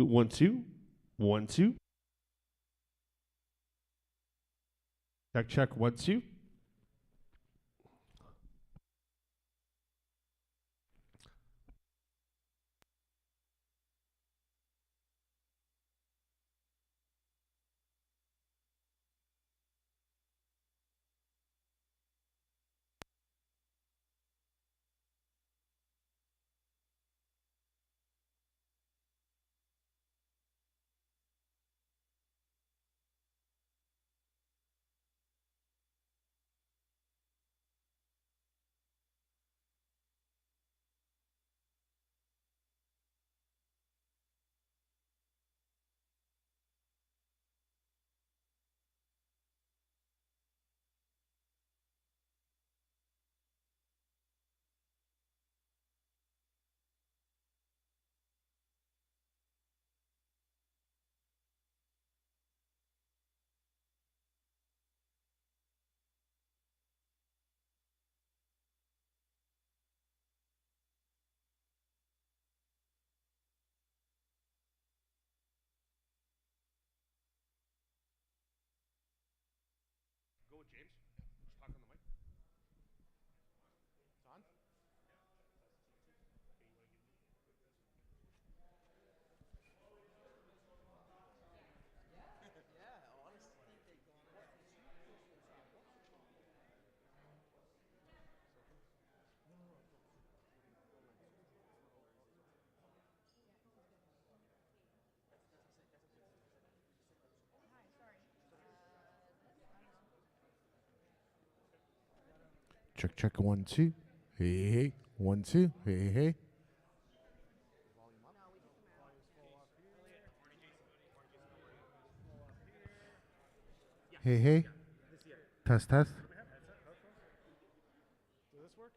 One, two. One, two. Check, check. One, two. Go, James. Just talk on the mic. It's on. Check, check, one, two. Hey, hey. One, two. Hey, hey. Hey, hey. Test, test. Does this work?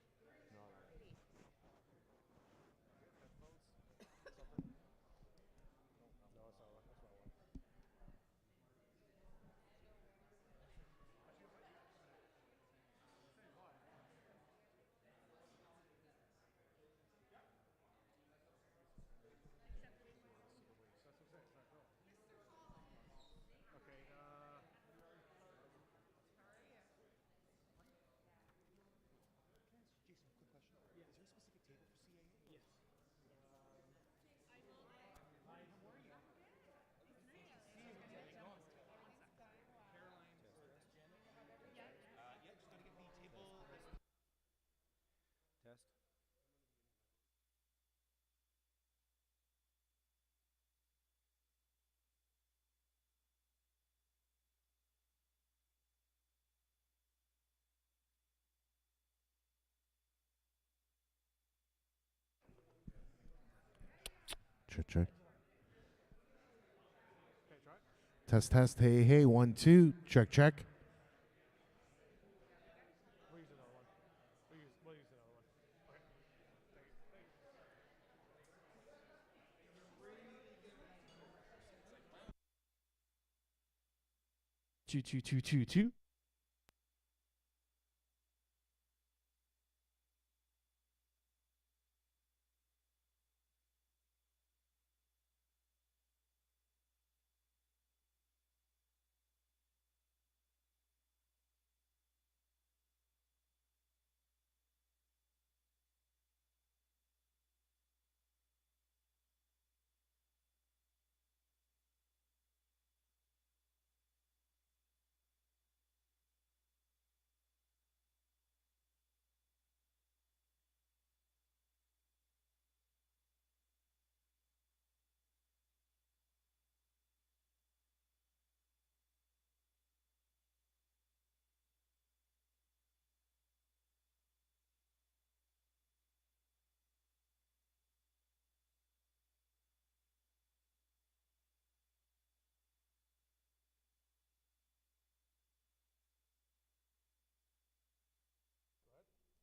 Okay. Jason, quick question. Yeah. Is there a specific table for CAA? Yes. Yeah, just gotta get the table. Test. Check, check. Okay, try it. Test, test. Hey, hey. One, two. Check, check. We'll use another one. We'll use another one. Okay. Thank you. Two, two, two, two, two.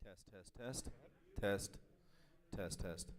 Test, test, test. Test, test, test.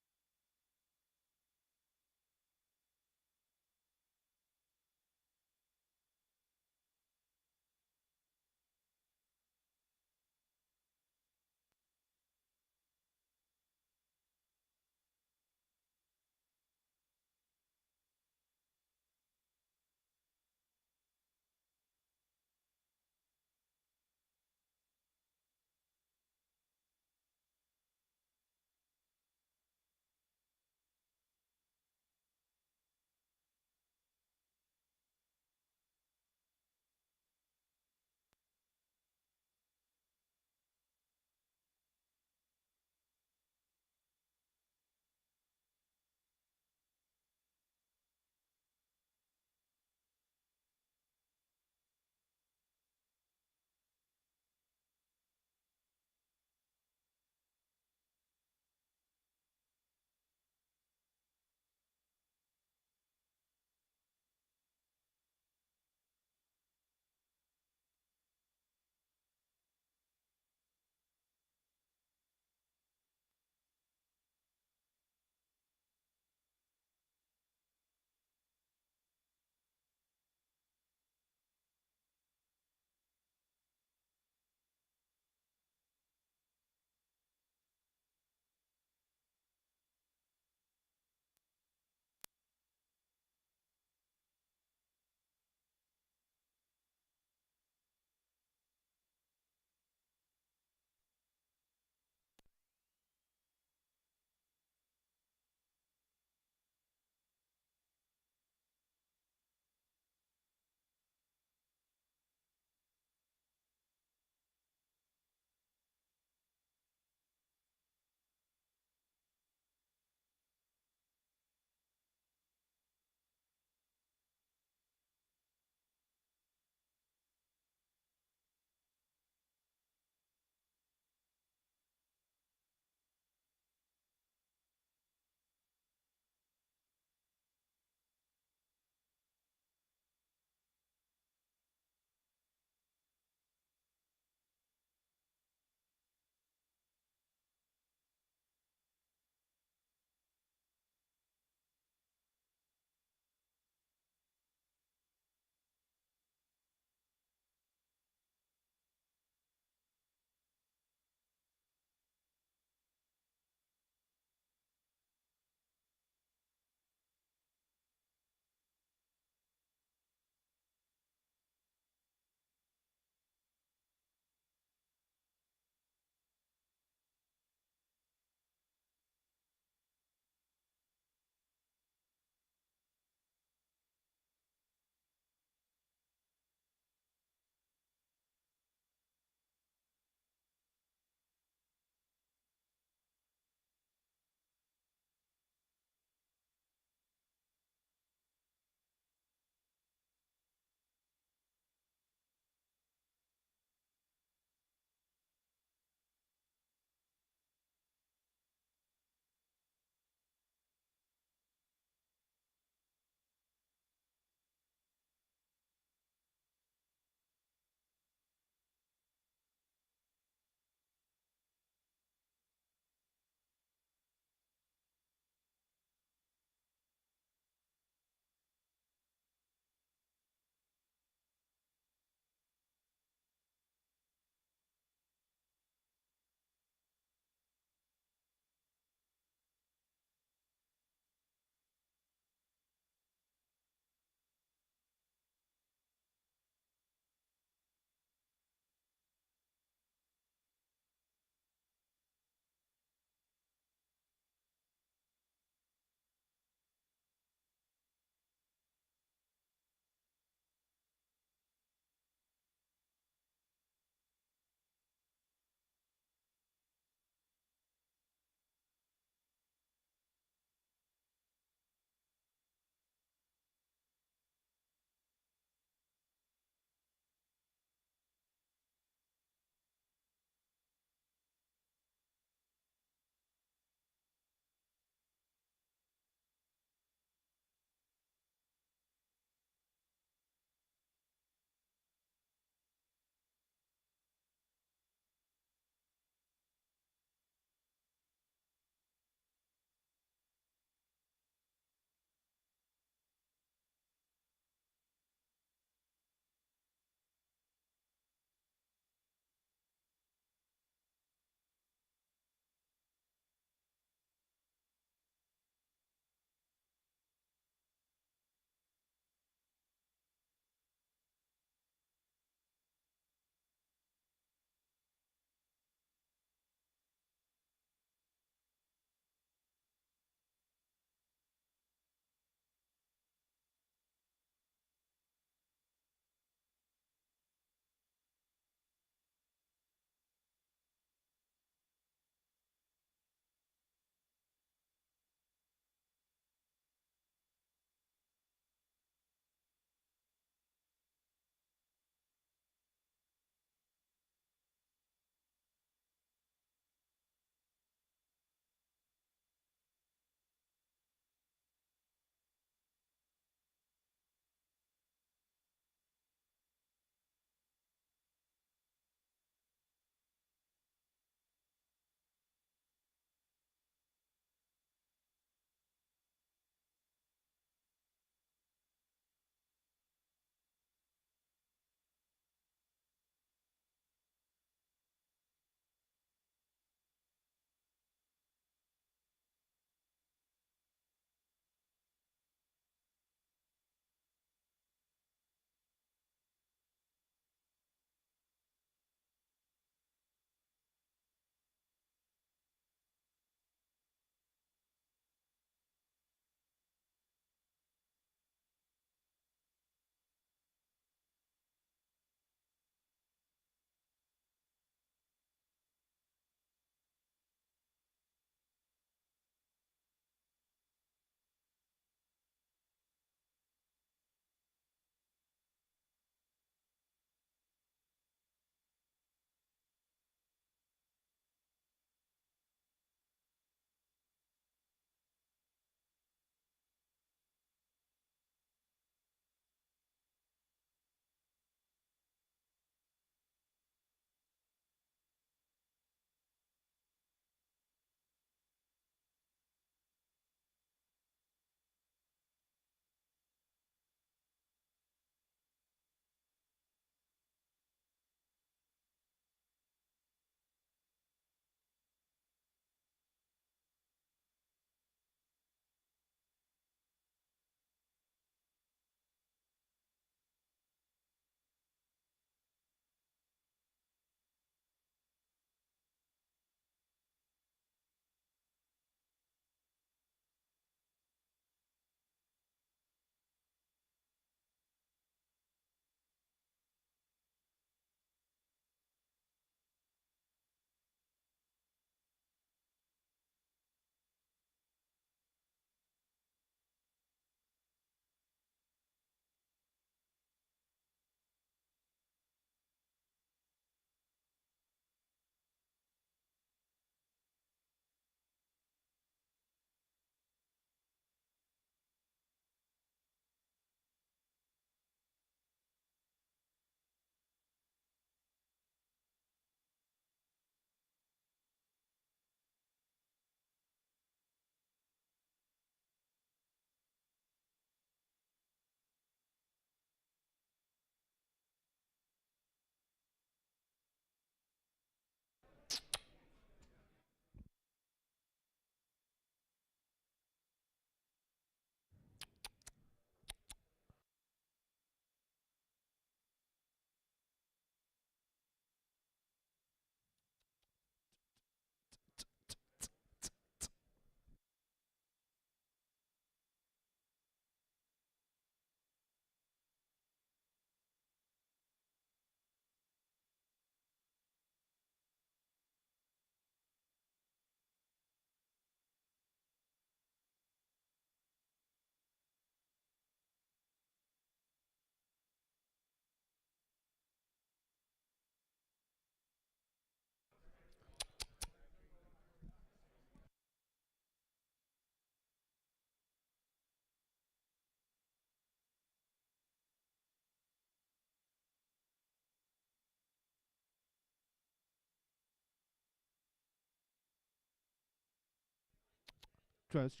Trust.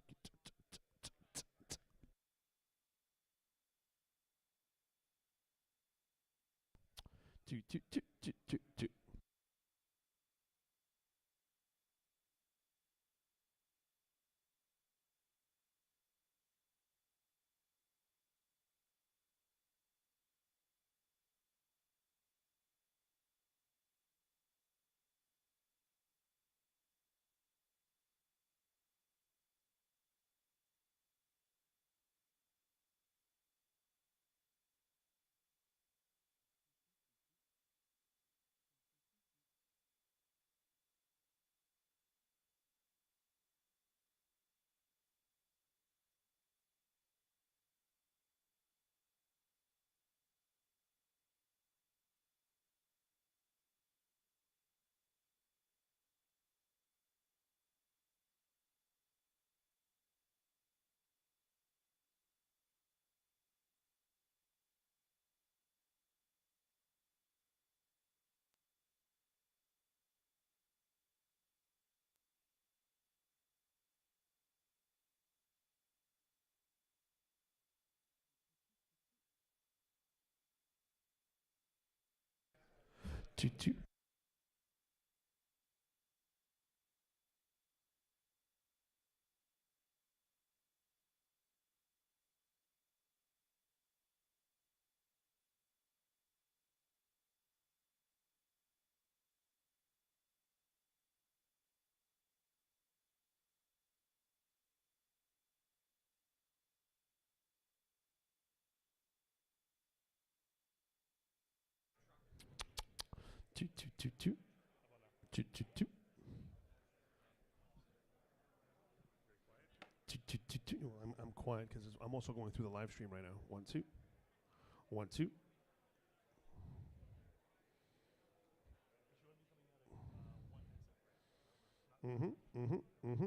Two, two, two, two, two, two. Two, two. Two, two, two, two. Two, two, two. Two, two, two, two. I'm quiet because I'm also going through the live stream right now. 1 2 1 2. Mm-hmm. Mm-hmm. Mm-hmm.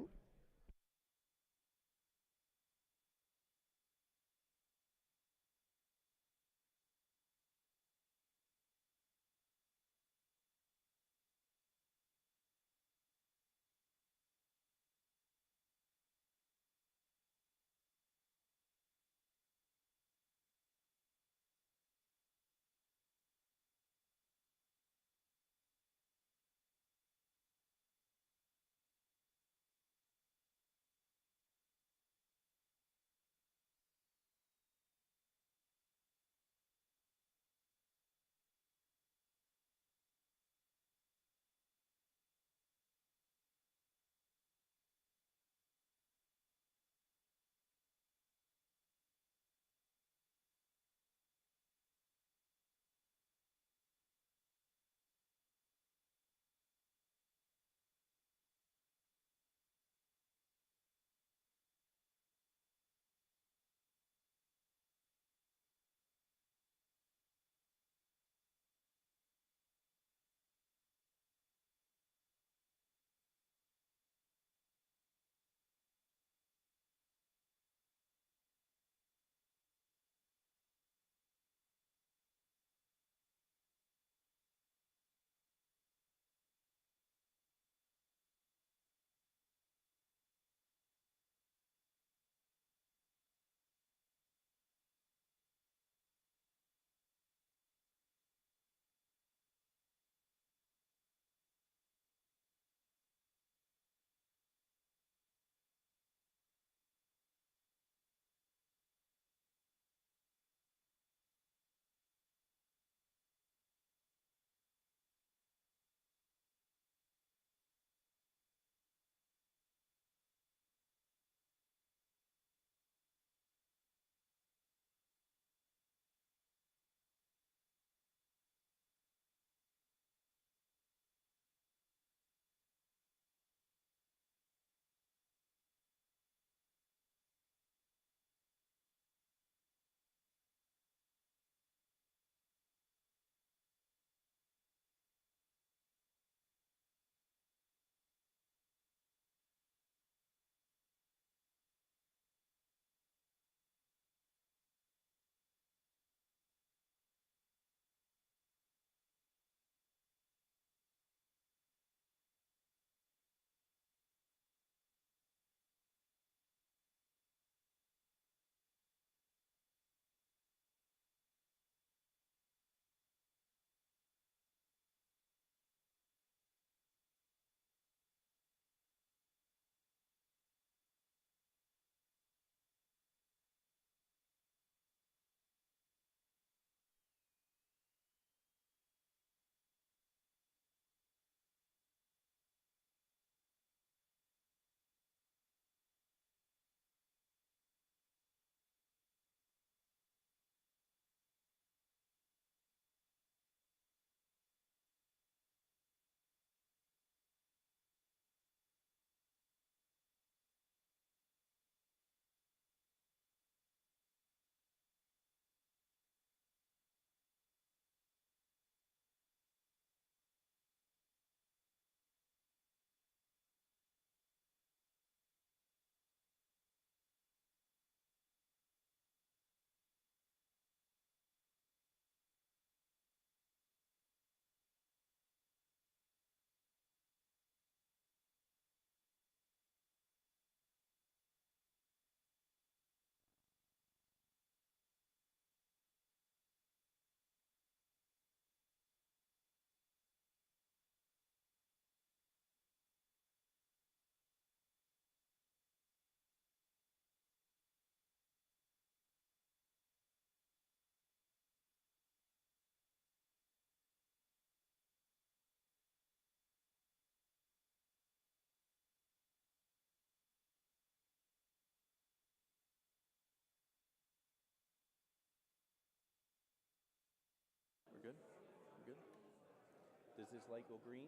Does this light go green?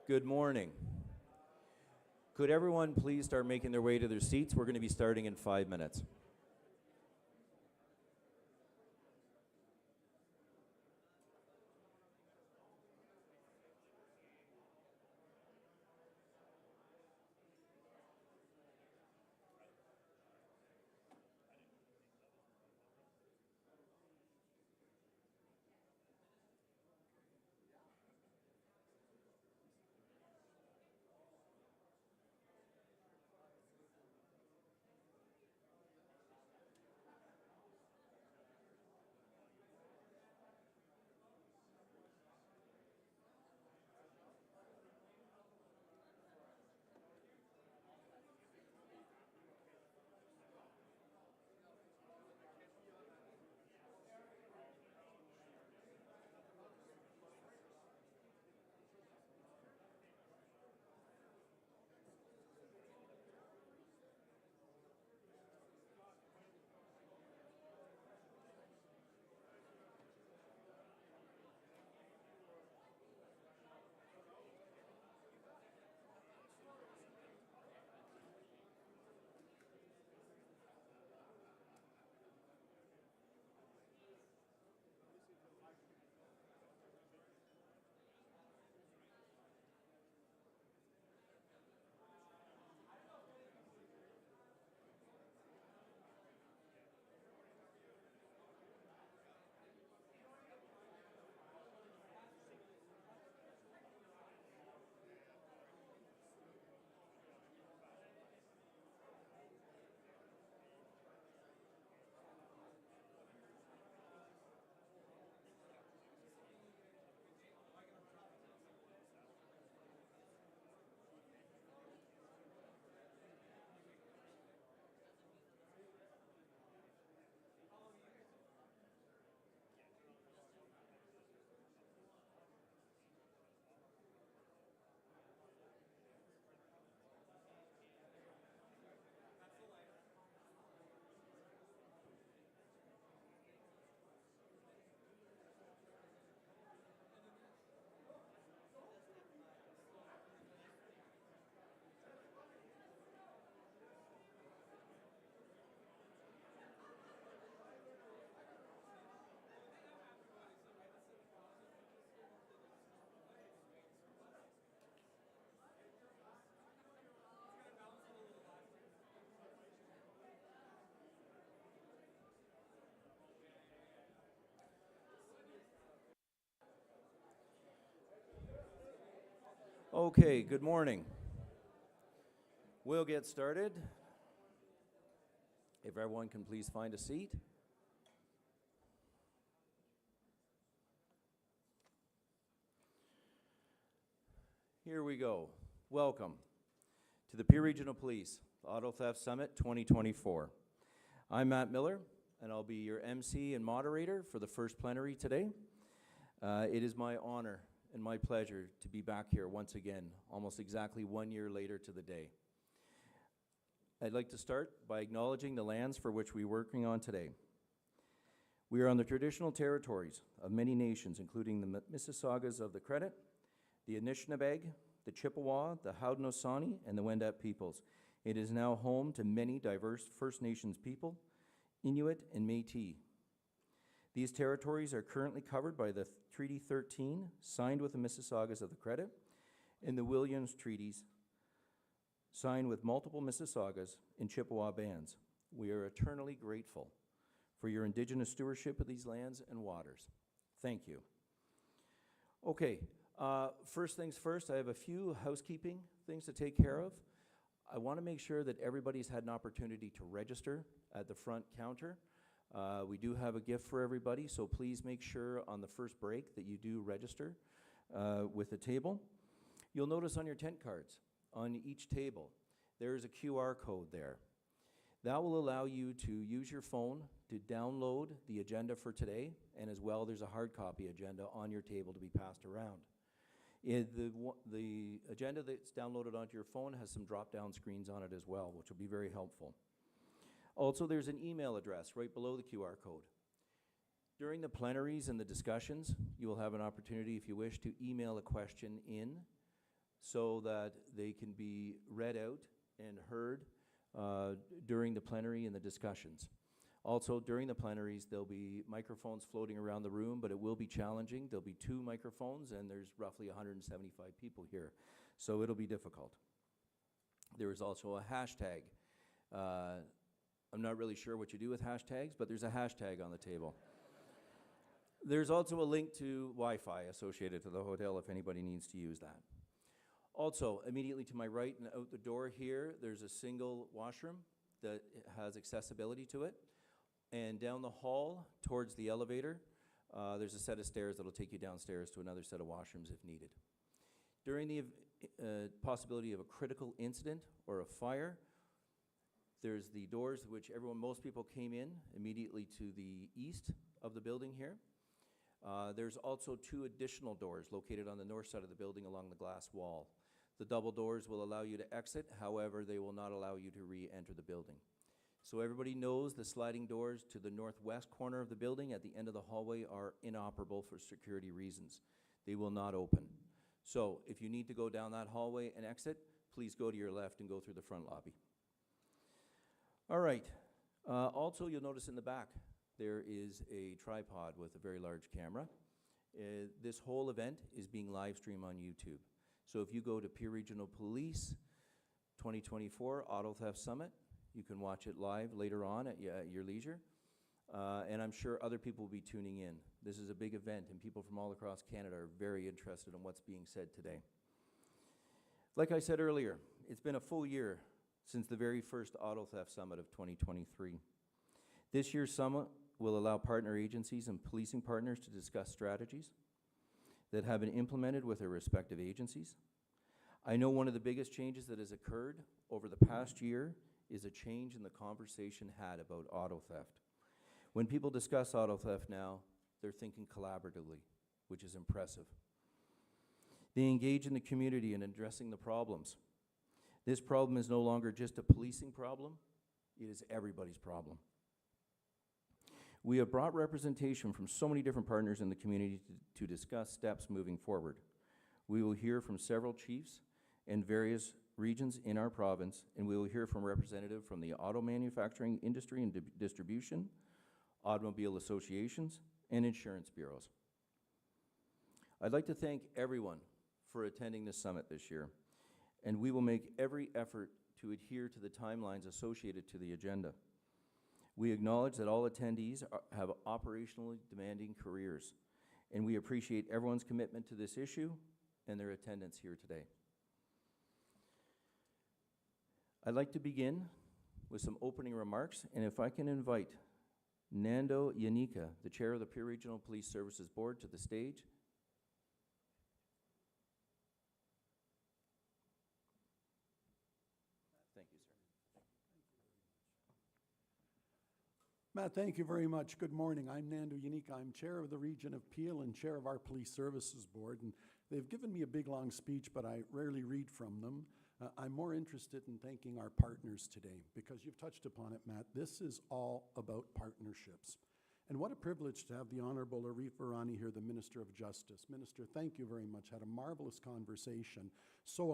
Good morning. Could everyone please start making their way to their seats? We're going to be starting in 5 minutes. Okay, good morning. We'll get started. If everyone can please find a seat. Here we go. Welcome to the Peer Regional Police Auto Theft Summit 2024. I'm Matt Miller, and I'll be your MC and moderator for the first plenary today. It is my honor and my pleasure to be back here once again, almost exactly 1 year later to the day. I'd like to start by acknowledging the lands for which we're working on today. We are on the traditional territories of many nations, including the Mississaugas of the Credit, the Anishinaabe, the Chippewa, the Haudenosaunee, and the Wendat peoples. It is now home to many diverse First Nations people, Inuit and Métis. These territories are currently covered by the Treaty 13, signed with the Mississaugas of the Credit, and the Williams Treaties, signed with multiple Mississaugas and Chippewa bands. We are eternally grateful for your Indigenous stewardship of these lands and waters. Thank you. Okay, first things first, I have a few housekeeping things to take care of. I want to make sure that everybody's had an opportunity to register at the front counter. We do have a gift for everybody, so please make sure on the first break that you do register with the table. You'll notice on your tent cards, on each table, there is a QR code there. That will allow you to use your phone to download the agenda for today, and as well there's a hard copy agenda on your table to be passed around. The agenda that's downloaded onto your phone has some drop-down screens on it as well, which will be very helpful. Also, there's an email address right below the QR code. During the plenaries and the discussions, you will have an opportunity, if you wish, to email a question in so that they can be read out and heard during the plenary and the discussions. Also, during the plenaries, there'll be microphones floating around the room, but it will be challenging. There'll be 2 microphones, and there's roughly 175 people here, so it'll be difficult. There is also a hashtag. I'm not really sure what you do with hashtags, but there's a hashtag on the table. There's also a link to Wi-Fi associated to the hotel if anybody needs to use that. Also, immediately to my right and out the door here, there's a single washroom that has accessibility to it. And down the hall towards the elevator, there's a set of stairs that'll take you downstairs to another set of washrooms if needed. During the possibility of a critical incident or a fire, there's the doors which most people came in immediately to the east of the building here. There's also 2 additional doors located on the north side of the building along the glass wall. The double doors will allow you to exit, however, they will not allow you to re-enter the building. So everybody knows the sliding doors to the northwest corner of the building at the end of the hallway are inoperable for security reasons. They will not open. So if you need to go down that hallway and exit, please go to your left and go through the front lobby. All right. Also, you'll notice in the back, there is a tripod with a very large camera. This whole event is being live streamed on YouTube. So if you go to Peel Regional Police 2024 Auto Theft Summit, you can watch it live later on at your leisure. And I'm sure other people will be tuning in. This is a big event, and people from all across Canada are very interested in what's being said today. Like I said earlier, it's been a full year since the very first Auto Theft Summit of 2023. This year's summit will allow partner agencies and policing partners to discuss strategies that have been implemented with their respective agencies. I know one of the biggest changes that has occurred over the past year is a change in the conversation had about auto theft. When people discuss auto theft now, they're thinking collaboratively, which is impressive. They engage in the community in addressing the problems. This problem is no longer just a policing problem, it is everybody's problem. We have brought representation from so many different partners in the community to discuss steps moving forward. We will hear from several chiefs and various regions in our province, and we will hear from representatives from the auto manufacturing industry and distribution, automobile associations, and insurance bureaus. I'd like to thank everyone for attending this summit this year, and we will make every effort to adhere to the timelines associated to the agenda. We acknowledge that all attendees have operationally demanding careers, and we appreciate everyone's commitment to this issue and their attendance here today. I'd like to begin with some opening remarks, and if I can invite Nando Yanika, the chair of the Peel Regional Police Services Board, to the stage. Thank you, sir. Matt, thank you very much. Good morning. I'm Nando Yanika. I'm chair of the region of Peel and chair of our Police Services Board. And they've given me a big, long speech, but I rarely read from them. I'm more interested in thanking our partners today because you've touched upon it, Matt. This is all about partnerships. And what a privilege to have the Honorable Arif Virani here, the Minister of Justice. Minister, thank you very much. Had a marvelous conversation. So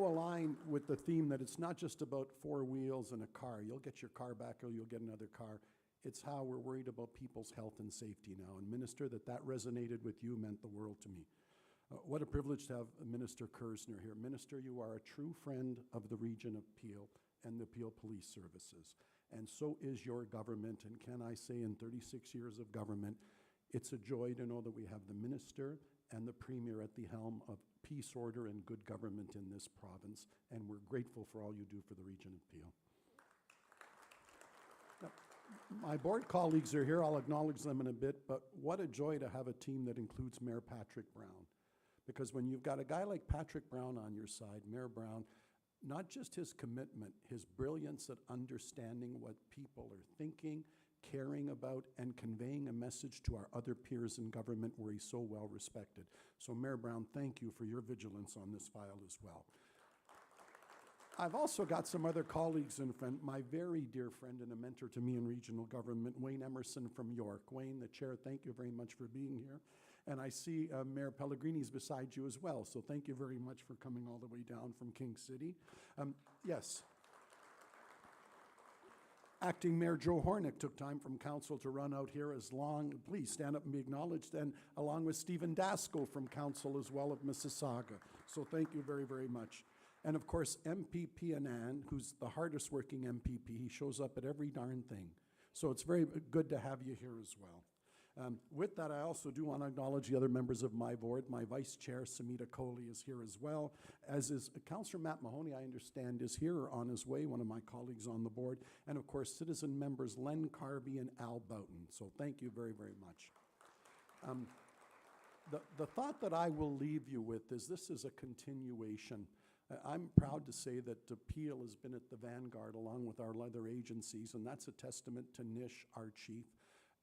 aligned with the theme that it's not just about 4 wheels and a car. You'll get your car back or you'll get another car. It's how we're worried about people's health and safety now. And Minister, that resonated with you meant the world to me. What a privilege to have Minister Kersner here. Minister, you are a true friend of the region of Peel and the Peel Police Services. And so is your government. And can I say, in 36 years of government, it's a joy to know that we have the Minister and the Premier at the helm of peace, order, and good government in this province. And we're grateful for all you do for the region of Peel. Now, my board colleagues are here. I'll acknowledge them in a bit. But what a joy to have a team that includes Mayor Patrick Brown. Because when you've got a guy like Patrick Brown on your side, Mayor Brown, not just his commitment, his brilliance at understanding what people are thinking, caring about, and conveying a message to our other peers in government where he's so well respected. So Mayor Brown, thank you for your vigilance on this file as well. I've also got some other colleagues and friend, my very dear friend and a mentor to me in regional government, Wayne Emerson from York. Wayne, the chair, thank you very much for being here. And I see Mayor Pellegrini's beside you as well, so thank you very much for coming all the way down from King City. Yes. Acting Mayor Joe Hornick took time from council to run out here please stand up and be acknowledged, and along with Stephen Dasko from council as well of Mississauga. So thank you very, very much. And of course, MPP Anand, who's the hardest working MPP, he shows up at every darn thing. So it's very good to have you here as well. With that, I also do want to acknowledge the other members of my board. My vice chair, Samita Kohli, is here as well, as is Councillor Matt Mahoney, I understand, is here or on his way, one of my colleagues on the board. And of course, citizen members Len Carby and Al Boughton. So thank you very, very much. The thought that I will leave you with is this is a continuation. I'm proud to say that Peel has been at the vanguard along with our other agencies, and that's a testament to Nish, our chief,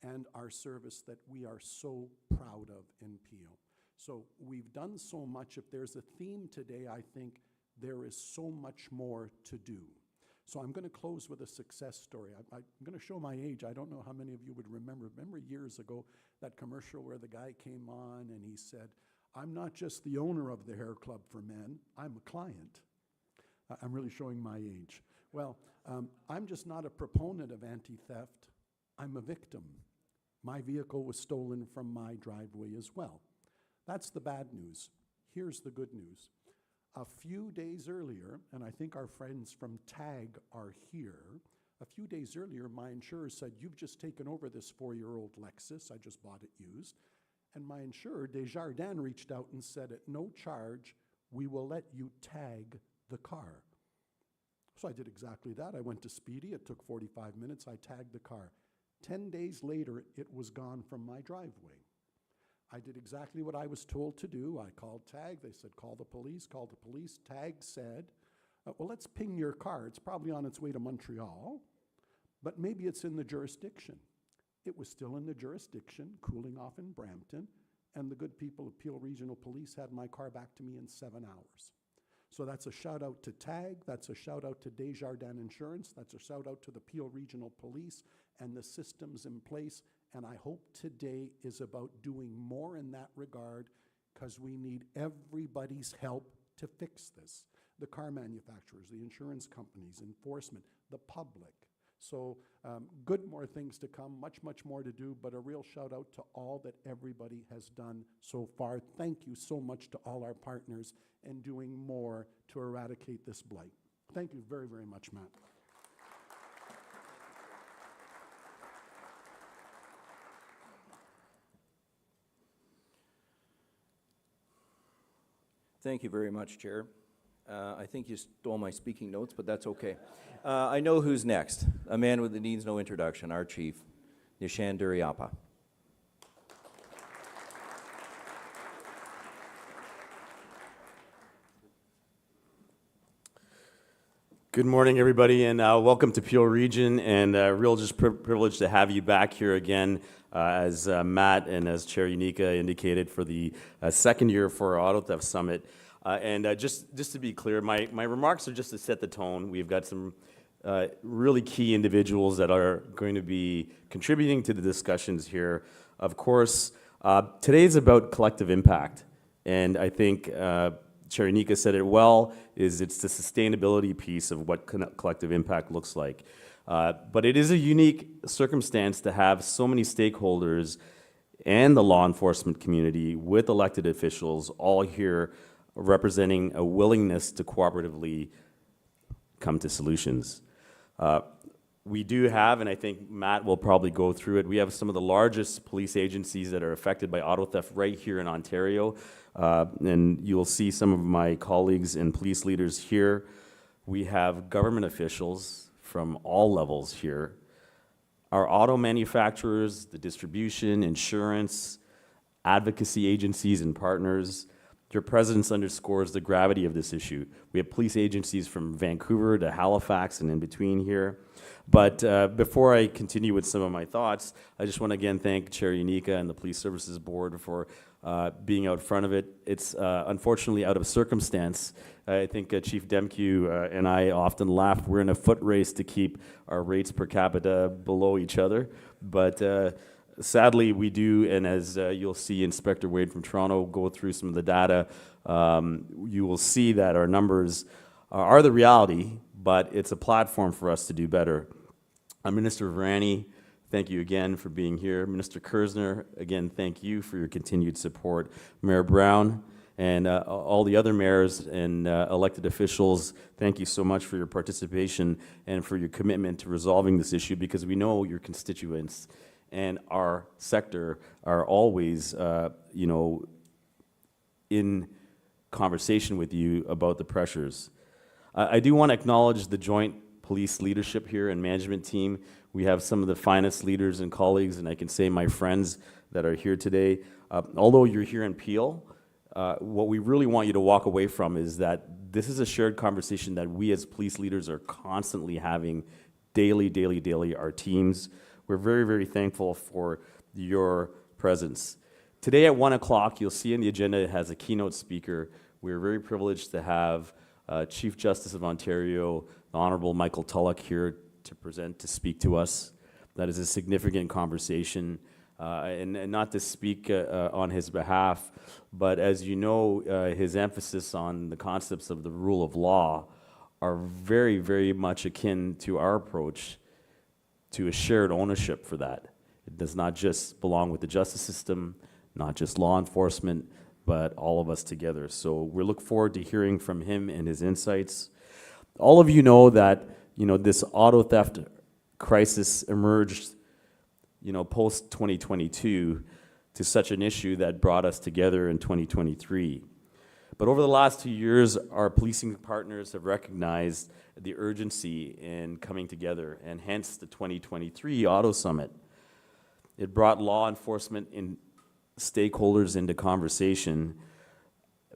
and our service that we are so proud of in Peel. So we've done so much. If there's a theme today, I think there is so much more to do. So I'm going to close with a success story. I'm going to show my age. I don't know how many of you would remember. Remember years ago that commercial where the guy came on and he said, "I'm not just the owner of the hair club for men, I'm a client." I'm really showing my age. Well, I'm just not a proponent of anti-theft. I'm a victim. My vehicle was stolen from my driveway as well. That's the bad news. Here's the good news. A few days earlier, and I think our friends from TAG are here, a few days earlier, my insurer said, "You've just taken over this 4-year-old Lexus. I just bought it used." And my insurer, Desjardins, reached out and said, "At no charge, we will let you tag the car." So I did exactly that. I went to Speedy. It took 45 minutes. I tagged the car. 10 days later, it was gone from my driveway. I did exactly what I was told to do. I called TAG. They said, call the police, called the police. TAG said, well, let's ping your car. It's probably on its way to Montreal, but maybe it's in the jurisdiction. It was still in the jurisdiction, cooling off in Brampton, and the good people of Peel Regional Police had my car back to me in 7 hours. So that's a shout out to TAG, that's a shout out to Desjardins Insurance, that's a shout out to the Peel Regional Police and the systems in place. And I hope today is about doing more in that regard, because we need everybody's help to fix this. The car manufacturers, the insurance companies, enforcement, the public. So more things to come, much more to do, but a real shout out to all that everybody has done so far. Thank you so much to all our partners in doing more to eradicate this blight. Thank you very, very much, Matt. Thank you very much, Chair. I think you stole my speaking notes, but that's okay. I know who's next. A man that needs no introduction, our chief, Nishan Duriyappa. Good morning, everybody, and welcome to Peel Region, and real just privileged to have you back here again, as Matt and as Chair Unica indicated, for the second year for our Auto Theft Summit. Just to be clear, my remarks are just to set the tone. We've got some really key individuals that are going to be contributing to the discussions here. Of course, today's about collective impact, and I think Chair Unica said it well, it's the sustainability piece of what collective impact looks like. But it is a unique circumstance to have so many stakeholders and the law enforcement community with elected officials all here representing a willingness to cooperatively come to solutions. We do have, and I think Matt will probably go through it, we have some of the largest police agencies that are affected by auto theft right here in Ontario. And you'll see some of my colleagues and police leaders here. We have government officials from all levels here. Our auto manufacturers, the distribution, insurance, advocacy agencies and partners, Your presence underscores the gravity of this issue. We have police agencies from Vancouver to Halifax and in between here. But before I continue with some of my thoughts, I just want to again thank Chair Unica and the Police Services Board for being out front of it. It's unfortunately out of circumstance. I think Chief Demkew and I often laugh. We're in a foot race to keep our rates per capita below each other. But sadly, we do, and as you'll see Inspector Wade from Toronto go through some of the data, you will see that our numbers are the reality, but it's a platform for us to do better. Minister Varani, thank you again for being here. Minister Kersner, again, thank you for your continued support. Mayor Brown and all the other mayors and elected officials, thank you so much for your participation and for your commitment to resolving this issue, because we know your constituents and our sector are always, in conversation with you about the pressures. I do want to acknowledge the joint police leadership here and management team. We have some of the finest leaders and colleagues, and I can say my friends that are here today. Although you're here in Peel, what we really want you to walk away from is that this is a shared conversation that we as police leaders are constantly having daily, our teams. We're very, very thankful for your presence. Today at 1 o'clock, you'll see in the agenda it has a keynote speaker. We're very privileged to have Chief Justice of Ontario, the Honorable Michael Tulloch, here to present, to speak to us. That is a significant conversation, and not to speak on his behalf, but as you know, his emphasis on the concepts of the rule of law are very, very much akin to our approach to a shared ownership for that. It does not just belong with the justice system, not just law enforcement, but all of us together. So we look forward to hearing from him and his insights. All of you know that this auto theft crisis emerged post 2022 to such an issue that brought us together in 2023. But over the last 2 years, our policing partners have recognized the urgency in coming together, and hence the 2023 Auto Summit. It brought law enforcement and stakeholders into conversation,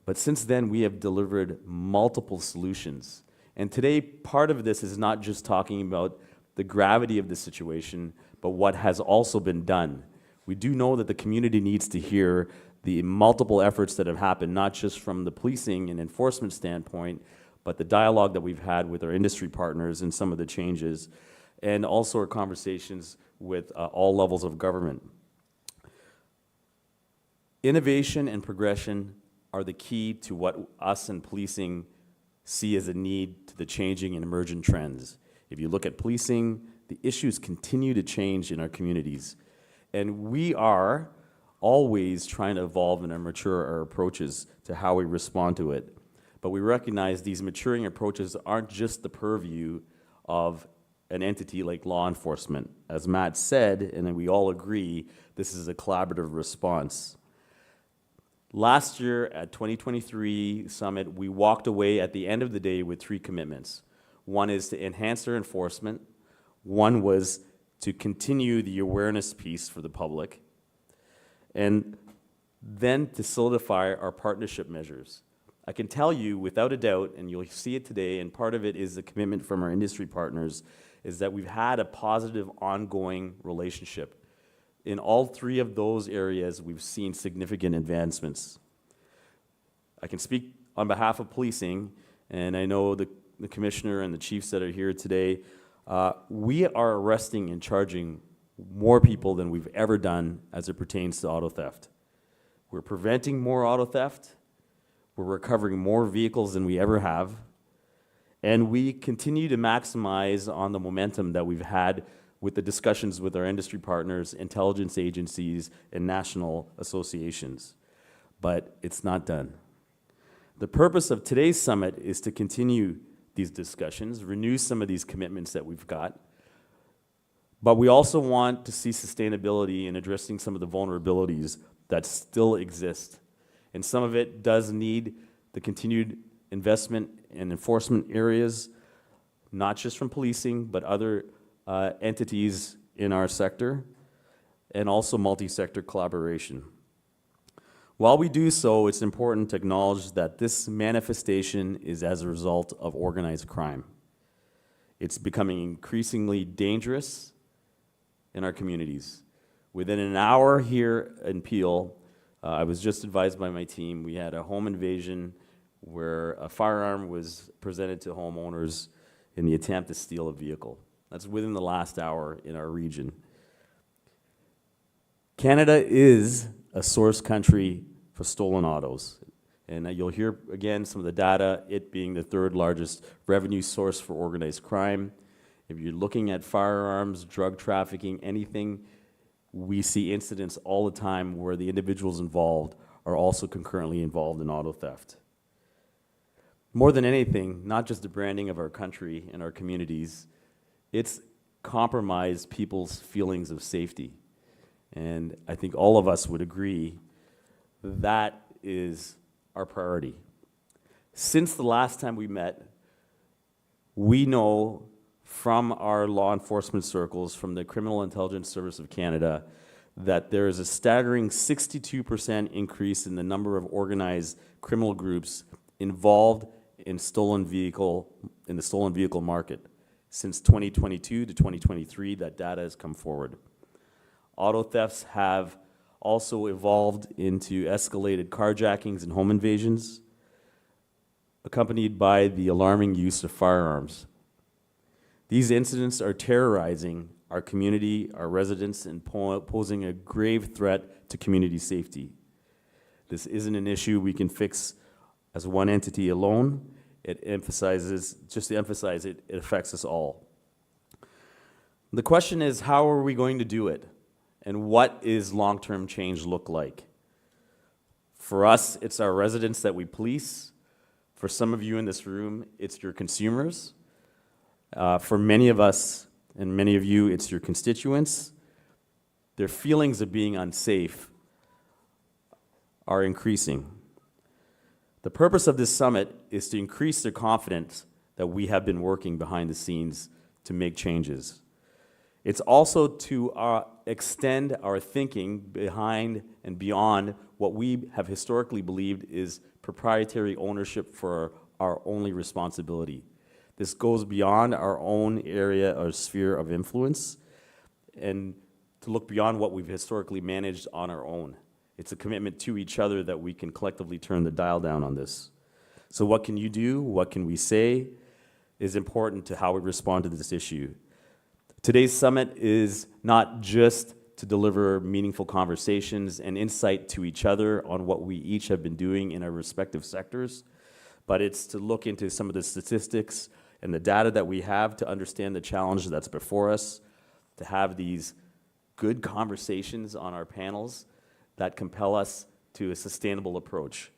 but since then we have delivered multiple solutions. And today, part of this is not just talking about the gravity of the situation, but what has also been done. We do know that the community needs to hear the multiple efforts that have happened, not just from the policing and enforcement standpoint, but the dialogue that we've had with our industry partners and some of the changes, and also our conversations with all levels of government. Innovation and progression are the key to what us in policing see as a need to the changing and emergent trends. If you look at policing, the issues continue to change in our communities, and we are always trying to evolve and mature our approaches to how we respond to it. But we recognize these maturing approaches aren't just the purview of an entity like law enforcement. As Matt said, and we all agree, this is a collaborative response. Last year at 2023 Summit, we walked away at the end of the day with 3 commitments. One is to enhance our enforcement. One was to continue the awareness piece for the public. And then to solidify our partnership measures. I can tell you without a doubt, and you'll see it today, and part of it is the commitment from our industry partners, is that we've had a positive ongoing relationship. In all 3 of those areas, we've seen significant advancements. I can speak on behalf of policing, and I know the commissioner and the chiefs that are here today. We are arresting and charging more people than we've ever done as it pertains to auto theft. We're preventing more auto theft. We're recovering more vehicles than we ever have. And we continue to maximize on the momentum that we've had with the discussions with our industry partners, intelligence agencies, and national associations. But it's not done. The purpose of today's summit is to continue these discussions, renew some of these commitments that we've got, but we also want to see sustainability in addressing some of the vulnerabilities that still exist. And some of it does need the continued investment in enforcement areas, not just from policing, but other entities in our sector, and also multi-sector collaboration. While we do so, it's important to acknowledge that this manifestation is as a result of organized crime. It's becoming increasingly dangerous in our communities. Within an hour here in Peel, I was just advised by my team, we had a home invasion where a firearm was presented to homeowners in the attempt to steal a vehicle. That's within the last hour in our region. Canada is a source country for stolen autos. And you'll hear again some of the data, it being the third largest revenue source for organized crime. If you're looking at firearms, drug trafficking, anything, we see incidents all the time where the individuals involved are also concurrently involved in auto theft. More than anything, not just the branding of our country and our communities, it's compromised people's feelings of safety. And I think all of us would agree that is our priority. Since the last time we met, we know from our law enforcement circles, from the Criminal Intelligence Service of Canada, that there is a staggering 62% increase in the number of organized criminal groups involved in the stolen vehicle market. Since 2022 to 2023, that data has come forward. Auto thefts have also evolved into escalated carjackings and home invasions, accompanied by the alarming use of firearms. These incidents are terrorizing our community, our residents, and posing a grave threat to community safety. This isn't an issue we can fix as one entity alone. It emphasizes, just to emphasize it, it affects us all. The question is, how are we going to do it? And what is long-term change look like? For us, it's our residents that we police. For some of you in this room, it's your consumers. For many of us and many of you, it's your constituents. Their feelings of being unsafe are increasing. The purpose of this summit is to increase their confidence that we have been working behind the scenes to make changes. It's also to extend our thinking behind and beyond what we have historically believed is proprietary ownership for our only responsibility. This goes beyond our own area or sphere of influence and to look beyond what we've historically managed on our own. It's a commitment to each other that we can collectively turn the dial down on this. So what can you do? What can we say is important to how we respond to this issue. Today's summit is not just to deliver meaningful conversations and insight to each other on what we each have been doing in our respective sectors, but it's to look into some of the statistics and the data that we have to understand the challenge that's before us, to have these good conversations on our panels that compel us to a sustainable approach.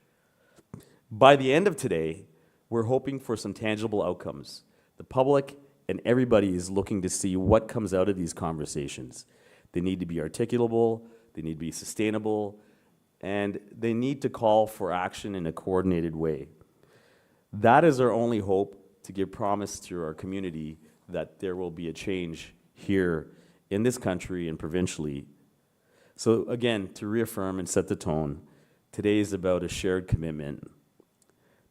By the end of today, we're hoping for some tangible outcomes. The public and everybody is looking to see what comes out of these conversations. They need to be articulable, they need to be sustainable, and they need to call for action in a coordinated way. That is our only hope to give promise to our community that there will be a change here in this country and provincially. So again, to reaffirm and set the tone, today is about a shared commitment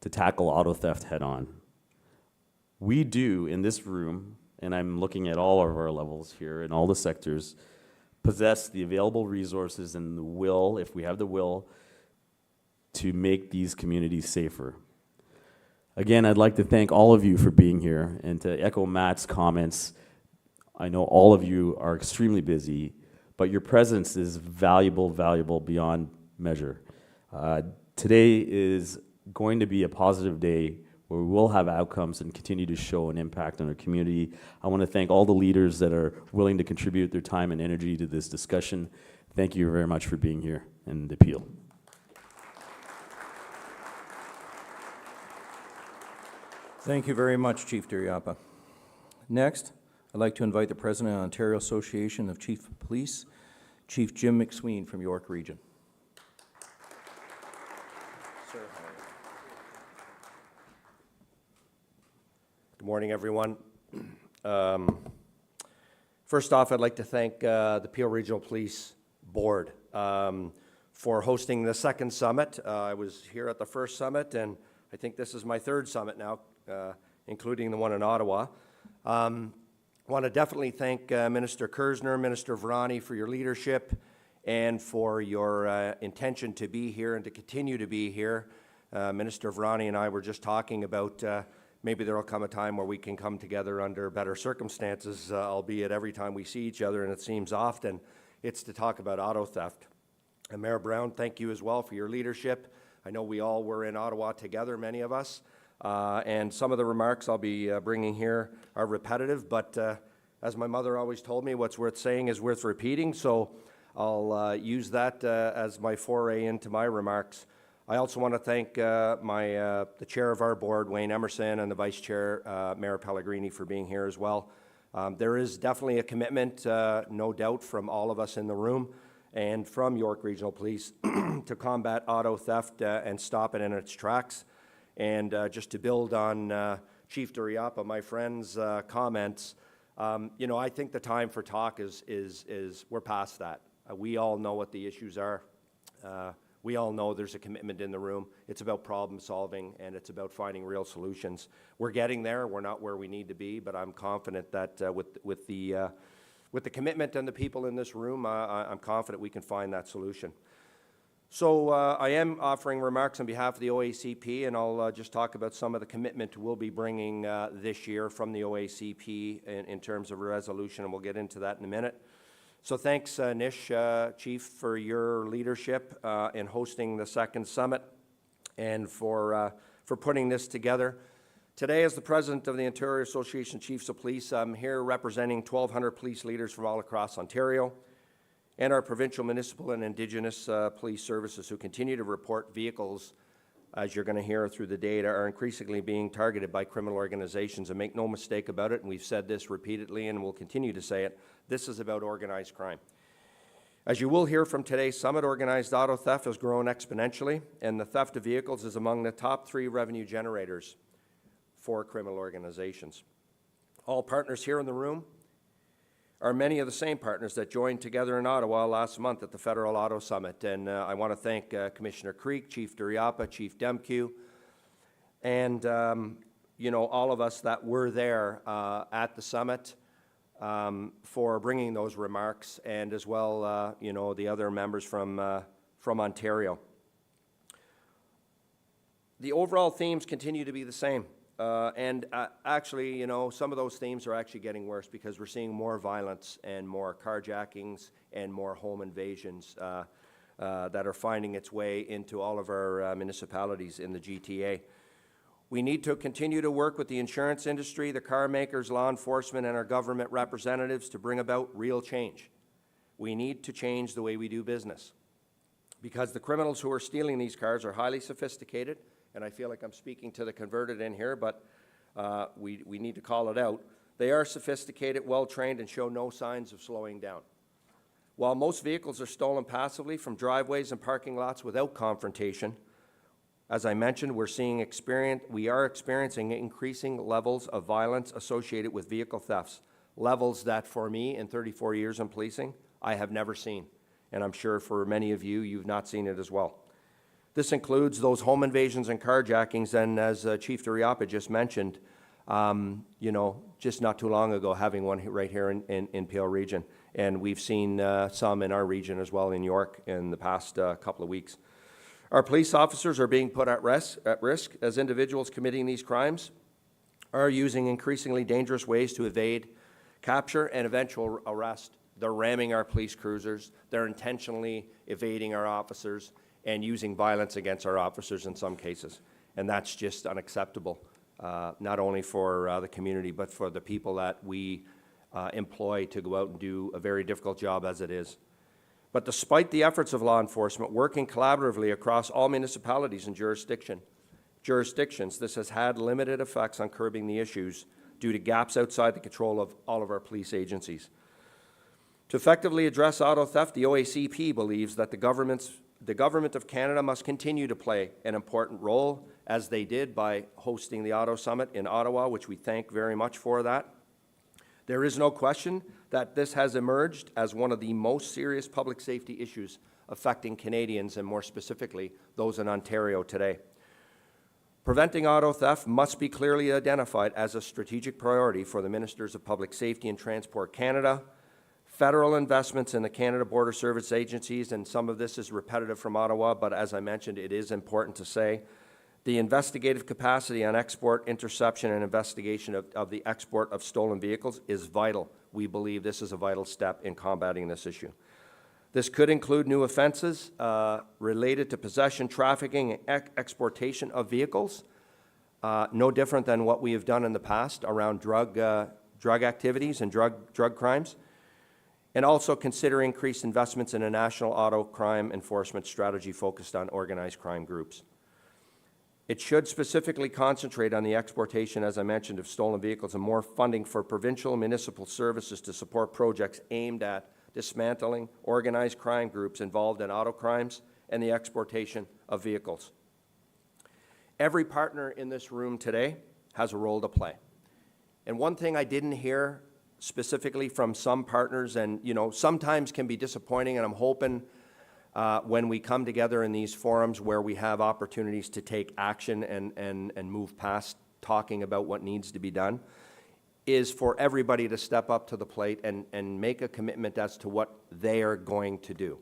to tackle auto theft head on. We do in this room, and I'm looking at all of our levels here in all the sectors, possess the available resources and the will, if we have the will, to make these communities safer. Again, I'd like to thank all of you for being here, and to echo Matt's comments, I know all of you are extremely busy, but your presence is valuable beyond measure. Today is going to be a positive day where we will have outcomes and continue to show an impact on our community. I want to thank all the leaders that are willing to contribute their time and energy to this discussion. Thank you very much for being here and appeal. Thank you very much, Chief Duriapa. Next, I'd like to invite the President of the Ontario Association of Chief of Police, Chief Jim McSween from York Region. Sir, how are you? Good morning, everyone. First off, I'd like to thank the Peel Regional Police Board for hosting the second summit. I was here at the first summit, and I think this is my third summit now, including the one in Ottawa. I want to definitely thank Minister Kersner, Minister Vrani for your leadership and for your intention to be here and to continue to be here. Minister Vrani and I were just talking about maybe there will come a time where we can come together under better circumstances, albeit every time we see each other, and it seems often, it's to talk about auto theft. And Mayor Brown, thank you as well for your leadership. I know we all were in Ottawa together, many of us, and some of the remarks I'll be bringing here are repetitive, but as my mother always told me, what's worth saying is worth repeating, so I'll use that as my foray into my remarks. I also want to thank the chair of our board, Wayne Emerson, and the vice chair, Mayor Pellegrini, for being here as well. There is definitely a commitment, no doubt, from all of us in the room and from York Regional Police to combat auto theft and stop it in its tracks. And just to build on Chief Duriapa, my friend's comments, you know, I think the time for talk is we're past that. We all know what the issues are. We all know there's a commitment in the room. It's about problem solving, and it's about finding real solutions. We're getting there. We're not where we need to be, but I'm confident that with the commitment and the people in this room, I'm confident we can find that solution. So I am offering remarks on behalf of the OACP, and I'll just talk about some of the commitment we'll be bringing this year from the OACP in terms of a resolution, and we'll get into that in a minute. So thanks, Nish, Chief, for your leadership in hosting the second summit and for putting this together. Today, as the President of the Ontario Association of Chiefs of Police, I'm here representing 1,200 police leaders from all across Ontario and our provincial, municipal, and Indigenous police services who continue to report vehicles, as you're going to hear through the data, are increasingly being targeted by criminal organizations. And make no mistake about it, and we've said this repeatedly and we'll continue to say it, this is about organized crime. As you will hear from today's summit, organized auto theft has grown exponentially, and the theft of vehicles is among the top 3 revenue generators for criminal organizations. All partners here in the room are many of the same partners that joined together in Ottawa last month at the Federal Auto Summit. And I want to thank Commissioner Creek, Chief Duriapa, Chief Demkew, and you know, all of us that were there at the summit for bringing those remarks, and as well, you know, the other members from Ontario. The overall themes continue to be the same. And actually, you know, some of those themes are actually getting worse because we're seeing more violence and more carjackings and more home invasions that are finding its way into all of our municipalities in the GTA. We need to continue to work with the insurance industry, the car makers, law enforcement, and our government representatives to bring about real change. We need to change the way we do business because the criminals who are stealing these cars are highly sophisticated, and I feel like I'm speaking to the converted in here, but we need to call it out. They are sophisticated, well-trained, and show no signs of slowing down. While most vehicles are stolen passively from driveways and parking lots without confrontation, as I mentioned, we are experiencing increasing levels of violence associated with vehicle thefts, levels that for me in 34 years in policing, I have never seen. And I'm sure for many of you, you've not seen it as well. This includes those home invasions and carjackings, and as Chief Duriapa just mentioned, you know, just not too long ago, having one right here in Peel Region. And we've seen some in our region as well in York in the past couple of weeks. Our police officers are being put at risk as individuals committing these crimes are using increasingly dangerous ways to evade capture and eventual arrest. They're ramming our police cruisers. They're intentionally evading our officers and using violence against our officers in some cases. And that's just unacceptable, not only for the community, but for the people that we employ to go out and do a very difficult job as it is. But despite the efforts of law enforcement working collaboratively across all municipalities and jurisdictions, this has had limited effects on curbing the issues due to gaps outside the control of all of our police agencies. To effectively address auto theft, the OACP believes that the Government of Canada must continue to play an important role, as they did by hosting the Auto Summit in Ottawa, which we thank very much for that. There is no question that this has emerged as one of the most serious public safety issues affecting Canadians, and more specifically, those in Ontario today. Preventing auto theft must be clearly identified as a strategic priority for the Ministers of Public Safety and Transport Canada. Federal investments in the Canada Border Service agencies, and some of this is repetitive from Ottawa, but as I mentioned, it is important to say, the investigative capacity on export, interception, and investigation of the export of stolen vehicles is vital. We believe this is a vital step in combating this issue. This could include new offenses related to possession, trafficking, and exportation of vehicles, no different than what we have done in the past around drug activities and drug crimes, and also consider increased investments in a national auto crime enforcement strategy focused on organized crime groups. It should specifically concentrate on the exportation, as I mentioned, of stolen vehicles, and more funding for provincial and municipal services to support projects aimed at dismantling organized crime groups involved in auto crimes and the exportation of vehicles. Every partner in this room today has a role to play. And one thing I didn't hear specifically from some partners, and sometimes can be disappointing, and I'm hoping when we come together in these forums where we have opportunities to take action and move past talking about what needs to be done, is for everybody to step up to the plate and make a commitment as to what they are going to do.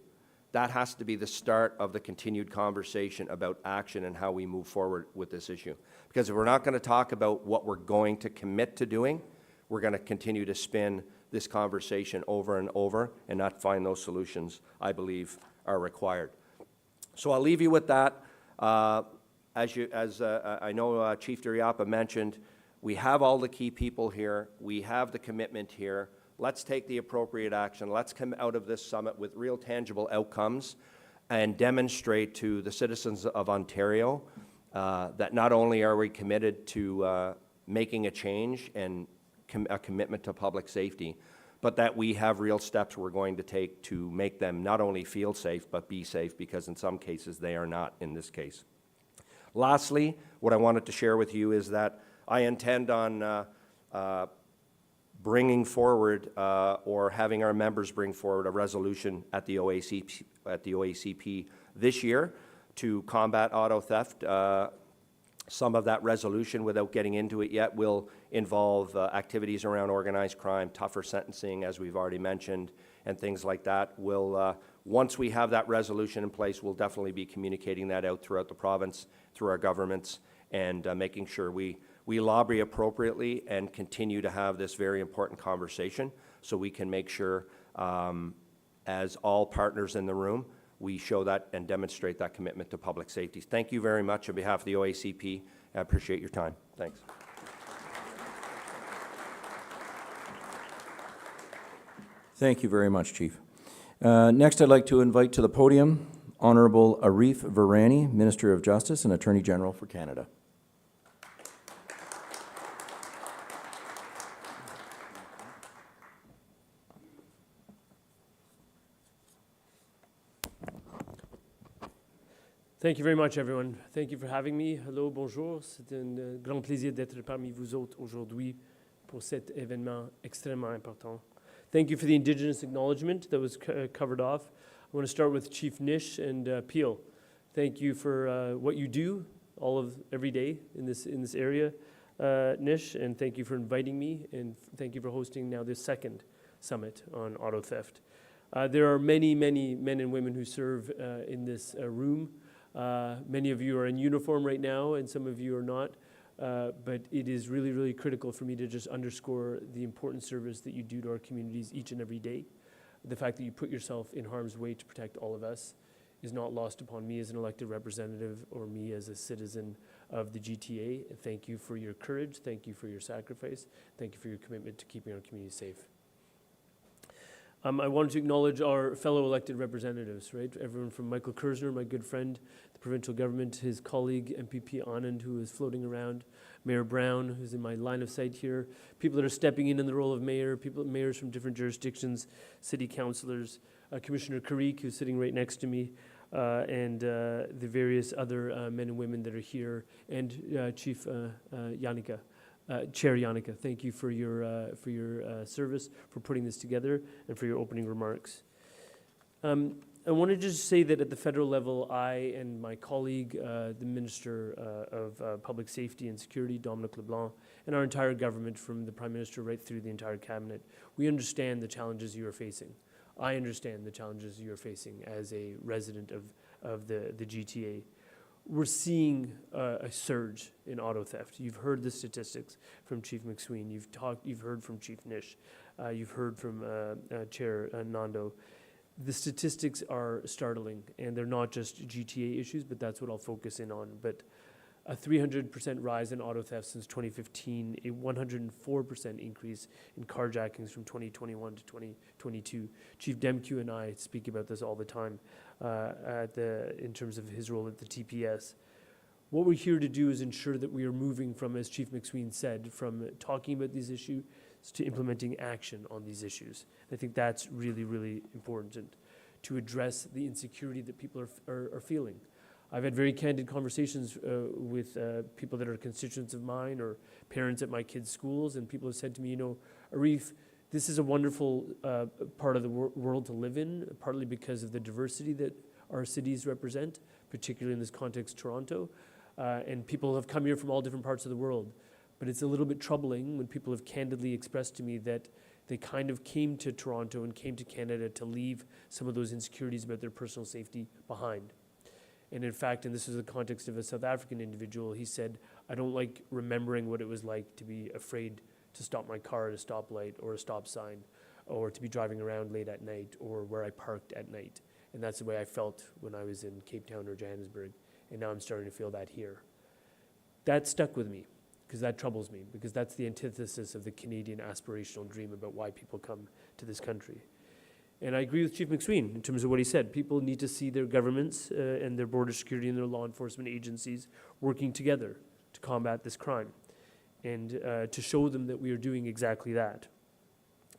That has to be the start of the continued conversation about action and how we move forward with this issue. Because if we're not going to talk about what we're going to commit to doing, we're going to continue to spin this conversation over and over and not find those solutions, I believe, are required. So I'll leave you with that. As I know Chief Duriapa mentioned, we have all the key people here. We have the commitment here. Let's take the appropriate action. Let's come out of this summit with real tangible outcomes and demonstrate to the citizens of Ontario that not only are we committed to making a change and a commitment to public safety, but that we have real steps we're going to take to make them not only feel safe, but be safe, because in some cases they are not in this case. Lastly, what I wanted to share with you is that I intend on bringing forward or having our members bring forward a resolution at the OACP this year to combat auto theft. Some of that resolution, without getting into it yet, will involve activities around organized crime, tougher sentencing, as we've already mentioned, and things like that. Once we have that resolution in place, we'll definitely be communicating that out throughout the province, through our governments, and making sure we lobby appropriately and continue to have this very important conversation so we can make sure, as all partners in the room, we show that and demonstrate that commitment to public safety. Thank you very much on behalf of the OACP. I appreciate your time. Thanks. Thank you very much, Chief. Next, I'd like to invite to the podium Honourable Arif Virani, Minister of Justice and Attorney General for Canada. Thank you very much, everyone. Thank you for having me. Hello, bonjour. C'est un grand plaisir d'être parmi vous autres aujourd'hui pour cet événement extrêmement important. Thank you for the Indigenous acknowledgement that was covered off. I want to start with Chief Nish and Peel. Thank you for what you do every day in this area, Nish, and thank you for inviting me, and thank you for hosting now this second summit on auto theft. There are many, many men and women who serve in this room. Many of you are in uniform right now, and some of you are not, but it is really, really critical for me to just underscore the important service that you do to our communities each and every day. The fact that you put yourself in harm's way to protect all of us is not lost upon me as an elected representative or me as a citizen of the GTA. Thank you for your courage. Thank you for your sacrifice. Thank you for your commitment to keeping our community safe. I wanted to acknowledge our fellow elected representatives, right? Everyone from Michael Kersner, my good friend, the provincial government, his colleague, MPP Anand, who is floating around, Mayor Brown, who's in my line of sight here, people that are stepping in the role of mayor, mayors from different jurisdictions, city councillors, Commissioner Karik, who's sitting right next to me, and the various other men and women that are here, and Chief Yanika. Chair Yanika, thank you for your service, for putting this together, and for your opening remarks. I wanted to just say that at the federal level, I and my colleague, the Minister of Public Safety and Security, Dominic LeBlanc, and our entire government, from the Prime Minister right through the entire cabinet, we understand the challenges you are facing. I understand the challenges you are facing as a resident of the GTA. We're seeing a surge in auto theft. You've heard the statistics from Chief McSween. You've heard from Chief Nish. You've heard from Chair Nando. The statistics are startling, and they're not just GTA issues, but that's what I'll focus in on. But a 300% rise in auto theft since 2015, a 104% increase in carjackings from 2021 to 2022. Chief Demkew and I speak about this all the time in terms of his role at the TPS. What we're here to do is ensure that we are moving from, as Chief McSween said, from talking about these issues to implementing action on these issues. I think that's really, really important to address the insecurity that people are feeling. I've had very candid conversations with people that are constituents of mine or parents at my kids' schools, and people have said to me, you know, Arif, this is a wonderful part of the world to live in, partly because of the diversity that our cities represent, particularly in this context, Toronto. And people have come here from all different parts of the world. But it's a little bit troubling when people have candidly expressed to me that they kind of came to Toronto and came to Canada to leave some of those insecurities about their personal safety behind. And in fact, and this is the context of a South African individual, he said, I don't like remembering what it was like to be afraid to stop my car at a stoplight or a stop sign, or to be driving around late at night, or where I parked at night. And that's the way I felt when I was in Cape Town or Johannesburg. And now I'm starting to feel that here. That stuck with me, because that troubles me, because that's the antithesis of the Canadian aspirational dream about why people come to this country. And I agree with Chief McSween in terms of what he said. People need to see their governments and their border security and their law enforcement agencies working together to combat this crime, and to show them that we are doing exactly that.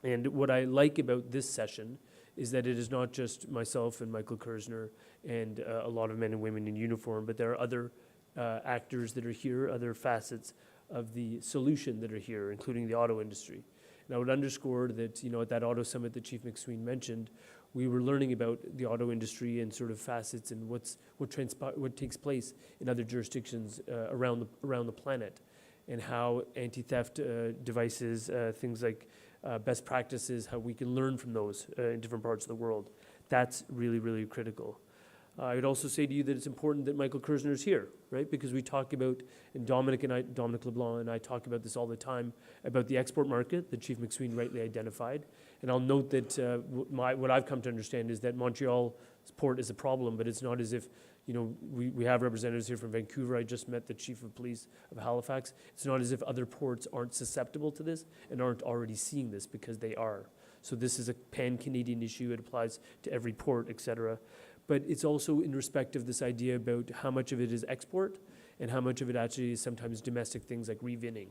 And what I like about this session is that it is not just myself and Michael Kersner and a lot of men and women in uniform, but there are other actors that are here, other facets of the solution that are here, including the auto industry. And I would underscore that, you know, at that auto summit that Chief McSween mentioned, we were learning about the auto industry and sort of facets and what takes place in other jurisdictions around the planet, and how anti-theft devices, things like best practices, how we can learn from those in different parts of the world. That's really, really critical. I would also say to you that it's important that Michael Kersner is here, right? Because we talk about, and Dominic LeBlanc and I talk about this all the time, about the export market that Chief McSween rightly identified. And I'll note that what I've come to understand is that Montreal's port is a problem, but it's not as if, you know, we have representatives here from Vancouver. I just met the Chief of Police of Halifax. It's not as if other ports aren't susceptible to this and aren't already seeing this, because they are. So this is a pan-Canadian issue. It applies to every port, et cetera. But it's also in respect of this idea about how much of it is export and how much of it actually is sometimes domestic things like revinning.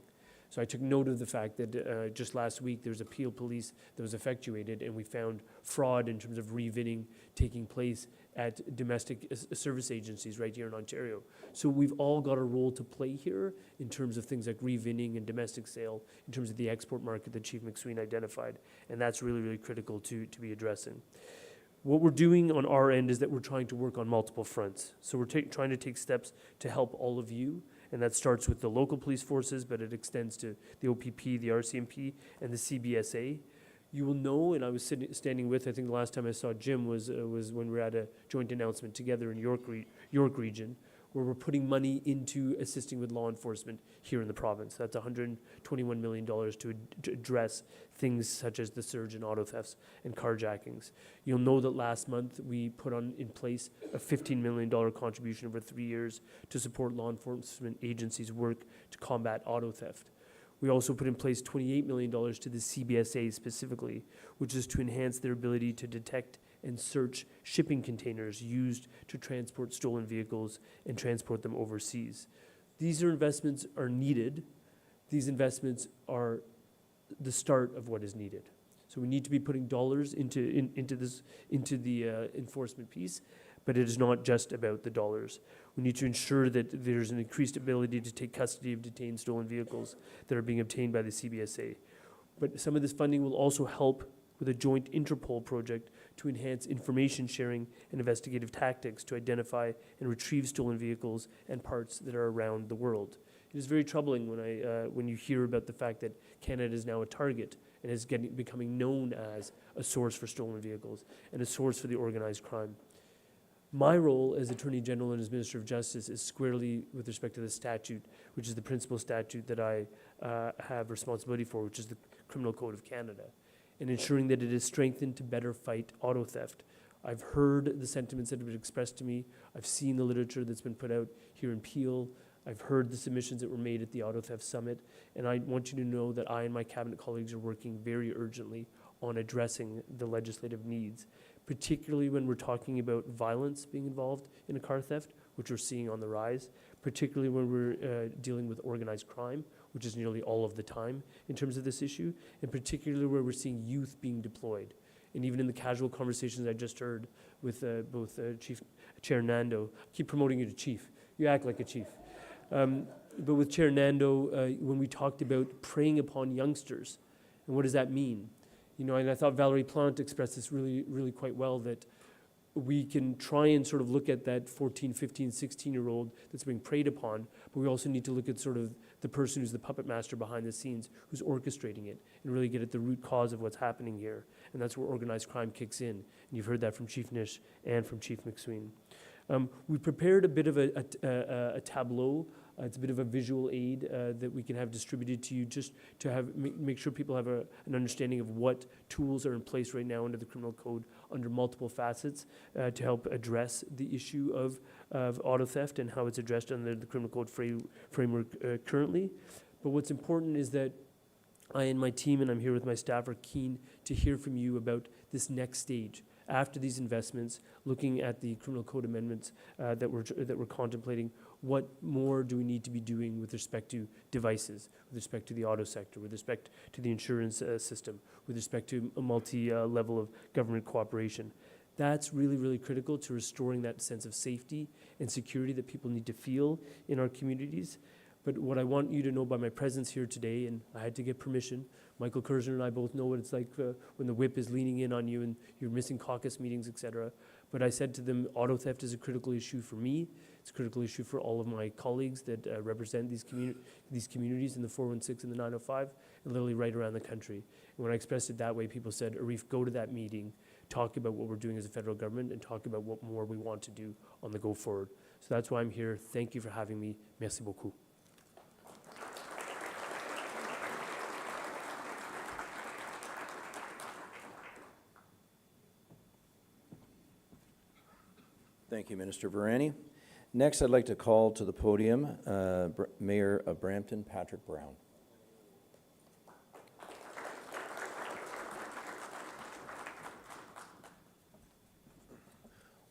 So I took note of the fact that just last week there was a Peel Police that was effectuated, and we found fraud in terms of revinning taking place at domestic service agencies right here in Ontario. So we've all got a role to play here in terms of things like revinning and domestic sale, in terms of the export market that Chief McSween identified. And that's really, really critical to be addressing. What we're doing on our end is that we're trying to work on multiple fronts. So we're trying to take steps to help all of you, and that starts with the local police forces, but it extends to the OPP, the RCMP, and the CBSA. You will know, and I was standing with, I think the last time I saw Jim was when we were at a joint announcement together in York region, where we're putting money into assisting with law enforcement here in the province. That's $121 million to address things such as the surge in auto thefts and carjackings. You'll know that last month we put in place a $15 million contribution over 3 years to support law enforcement agencies' work to combat auto theft. We also put in place $28 million to the CBSA specifically, which is to enhance their ability to detect and search shipping containers used to transport stolen vehicles and transport them overseas. These investments are needed. These investments are the start of what is needed. So we need to be putting dollars into the enforcement piece, but it is not just about the dollars. We need to ensure that there's an increased ability to take custody of detained stolen vehicles that are being obtained by the CBSA. But some of this funding will also help with a joint Interpol project to enhance information sharing and investigative tactics to identify and retrieve stolen vehicles and parts that are around the world. It is very troubling when you hear about the fact that Canada is now a target and is becoming known as a source for stolen vehicles and a source for the organized crime. My role as Attorney General and as Minister of Justice is squarely with respect to the statute, which is the principal statute that I have responsibility for, which is the Criminal Code of Canada, and ensuring that it is strengthened to better fight auto theft. I've heard the sentiments that have been expressed to me. I've seen the literature that's been put out here in Peel. I've heard the submissions that were made at the Auto Theft Summit, and I want you to know that I and my cabinet colleagues are working very urgently on addressing the legislative needs, particularly when we're talking about violence being involved in a car theft, which we're seeing on the rise, particularly when we're dealing with organized crime, which is nearly all of the time in terms of this issue, and particularly where we're seeing youth being deployed. And even in the casual conversations I just heard with both Chair Nando, I keep promoting you to Chief. You act like a chief. But with Chair Nando, when we talked about preying upon youngsters, and what does that mean? You know, and I thought Valerie Plante expressed this really, really quite well, that we can try and sort of look at that 14, 15, 16-year-old that's being preyed upon, but we also need to look at sort of the person who's the puppet master behind the scenes, who's orchestrating it, and really get at the root cause of what's happening here. And that's where organized crime kicks in. And you've heard that from Chief Nish and from Chief McSween. We prepared a bit of a tableau. It's a bit of a visual aid that we can have distributed to you, just to have make sure people have an understanding of what tools are in place right now under the criminal code under multiple facets to help address the issue of auto theft and how it's addressed under the criminal code framework currently. But what's important is that I and my team, and I'm here with my staff, are keen to hear from you about this next stage. After these investments, looking at the criminal code amendments that we're contemplating, what more do we need to be doing with respect to devices, with respect to the auto sector, with respect to the insurance system, with respect to a multi-level of government cooperation? That's really, really critical to restoring that sense of safety and security that people need to feel in our communities. But what I want you to know by my presence here today, and I had to get permission, Michael Kersner and I both know what it's like when the whip is leaning in on you and you're missing caucus meetings, etc. But I said to them, auto theft is a critical issue for me. It's a critical issue for all of my colleagues that represent these communities in the 416 and the 905, and literally right around the country. And when I expressed it that way, people said, Arif, go to that meeting, talk about what we're doing as a federal government, and talk about what more we want to do on the go forward. So that's why I'm here. Thank you for having me. Merci beaucoup. Thank you, Minister Varani. Next, I'd like to call to the podium Mayor of Brampton, Patrick Brown.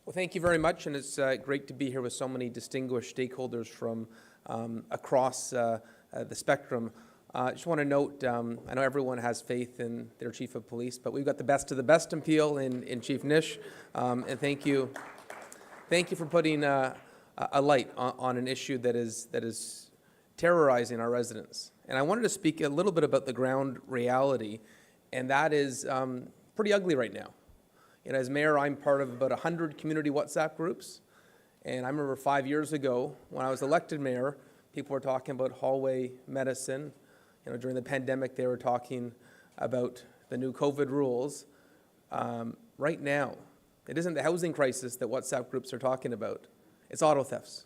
Well, thank you very much, and it's great to be here with so many distinguished stakeholders from across the spectrum. I just want to note, I know everyone has faith in their Chief of Police, but we've got the best of the best in Peel in Chief Nish, and thank you. Thank you for putting a light on an issue that is terrorizing our residents. And I wanted to speak a little bit about the ground reality, and that is pretty ugly right now. You know, as mayor, I'm part of about 100 community WhatsApp groups, and I remember 5 years ago when I was elected mayor, people were talking about hallway medicine. You know, during the pandemic, they were talking about the new COVID rules. Right now, it isn't the housing crisis that WhatsApp groups are talking about. It's auto thefts.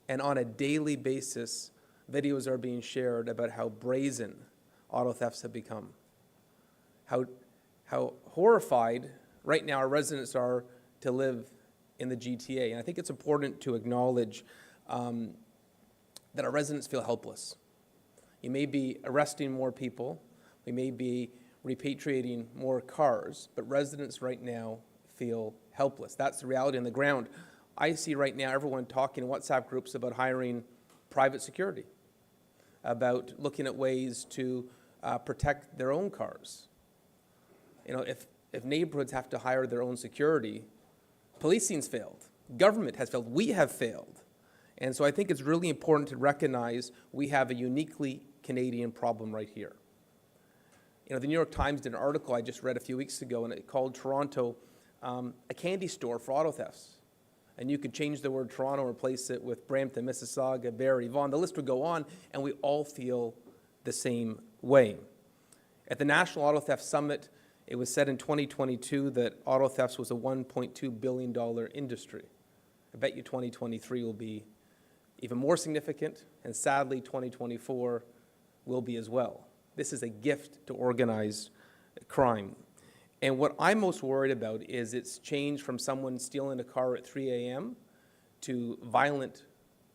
And on a daily basis, videos are being shared about how brazen auto thefts have become. How horrified right now our residents are to live in the GTA. And I think it's important to acknowledge that our residents feel helpless. You may be arresting more people. We may be repatriating more cars, but residents right now feel helpless. That's the reality on the ground. I see right now everyone talking in WhatsApp groups about hiring private security, about looking at ways to protect their own cars. You know, if neighborhoods have to hire their own security, policing's failed, government has failed, we have failed. And so I think it's really important to recognize we have a uniquely Canadian problem right here. You know, the New York Times did an article I just read a few weeks ago, and it called Toronto a candy store for auto thefts. And you could change the word Toronto, replace it with Brampton, Mississauga, Barrie, Vaughan. The list would go on, and we all feel the same way. At the National Auto Theft Summit, it was said in 2022 that auto thefts was a $1.2 billion industry. I bet you 2023 will be even more significant, and sadly 2024 will be as well. This is a gift to organized crime. And what I'm most worried about is it's changed from someone stealing a car at 3 a.m. to violent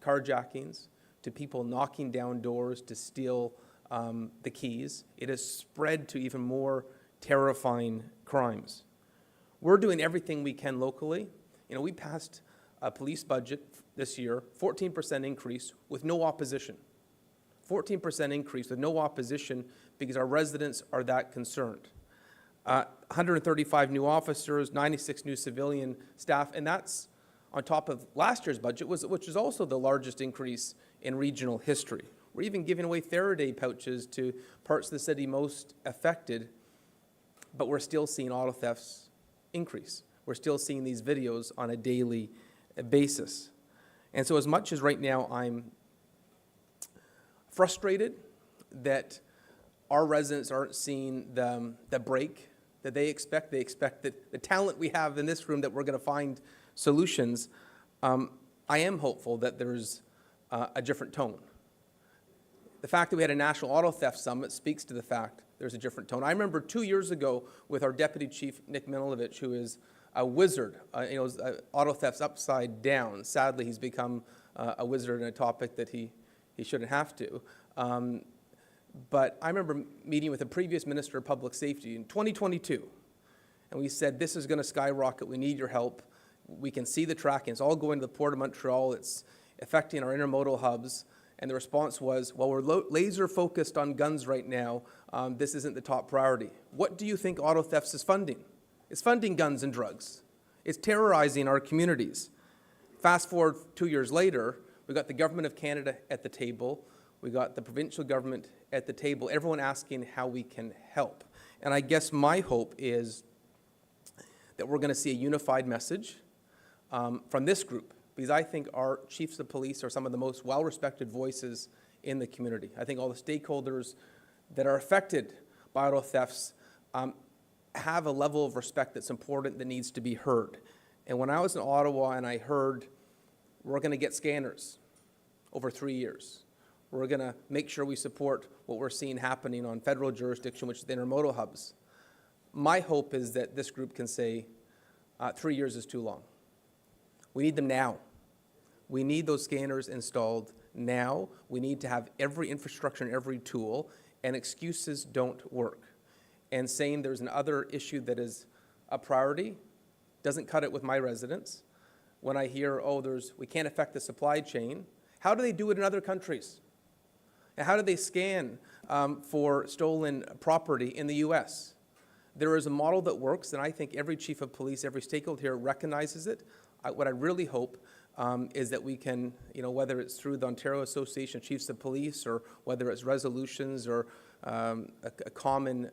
carjackings, to people knocking down doors to steal the keys. It has spread to even more terrifying crimes. We're doing everything we can locally. You know, we passed a police budget this year, 14% increase with no opposition. 14% increase with no opposition because our residents are that concerned. 135 new officers, 96 new civilian staff, and that's on top of last year's budget, which is also the largest increase in regional history. We're even giving away Faraday pouches to parts of the city most affected, but we're still seeing auto thefts increase. We're still seeing these videos on a daily basis. And so as much as right now I'm frustrated that our residents aren't seeing the break that they expect that the talent we have in this room that we're going to find solutions, I am hopeful that there's a different tone. The fact that we had a National Auto Theft Summit speaks to the fact there's a different tone. I remember 2 years ago with our Deputy Chief, Nick Milovich, who is a wizard, auto thefts upside down. Sadly, he's become a wizard in a topic that he shouldn't have to. But I remember meeting with a previous Minister of Public Safety in 2022, and we said, this is going to skyrocket. We need your help. We can see the tracking. It's all going to the Port of Montreal. It's affecting our intermodal hubs. And the response was, well, we're laser focused on guns right now. This isn't the top priority. What do you think auto thefts is funding? It's funding guns and drugs. It's terrorizing our communities. Fast forward 2 years later, we got the Government of Canada at the table. We got the provincial government at the table, everyone asking how we can help. And I guess my hope is that we're going to see a unified message from this group, because I think our chiefs of police are some of the most well-respected voices in the community. I think all the stakeholders that are affected by auto thefts have a level of respect that's important that needs to be heard. And when I was in Ottawa and I heard we're going to get scanners over 3 years, we're going to make sure we support what we're seeing happening on federal jurisdiction, which is the intermodal hubs. My hope is that this group can say 3 years is too long. We need them now. We need those scanners installed now. We need to have every infrastructure and every tool, and excuses don't work. And saying there's another issue that is a priority doesn't cut it with my residents. When I hear, we can't affect the supply chain, how do they do it in other countries? And how do they scan for stolen property in the U.S.? There is a model that works, and I think every chief of police, every stakeholder here recognizes it. What I really hope is that we can, whether it's through the Ontario Association of Chiefs of Police or whether it's resolutions or a common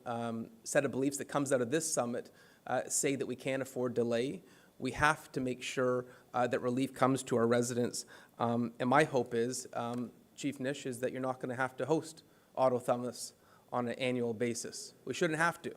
set of beliefs that comes out of this summit, say that we can't afford delay. We have to make sure that relief comes to our residents. And my hope is, Chief Nish, is that you're not going to have to host auto thefts on an annual basis. We shouldn't have to.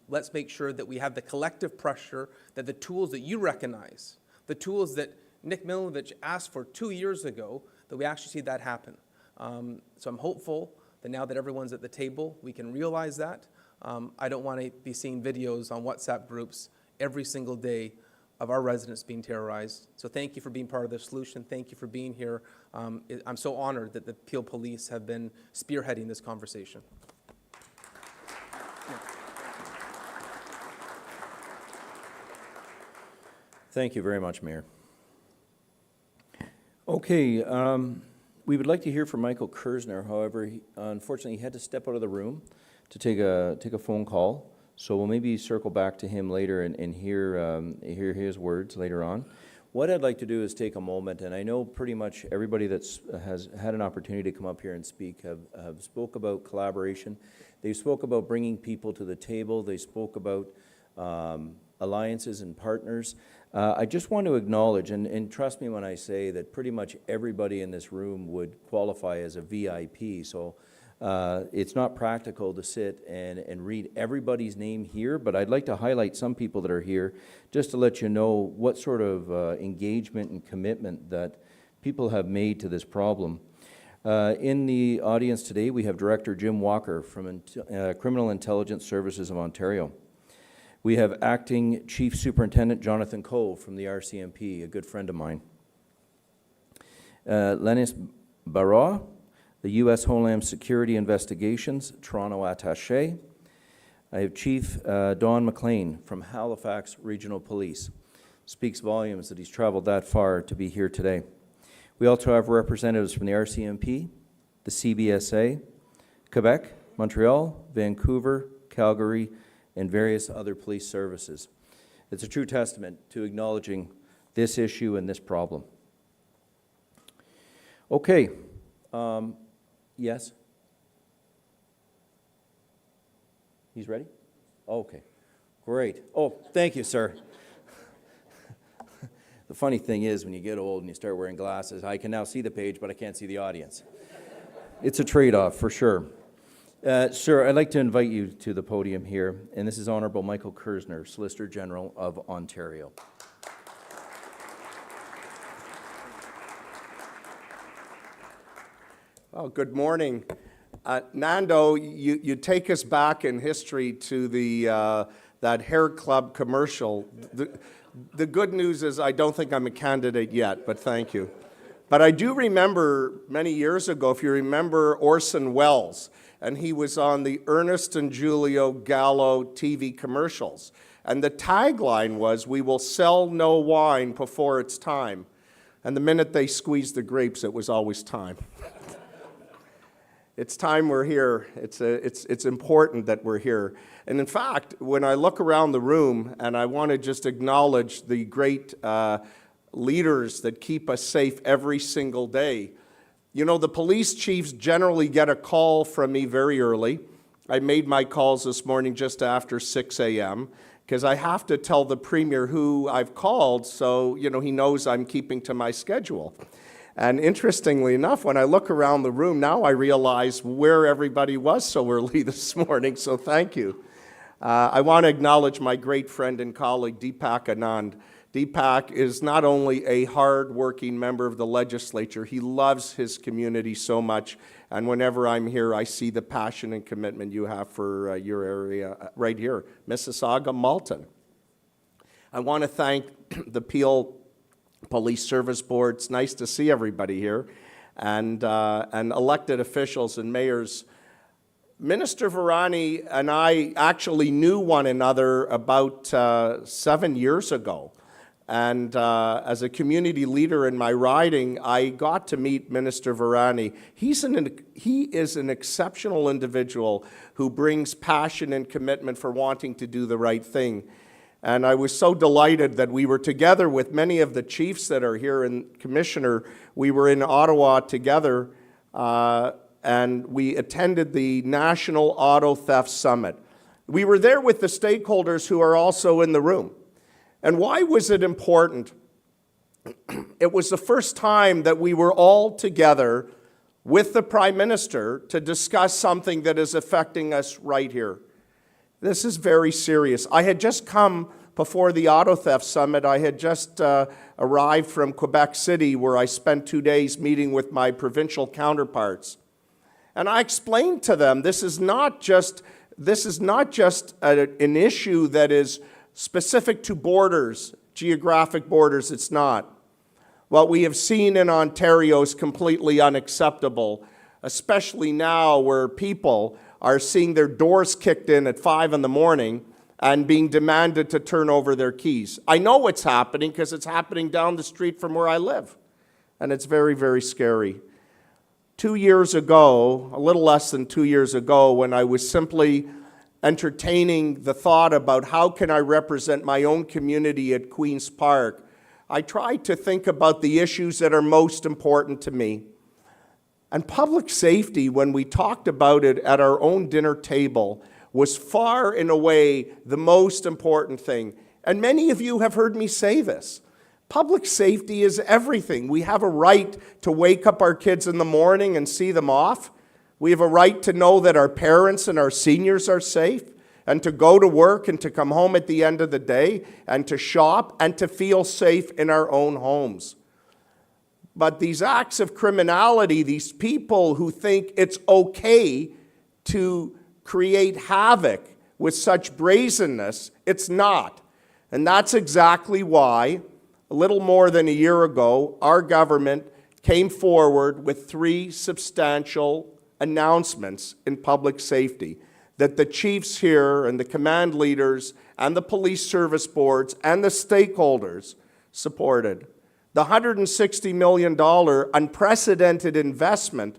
Let's make sure that we have the collective pressure, that the tools that you recognize, the tools that Nick Milovich asked for 2 years ago, that we actually see that happen. So I'm hopeful that now that everyone's at the table, we can realize that. I don't want to be seeing videos on WhatsApp groups every single day of our residents being terrorized. So thank you for being part of the solution. Thank you for being here. I'm so honored that the Peel Police have been spearheading this conversation. Thank you very much, Mayor. Okay, we would like to hear from Michael Kersner. However, unfortunately, he had to step out of the room to take a phone call. So we'll maybe circle back to him later and hear his words later on. What I'd like to do is take a moment, and I know pretty much everybody that's has had an opportunity to come up here and speak have spoke about collaboration. They spoke about bringing people to the table. They spoke about alliances and partners. I just want to acknowledge, and trust me when I say that pretty much everybody in this room would qualify as a VIP, so it's not practical to sit and read everybody's name here, but I'd like to highlight some people that are here just to let you know what sort of engagement and commitment that people have made to this problem. In the audience today, we have Director Jim Walker from Criminal Intelligence Services of Ontario. We have Acting Chief Superintendent Jonathan Cove from the RCMP, a good friend of mine. Lenis Barra, the U.S. Homeland Security Investigations, Toronto Attaché. I have Chief Don McLean from Halifax Regional Police. Speaks volumes that he's traveled that far to be here today. We also have representatives from the RCMP, the CBSA, Quebec, Montreal, Vancouver, Calgary, and various other police services. It's a true testament to acknowledging this issue and this problem. Okay. Yes? He's ready? Okay. Great. Oh, thank you, sir. The funny thing is, when you get old and you start wearing glasses, I can now see the page, but I can't see the audience. It's a trade-off, for sure. Sir, I'd like to invite you to the podium here, and this is Honorable Michael Kersner, Solicitor General of Ontario. Well, good morning. Nando, you take us back in history to that hair club commercial. The good news is I don't think I'm a candidate yet, but thank you. But I do remember many years ago, if you remember Orson Welles, and he was on the Ernest and Julio Gallo TV commercials. And the tagline was, "We will sell no wine before it's time." And the minute they squeezed the grapes, it was always time. It's time we're here. It's important that we're here. And in fact, when I look around the room, and I want to just acknowledge the great leaders that keep us safe every single day. You know, the police chiefs generally get a call from me very early. I made my calls this morning just after 6 a.m. because I have to tell the Premier who I've called so, you know, he knows I'm keeping to my schedule. And interestingly enough, when I look around the room, now I realize where everybody was so early this morning, so thank you. I want to acknowledge my great friend and colleague, Deepak Anand. Deepak is not only a hard-working member of the legislature, he loves his community so much, and whenever I'm here, I see the passion and commitment you have for your area right here, Mississauga, Malton. I want to thank the Peel Police Service Board. It's nice to see everybody here, and elected officials and mayors. Minister Virani and I actually knew one another about 7 years ago. And as a community leader in my riding, I got to meet Minister Virani. He is an exceptional individual who brings passion and commitment for wanting to do the right thing. And I was so delighted that we were together with many of the chiefs that are here, and Commissioner, we were in Ottawa together, and we attended the National Auto Theft Summit. We were there with the stakeholders who are also in the room. And why was it important? It was the first time that we were all together with the Prime Minister to discuss something that is affecting us right here. This is very serious. I had just come before the Auto Theft Summit. I had just arrived from Quebec City, where I spent 2 days meeting with my provincial counterparts. And I explained to them, this is not just an issue that is specific to borders, geographic borders. It's not. What we have seen in Ontario is completely unacceptable, especially now where people are seeing their doors kicked in at 5 in the morning and being demanded to turn over their keys. I know it's happening because it's happening down the street from where I live, and it's very, very scary. 2 years ago, a little less than 2 years ago, when I was simply entertaining the thought about how can I represent my own community at Queen's Park, I tried to think about the issues that are most important to me. And public safety, when we talked about it at our own dinner table, was far and away the most important thing. And many of you have heard me say this. Public safety is everything. We have a right to wake up our kids in the morning and see them off. We have a right to know that our parents and our seniors are safe, and to go to work and to come home at the end of the day and to shop and to feel safe in our own homes. But these acts of criminality, these people who think it's okay to create havoc with such brazenness, it's not. And that's exactly why, a little more than a year ago, our government came forward with 3 substantial announcements in public safety that the chiefs here and the command leaders and the police service boards and the stakeholders supported. The $160 million unprecedented investment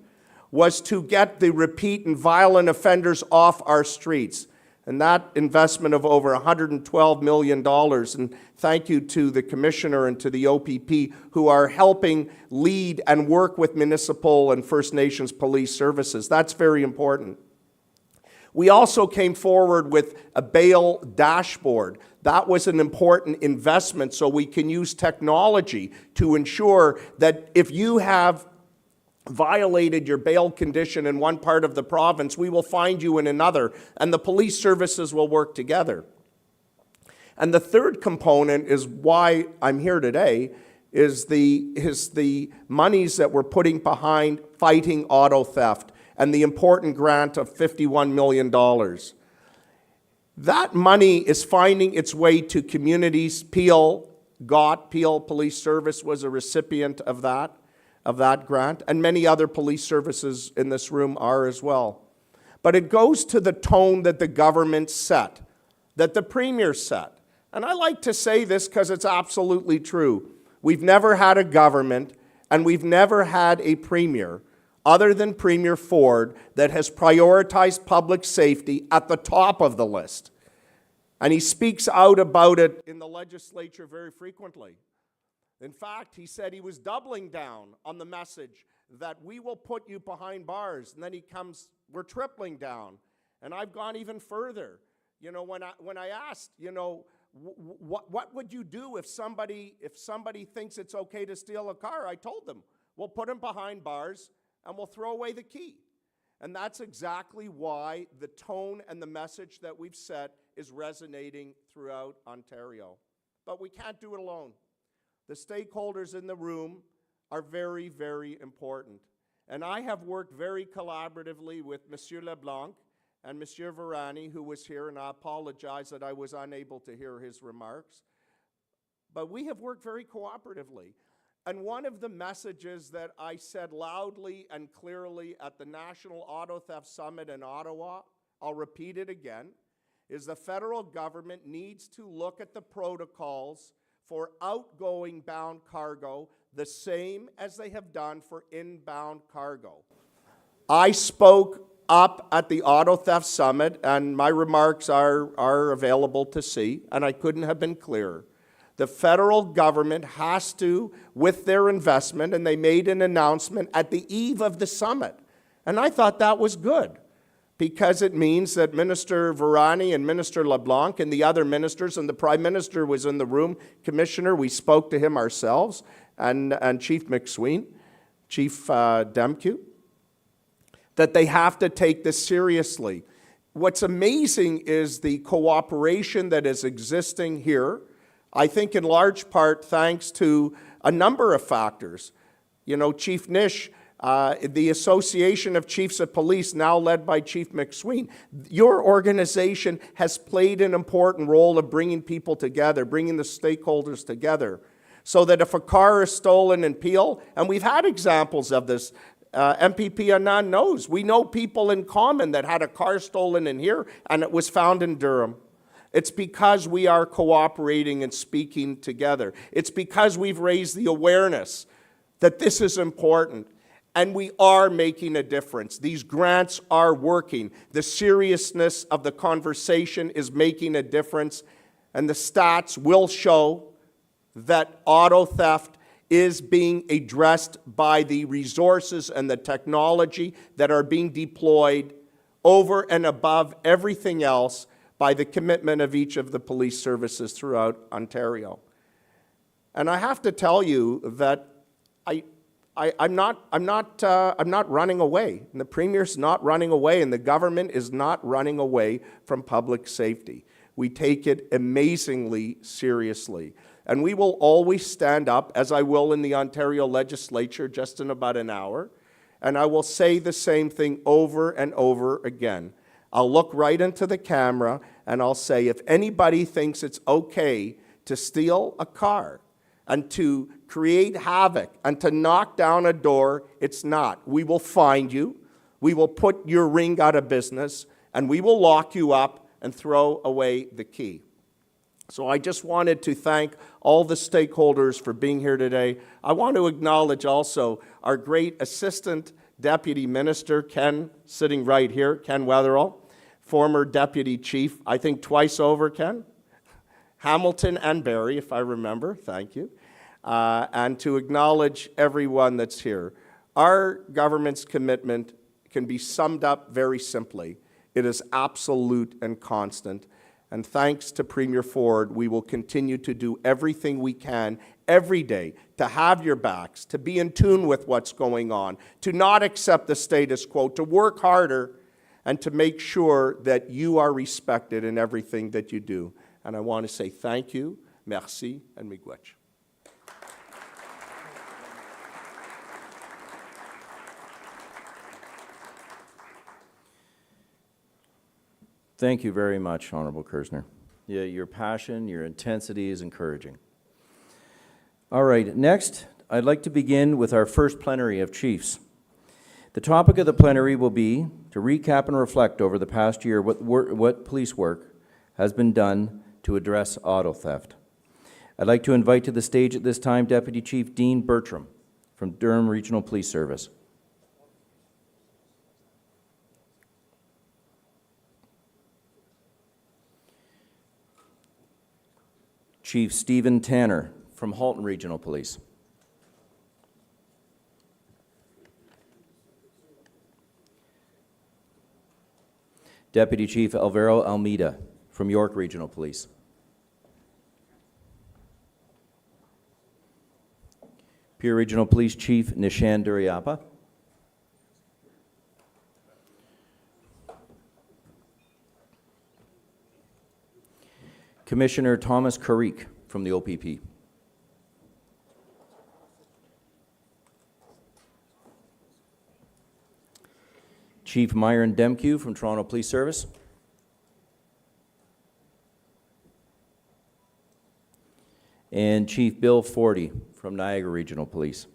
was to get the repeat and violent offenders off our streets. And that investment of over $112 million, and thank you to the Commissioner and to the OPP who are helping lead and work with municipal and First Nations police services. That's very important. We also came forward with a bail dashboard. That was an important investment so we can use technology to ensure that if you have violated your bail condition in one part of the province, we will find you in another, and the police services will work together. And the third component is why I'm here today, is the monies that we're putting behind fighting auto theft and the important grant of $51 million. That money is finding its way to communities. Peel Police Service was a recipient of that grant, and many other police services in this room are as well. But it goes to the tone that the government set, that the Premier set. And I like to say this because it's absolutely true. We've never had a government, and we've never had a Premier, other than Premier Ford, that has prioritized public safety at the top of the list. And he speaks out about it in the legislature very frequently. In fact, he said he was doubling down on the message that we will put you behind bars. And then he comes, we're tripling down. And I've gone even further. You know, when I asked, you know, what would you do if somebody thinks it's okay to steal a car? I told them, we'll put him behind bars and we'll throw away the key. And that's exactly why the tone and the message that we've set is resonating throughout Ontario. But we can't do it alone. The stakeholders in the room are very, very important. And I have worked very collaboratively with Monsieur LeBlanc and Monsieur Varani, who was here, and I apologize that I was unable to hear his remarks. But we have worked very cooperatively. And one of the messages that I said loudly and clearly at the National Auto Theft Summit in Ottawa, I'll repeat it again, is the federal government needs to look at the protocols for outgoing bound cargo the same as they have done for inbound cargo. I spoke up at the Auto Theft Summit, and my remarks are available to see, and I couldn't have been clearer. The federal government has to, with their investment, and they made an announcement at the eve of the summit. And I thought that was good, because it means that Minister Varani and Minister LeBlanc and the other ministers, and the Prime Minister was in the room, Commissioner, we spoke to him ourselves, and Chief McSween, Chief Demke, that they have to take this seriously. What's amazing is the cooperation that is existing here, I think in large part thanks to a number of factors. You know, Chief Nish, the Association of Chiefs of Police, now led by Chief McSween, your organization has played an important role of bringing people together, bringing the stakeholders together, so that if a car is stolen in Peel, and we've had examples of this, MPP Anand knows, we know people in common that had a car stolen in here and it was found in Durham. It's because we are cooperating and speaking together. It's because we've raised the awareness that this is important. And we are making a difference. These grants are working. The seriousness of the conversation is making a difference. And the stats will show that auto theft is being addressed by the resources and the technology that are being deployed over and above everything else by the commitment of each of the police services throughout Ontario. And I have to tell you that I'm not running away. And the Premier's not running away, and the government is not running away from public safety. We take it amazingly seriously. And we will always stand up, as I will in the Ontario legislature just in about an hour, and I will say the same thing over and over again. I'll look right into the camera and I'll say, if anybody thinks it's okay to steal a car and to create havoc and to knock down a door, it's not. We will find you, we will put your ring out of business, and we will lock you up and throw away the key. So I just wanted to thank all the stakeholders for being here today. I want to acknowledge also our great Assistant Deputy Minister, Ken, sitting right here, Ken Wetherell, former Deputy Chief, I think twice over, Ken? Hamilton and Barrie, if I remember, thank you. And to acknowledge everyone that's here. Our government's commitment can be summed up very simply. It is absolute and constant. And thanks to Premier Ford, we will continue to do everything we can every day to have your backs, to be in tune with what's going on, to not accept the status quo, to work harder, and to make sure that you are respected in everything that you do. And I want to say thank you, merci, and miigwech. Thank you very much, Honorable Kersner. Yeah, your passion, your intensity is encouraging. All right, next, I'd like to begin with our first plenary of chiefs. The topic of the plenary will be to recap and reflect over the past year what police work has been done to address auto theft. I'd like to invite to the stage at this time Deputy Chief Dean Bertram from Durham Regional Police Service. Chief Stephen Tanner from Halton Regional Police. Deputy Chief Alvaro Almeida from York Regional Police. Pure Regional Police Chief Nishan Duriappa. Commissioner Thomas Karik from the OPP. Chief Myron Demkew from Toronto Police Service. And Chief Bill Forty from Niagara Regional Police.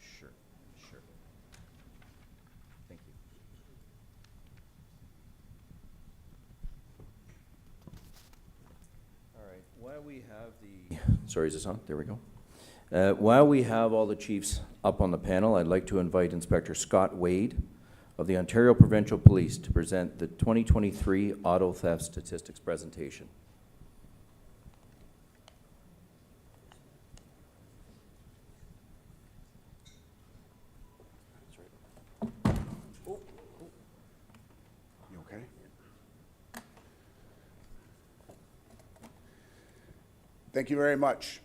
Sure. Thank you. All right, while we have the... Sorry, is this on? There we go. While we have all the chiefs up on the panel, I'd like to invite Inspector Scott Wade of the Ontario Provincial Police to present the 2023 Auto Theft Statistics presentation. You okay? Thank you very much.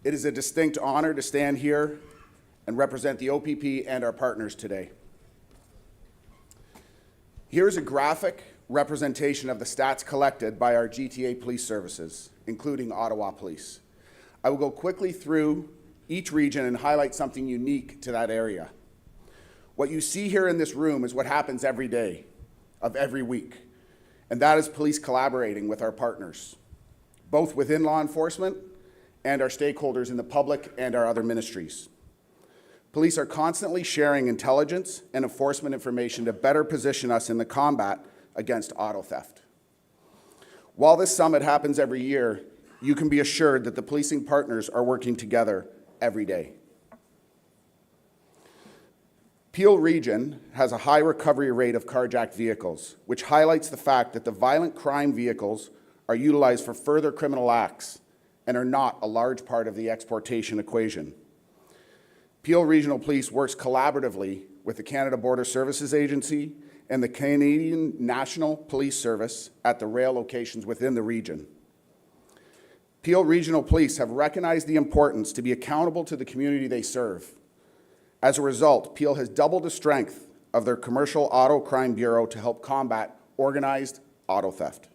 It is a distinct honor to stand here and represent the OPP and our partners today. Here is a graphic representation of the stats collected by our GTA police services, including Ottawa Police. I will go quickly through each region and highlight something unique to that area. What you see here in this room is what happens every day of every week, and that is police collaborating with our partners, both within law enforcement and our stakeholders in the public and our other ministries. Police are constantly sharing intelligence and enforcement information to better position us in the combat against auto theft. While this summit happens every year, you can be assured that the policing partners are working together every day. Peel Region has a high recovery rate of carjacked vehicles, which highlights the fact that the violent crime vehicles are utilized for further criminal acts and are not a large part of the exportation equation. Peel Regional Police works collaboratively with the Canada Border Services Agency and the Canadian National Police Service at the rail locations within the region. Peel Regional Police have recognized the importance to be accountable to the community they serve. As a result, Peel has doubled the strength of their Commercial Auto Crime Bureau to help combat organized auto theft,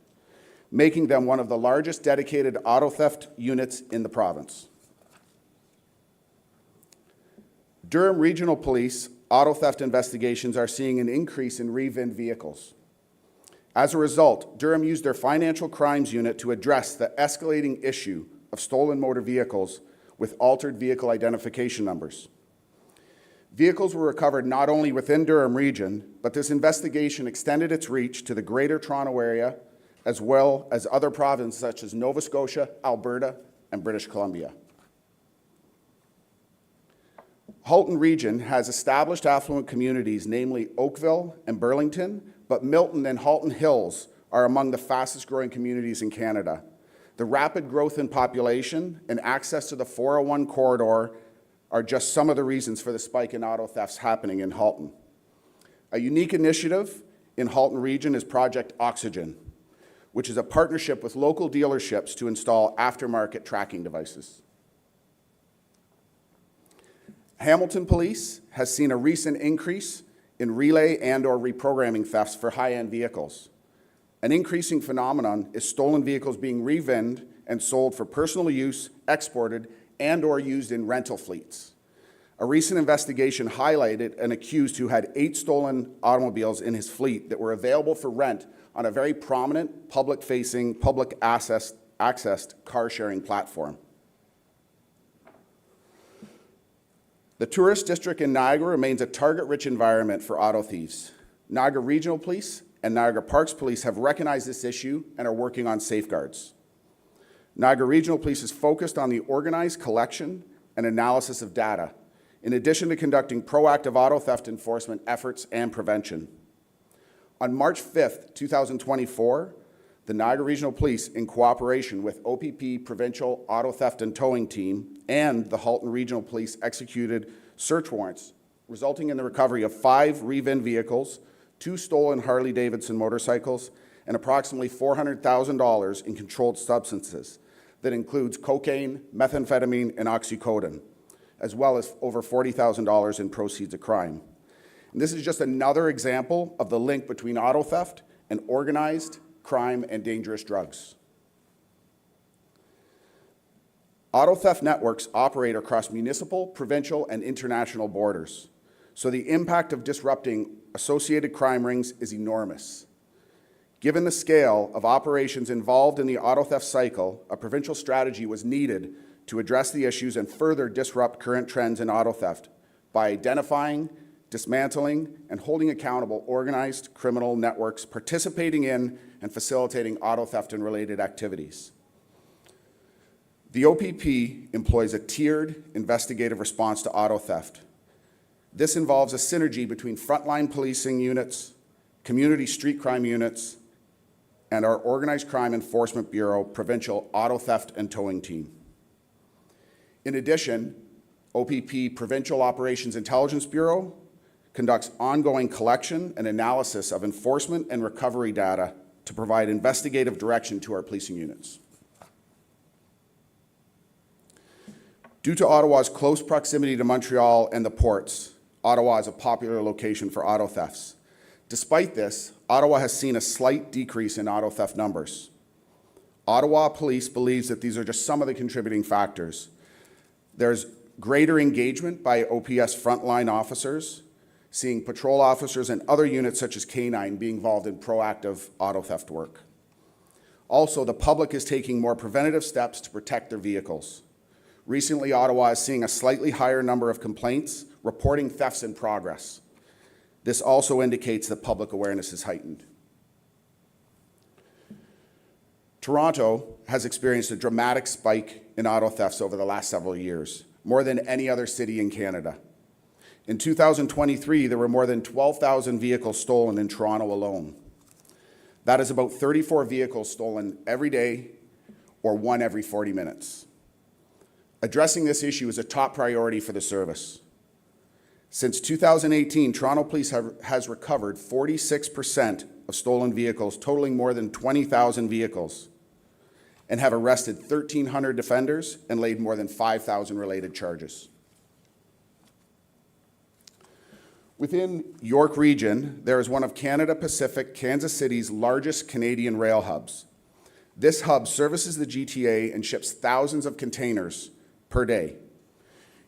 making them one of the largest dedicated auto theft units in the province. Durham Regional Police auto theft investigations are seeing an increase in re-VIN vehicles. As a result, Durham used their Financial Crimes Unit to address the escalating issue of stolen motor vehicles with altered vehicle identification numbers. Vehicles were recovered not only within Durham Region, but this investigation extended its reach to the Greater Toronto Area, as well as other provinces such as Nova Scotia, Alberta, and British Columbia. Halton Region has established affluent communities, namely Oakville and Burlington, but Milton and Halton Hills are among the fastest growing communities in Canada. The rapid growth in population and access to the 401 corridor are just some of the reasons for the spike in auto thefts happening in Halton. A unique initiative in Halton Region is Project Oxygen, which is a partnership with local dealerships to install aftermarket tracking devices. Hamilton Police has seen a recent increase in relay and/or reprogramming thefts for high-end vehicles. An increasing phenomenon is stolen vehicles being re-VINed and sold for personal use, exported, and/or used in rental fleets. A recent investigation highlighted an accused who had 8 stolen automobiles in his fleet that were available for rent on a very prominent, public-facing, public-accessed car-sharing platform. The tourist district in Niagara remains a target-rich environment for auto thieves. Niagara Regional Police and Niagara Parks Police have recognized this issue and are working on safeguards. Niagara Regional Police is focused on the organized collection and analysis of data, in addition to conducting proactive auto theft enforcement efforts and prevention. On March 5th, 2024, the Niagara Regional Police, in cooperation with OPP Provincial Auto Theft and Towing Team and the Halton Regional Police, executed search warrants, resulting in the recovery of 5 re-VIN vehicles, 2 stolen Harley-Davidson motorcycles, and approximately $400,000 in controlled substances that includes cocaine, methamphetamine, and oxycodone, as well as over $40,000 in proceeds of crime. And this is just another example of the link between auto theft and organized crime and dangerous drugs. Auto theft networks operate across municipal, provincial, and international borders, so the impact of disrupting associated crime rings is enormous. Given the scale of operations involved in the auto theft cycle, a provincial strategy was needed to address the issues and further disrupt current trends in auto theft by identifying, dismantling, and holding accountable organized criminal networks participating in and facilitating auto theft and related activities. The OPP employs a tiered investigative response to auto theft. This involves a synergy between frontline policing units, community street crime units, and our Organized Crime Enforcement Bureau Provincial Auto Theft and Towing Team. In addition, OPP Provincial Operations Intelligence Bureau conducts ongoing collection and analysis of enforcement and recovery data to provide investigative direction to our policing units. Due to Ottawa's close proximity to Montreal and the ports, Ottawa is a popular location for auto thefts. Despite this, Ottawa has seen a slight decrease in auto theft numbers. Ottawa Police believes that these are just some of the contributing factors. There's greater engagement by OPS frontline officers, seeing patrol officers and other units such as K9 being involved in proactive auto theft work. Also, the public is taking more preventative steps to protect their vehicles. Recently, Ottawa is seeing a slightly higher number of complaints reporting thefts in progress. This also indicates that public awareness is heightened. Toronto has experienced a dramatic spike in auto thefts over the last several years, more than any other city in Canada. In 2023, there were more than 12,000 vehicles stolen in Toronto alone. That is about 34 vehicles stolen every day, or one every 40 minutes. Addressing this issue is a top priority for the service. Since 2018, Toronto Police has recovered 46% of stolen vehicles, totaling more than 20,000 vehicles, and have arrested 1,300 offenders and laid more than 5,000 related charges. Within York Region, there is one of Canada Pacific, Kansas City's largest Canadian rail hubs. This hub services the GTA and ships thousands of containers per day.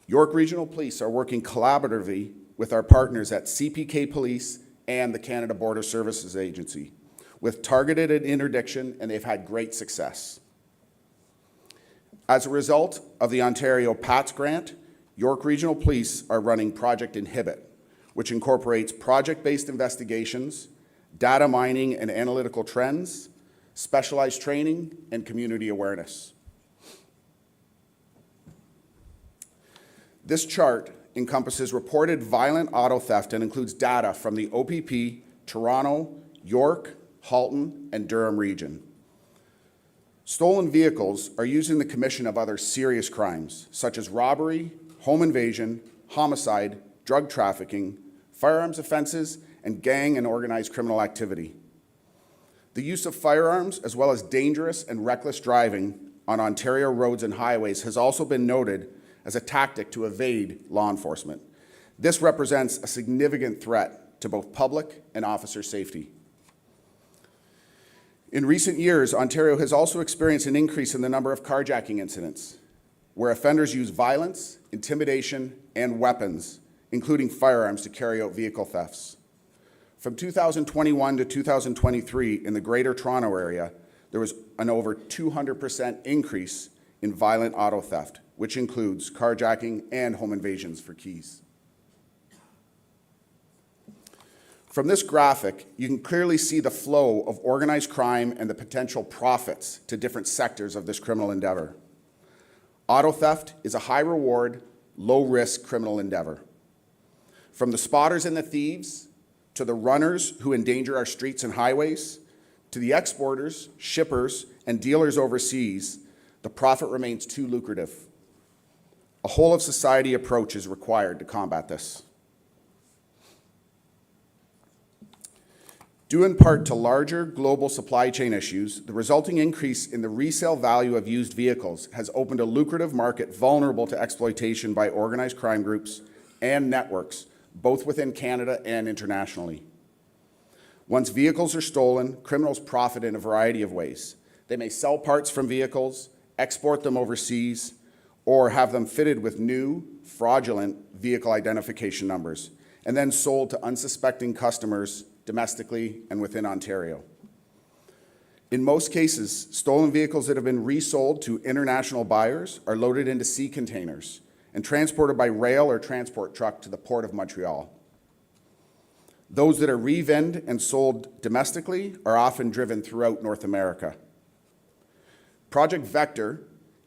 York Regional Police are working collaboratively with our partners at CPK Police and the Canada Border Services Agency with targeted interdiction, and they've had great success. As a result of the Ontario PATS grant, York Regional Police are running Project Inhibit, which incorporates project-based investigations, data mining and analytical trends, specialized training, and community awareness. This chart encompasses reported violent auto theft and includes data from the OPP, Toronto, York, Halton, and Durham region. Stolen vehicles are used in the commission of other serious crimes, such as robbery, home invasion, homicide, drug trafficking, firearms offenses, and gang and organized criminal activity. The use of firearms, as well as dangerous and reckless driving on Ontario roads and highways, has also been noted as a tactic to evade law enforcement. This represents a significant threat to both public and officer safety. In recent years, Ontario has also experienced an increase in the number of carjacking incidents, where offenders use violence, intimidation, and weapons, including firearms, to carry out vehicle thefts. From 2021 to 2023, in the Greater Toronto Area, there was an over 200% increase in violent auto theft, which includes carjacking and home invasions for keys. From this graphic, you can clearly see the flow of organized crime and the potential profits to different sectors of this criminal endeavor. Auto theft is a high-reward, low-risk criminal endeavor. From the spotters and the thieves, to the runners who endanger our streets and highways, to the exporters, shippers, and dealers overseas, the profit remains too lucrative. A whole-of-society approach is required to combat this. Due in part to larger global supply chain issues, the resulting increase in the resale value of used vehicles has opened a lucrative market vulnerable to exploitation by organized crime groups and networks, both within Canada and internationally. Once vehicles are stolen, criminals profit in a variety of ways. They may sell parts from vehicles, export them overseas, or have them fitted with new, fraudulent vehicle identification numbers, and then sold to unsuspecting customers domestically and within Ontario. In most cases, stolen vehicles that have been resold to international buyers are loaded into sea containers and transported by rail or transport truck to the Port of Montreal. Those that are re-vended and sold domestically are often driven throughout North America. Project Vector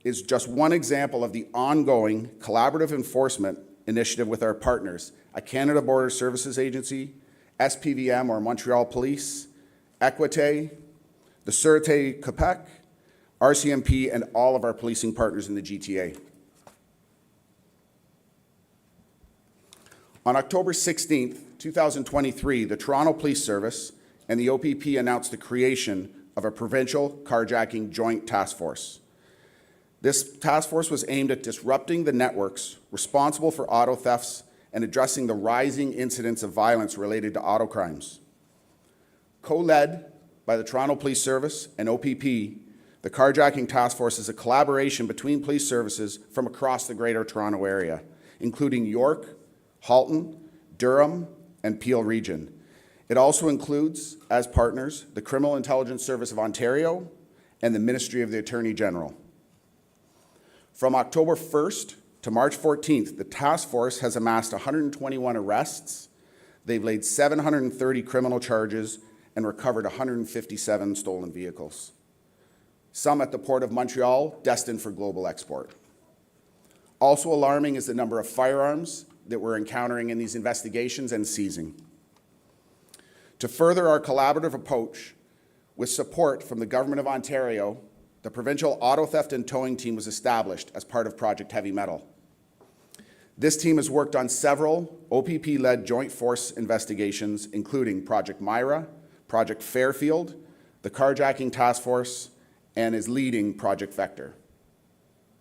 is just one example of the ongoing collaborative enforcement initiative with our partners at Canada Border Services Agency, SPVM or Montreal Police, Equite, the Sûreté Québec, RCMP, and all of our policing partners in the GTA. On October 16th, 2023, the Toronto Police Service and the OPP announced the creation of a provincial carjacking joint task force. This task force was aimed at disrupting the networks responsible for auto thefts and addressing the rising incidents of violence related to auto crimes. Co-led by the Toronto Police Service and OPP, the Carjacking Task Force is a collaboration between police services from across the Greater Toronto Area, including York, Halton, Durham, and Peel Region. It also includes, as partners, the Criminal Intelligence Service of Ontario and the Ministry of the Attorney General. From October 1st to March 14th, the task force has amassed 121 arrests. They've laid 730 criminal charges and recovered 157 stolen vehicles, some at the Port of Montreal, destined for global export. Also alarming is the number of firearms that we're encountering in these investigations and seizing. To further our collaborative approach, with support from the Government of Ontario, the Provincial Auto Theft and Towing Team was established as part of Project Heavy Metal. This team has worked on several OPP-led joint force investigations, including Project Myra, Project Fairfield, the Carjacking Task Force, and is leading Project Vector.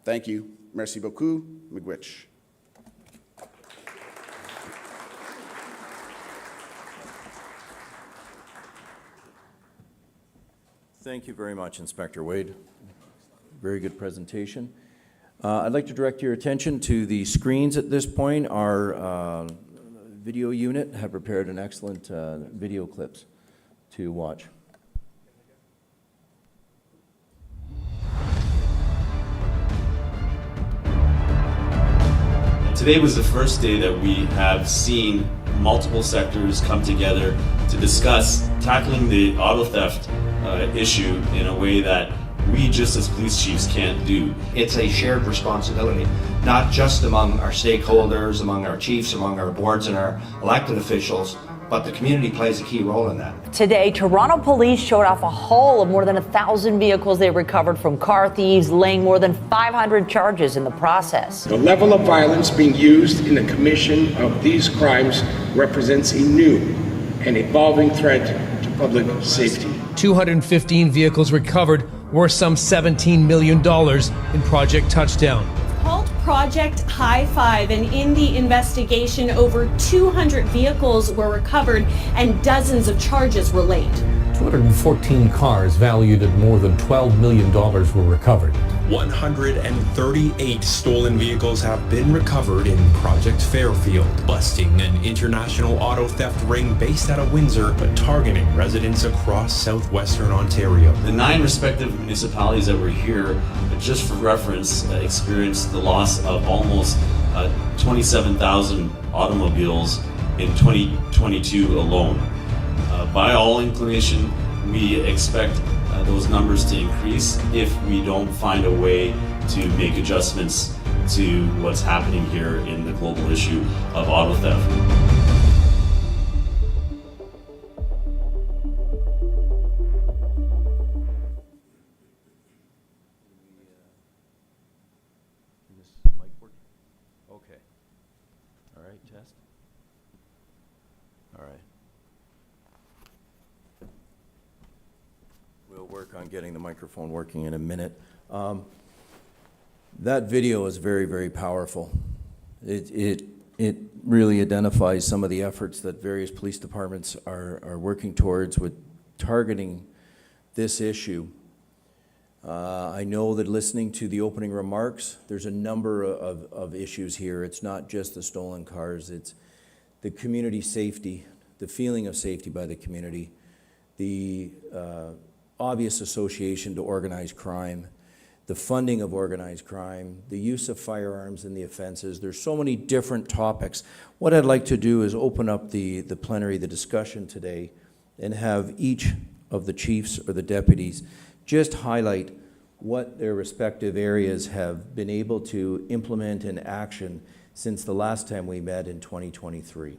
Thank you. Merci beaucoup. Miigwech. Thank you very much, Inspector Wade. Very good presentation. I'd like to direct your attention to the screens at this point. Our video unit have prepared an excellent video clips to watch. Today was the first day that we have seen multiple sectors come together to discuss tackling the auto theft issue in a way that we just as police chiefs can't do. It's a shared responsibility, not just among our stakeholders, among our chiefs, among our boards and our elected officials, but the community plays a key role in that. Today, Toronto police showed off a haul of more than 1,000 vehicles they recovered from car thieves, laying more than 500 charges in the process. The level of violence being used in the commission of these crimes represents a new and evolving threat to public safety. 215 vehicles recovered, worth some $17 million in Project Touchdown. Called Project High Five, and in the investigation, over 200 vehicles were recovered and dozens of charges were laid. 214 cars valued at more than $12 million were recovered. 138 stolen vehicles have been recovered in Project Fairfield, busting an international auto theft ring based out of Windsor, but targeting residents across southwestern Ontario. The 9 respective municipalities that were here, just for reference, experienced the loss of almost 27,000 automobiles in 2022 alone. By all inclination, we expect those numbers to increase if we don't find a way to make adjustments to what's happening here in the global issue of auto theft. Okay. All right, test. All right. We'll work on getting the microphone working in a minute. That video is very, very powerful. It really identifies some of the efforts that various police departments are working towards with targeting this issue. I know that listening to the opening remarks, there's a number of issues here. It's not just the stolen cars, it's the community safety, the feeling of safety by the community, the obvious association to organized crime, the funding of organized crime, the use of firearms in the offenses. There's so many different topics. What I'd like to do is open up the plenary, the discussion today, and have each of the chiefs or the deputies just highlight what their respective areas have been able to implement in action since the last time we met in 2023.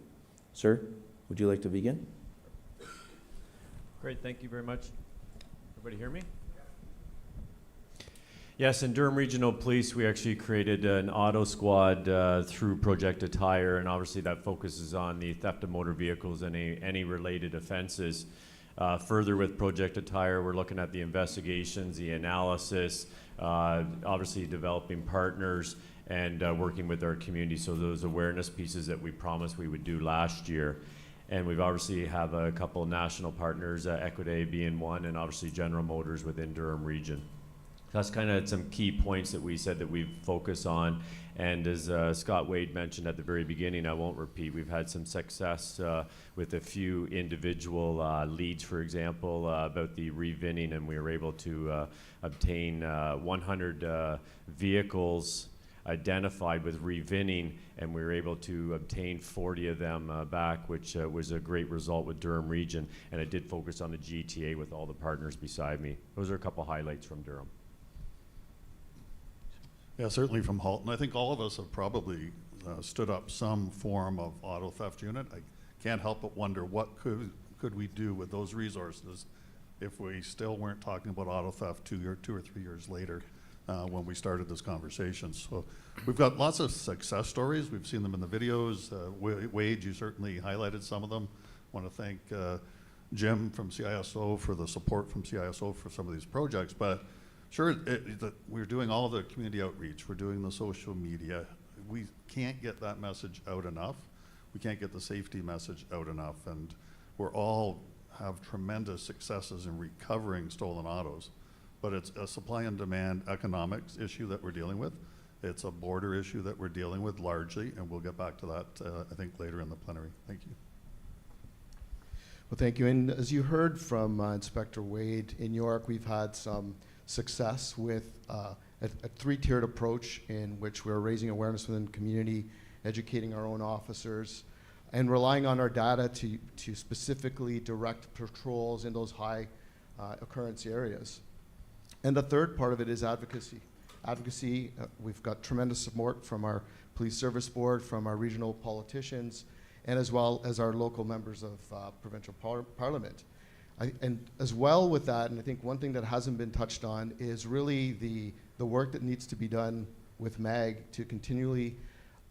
Sir, would you like to begin? Great, thank you very much. Everybody hear me? Yes, in Durham Regional Police, we actually created an auto squad through Project Attire, and obviously that focuses on the theft of motor vehicles and any related offenses. Further with Project Attire, we're looking at the investigations, the analysis, obviously developing partners and working with our community. So those awareness pieces that we promised we would do last year. And we've obviously have a couple national partners, Equiday being one, and obviously General Motors within Durham Region. That's kind of some key points that we said that we've focused on. And as Scott Wade mentioned at the very beginning, I won't repeat, we've had some success with a few individual leads, for example, about the revinning, and we were able to obtain 100 vehicles identified with revinning, and we were able to obtain 40 of them back, which was a great result with Durham Region, and it did focus on the GTA with all the partners beside me. Those are a couple highlights from Durham. Yeah, certainly from Halton. I think all of us have probably stood up some form of auto theft unit. I can't help but wonder what could we do with those resources if we still weren't talking about auto theft 2 or 3 years later when we started this conversation. So we've got lots of success stories. We've seen them in the videos. Wade, you certainly highlighted some of them. I want to thank Jim from CISO for the support from CISO for some of these projects. But sure, we're doing all the community outreach. We're doing the social media. We can't get that message out enough. We can't get the safety message out enough. And we're all have tremendous successes in recovering stolen autos. But it's a supply and demand economics issue that we're dealing with. It's a border issue that we're dealing with largely, and we'll get back to that, I think, later in the plenary. Thank you. Well, thank you. And as you heard from Inspector Wade, in York, we've had some success with a three-tiered approach in which we're raising awareness within the community, educating our own officers, and relying on our data to specifically direct patrols in those high occurrence areas. And the third part of it is advocacy. Advocacy, we've got tremendous support from our police service board, from our regional politicians, and as well as our local members of provincial parliament. And as well with that, and I think one thing that hasn't been touched on is really the work that needs to be done with MAG to continually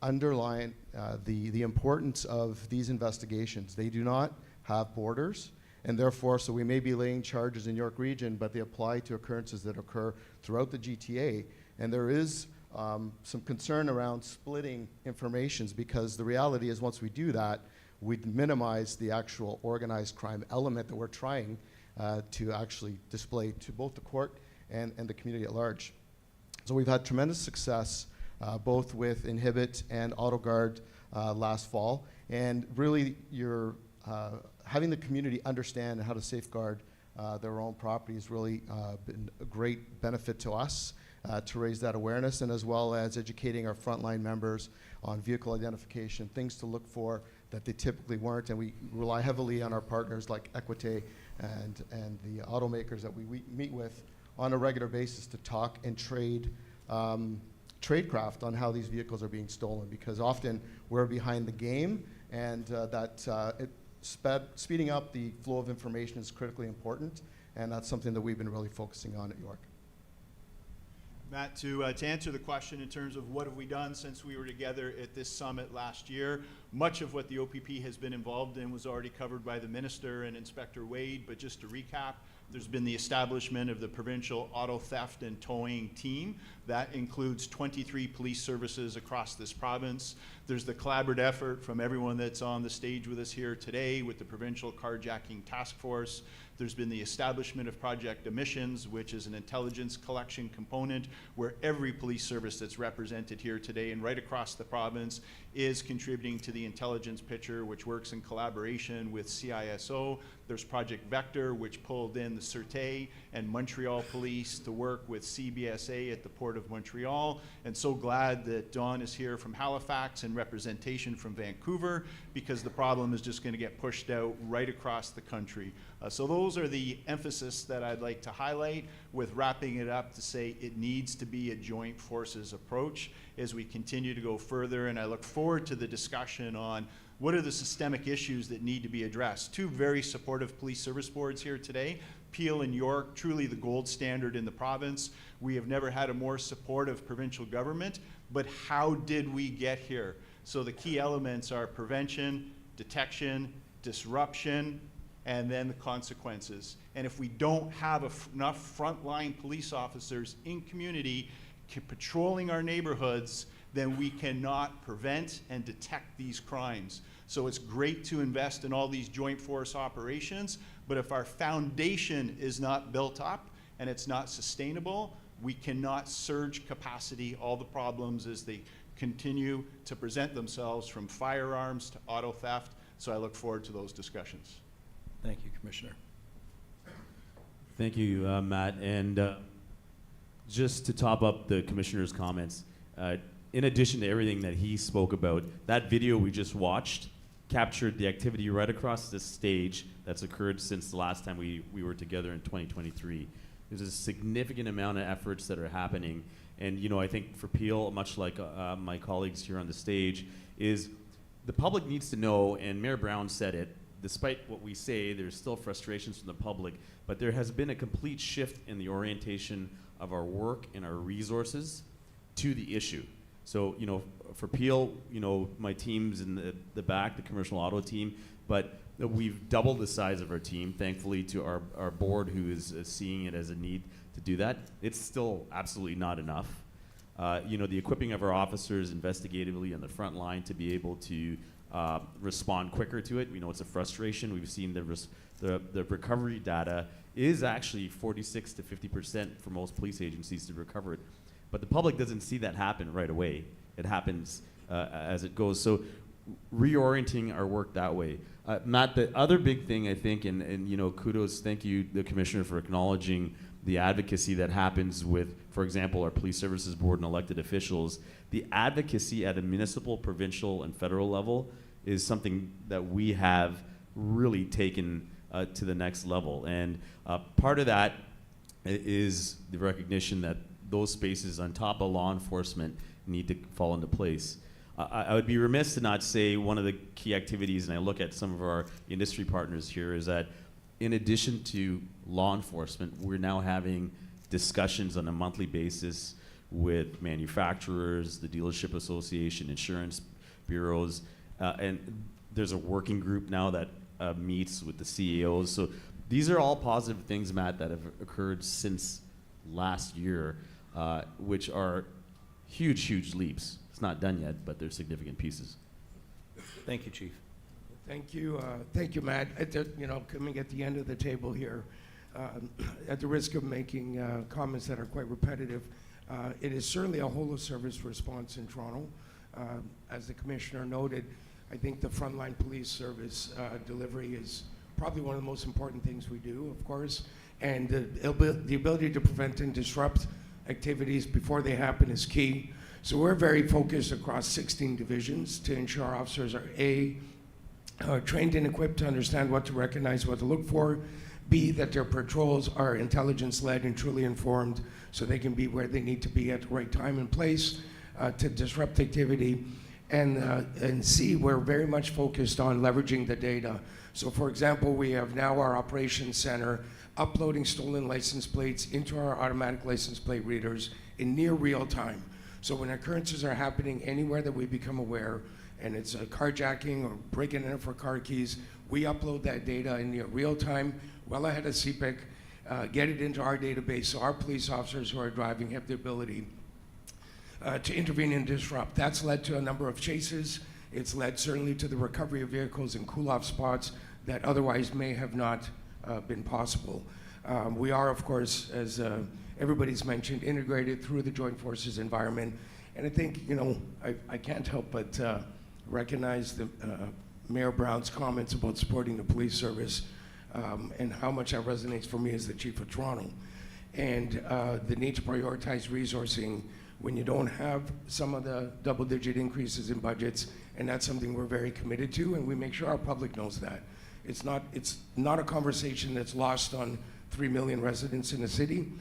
underline the importance of these investigations. They do not have borders, and therefore, so we may be laying charges in York Region, but they apply to occurrences that occur throughout the GTA. And there is some concern around splitting informations, because the reality is once we do that, we'd minimize the actual organized crime element that we're trying to actually display to both the court and the community at large. So we've had tremendous success both with Inhibit and AutoGuard last fall. And really, you're having the community understand how to safeguard their own property has really been a great benefit to us to raise that awareness, and as well as educating our frontline members on vehicle identification, things to look for that they typically weren't. And we rely heavily on our partners like Equite and the automakers that we meet with on a regular basis to talk and trade tradecraft on how these vehicles are being stolen, because often we're behind the game, and speeding up the flow of information is critically important, and that's something that we've been really focusing on at York. Matt, to answer the question in terms of what have we done since we were together at this summit last year, much of what the OPP has been involved in was already covered by the Minister and Inspector Wade, but just to recap, there's been the establishment of the Provincial Auto Theft and Towing Team. That includes 23 police services across this province. There's the collaborative effort from everyone that's on the stage with us here today with the Provincial Carjacking Task Force. There's been the establishment of Project Emissions, which is an intelligence collection component where every police service that's represented here today and right across the province is contributing to the intelligence picture, which works in collaboration with CISO. There's Project Vector, which pulled in the Sûreté and Montreal Police to work with CBSA at the Port of Montreal. And so glad that Dawn is here from Halifax and representation from Vancouver, because the problem is just going to get pushed out right across the country. So those are the emphasis that I'd like to highlight, with wrapping it up to say it needs to be a joint forces approach as we continue to go further. And I look forward to the discussion on what are the systemic issues that need to be addressed. Two very supportive police service boards here today. Peel and York, truly the gold standard in the province. We have never had a more supportive provincial government, but how did we get here? So the key elements are prevention, detection, disruption, and then the consequences. And if we don't have enough frontline police officers in community patrolling our neighborhoods, then we cannot prevent and detect these crimes. So it's great to invest in all these joint force operations, but if our foundation is not built up and it's not sustainable, We cannot surge capacity all the problems as they continue to present themselves, from firearms to auto theft. So I look forward to those discussions. Thank you, Commissioner. Thank you, Matt. And just to top up the Commissioner's comments, in addition to everything that he spoke about, that video we just watched captured the activity right across this stage that's occurred since the last time we were together in 2023. There's a significant amount of efforts that are happening. And I think for Peel, much like my colleagues here on the stage, is the public needs to know, and Mayor Brown said it, despite what we say, there's still frustrations from the public, but there has been a complete shift in the orientation of our work and our resources to the issue. So, for Peel, my team's in the back, the commercial auto team, but we've doubled the size of our team, thankfully, to our board, who is seeing it as a need to do that. It's still absolutely not enough. The equipping of our officers investigatively on the front line to be able to respond quicker to it. It's a frustration. We've seen the recovery data is actually 46 to 50% for most police agencies to recover it. But the public doesn't see that happen right away. It happens as it goes. So reorienting our work that way. Matt, the other big thing, I think, and kudos, thank you, the Commissioner, for acknowledging the advocacy that happens with, for example, our Police Services Board and elected officials. The advocacy at a municipal, provincial, and federal level is something that we have really taken to the next level. And part of that is the recognition that those spaces on top of law enforcement need to fall into place. I would be remiss to not say one of the key activities, and I look at some of our industry partners here, is that in addition to law enforcement, we're now having discussions on a monthly basis with manufacturers, the Dealership Association, insurance bureaus, and there's a working group now that meets with the CEOs. So these are all positive things, Matt, that have occurred since last year, which are huge leaps. It's not done yet, but they're significant pieces. Thank you, Chief. Thank you, Matt. Coming at the end of the table here, at the risk of making comments that are quite repetitive, it is certainly a whole of service response in Toronto. As the Commissioner noted, I think the frontline police service delivery is probably one of the most important things we do, of course, and the ability to prevent and disrupt activities before they happen is key. So we're very focused across 16 divisions to ensure our officers are trained and equipped to understand what to recognize, what to look for, B, that their patrols are intelligence-led and truly informed so they can be where they need to be at the right time and place to disrupt activity, and C, we're very much focused on leveraging the data. So for example, we have now our operations center uploading stolen license plates into our automatic license plate readers in near real time. So when occurrences are happening anywhere that we become aware, and it's a carjacking or breaking in for car keys, we upload that data in near real time, well ahead of CPIC, get it into our database so our police officers who are driving have the ability to intervene and disrupt. That's led to a number of chases. It's led certainly to the recovery of vehicles in cool-off spots that otherwise may have not been possible. We are, of course, as everybody's mentioned, integrated through the Joint Forces environment. And I think, I can't help but recognize the Mayor Brown's comments about supporting the police service and how much that resonates for me as the Chief of Toronto. And the need to prioritize resourcing when you don't have some of the double-digit increases in budgets, and that's something we're very committed to, and we make sure our public knows that. It's not a conversation that's lost on 3 million residents in the city.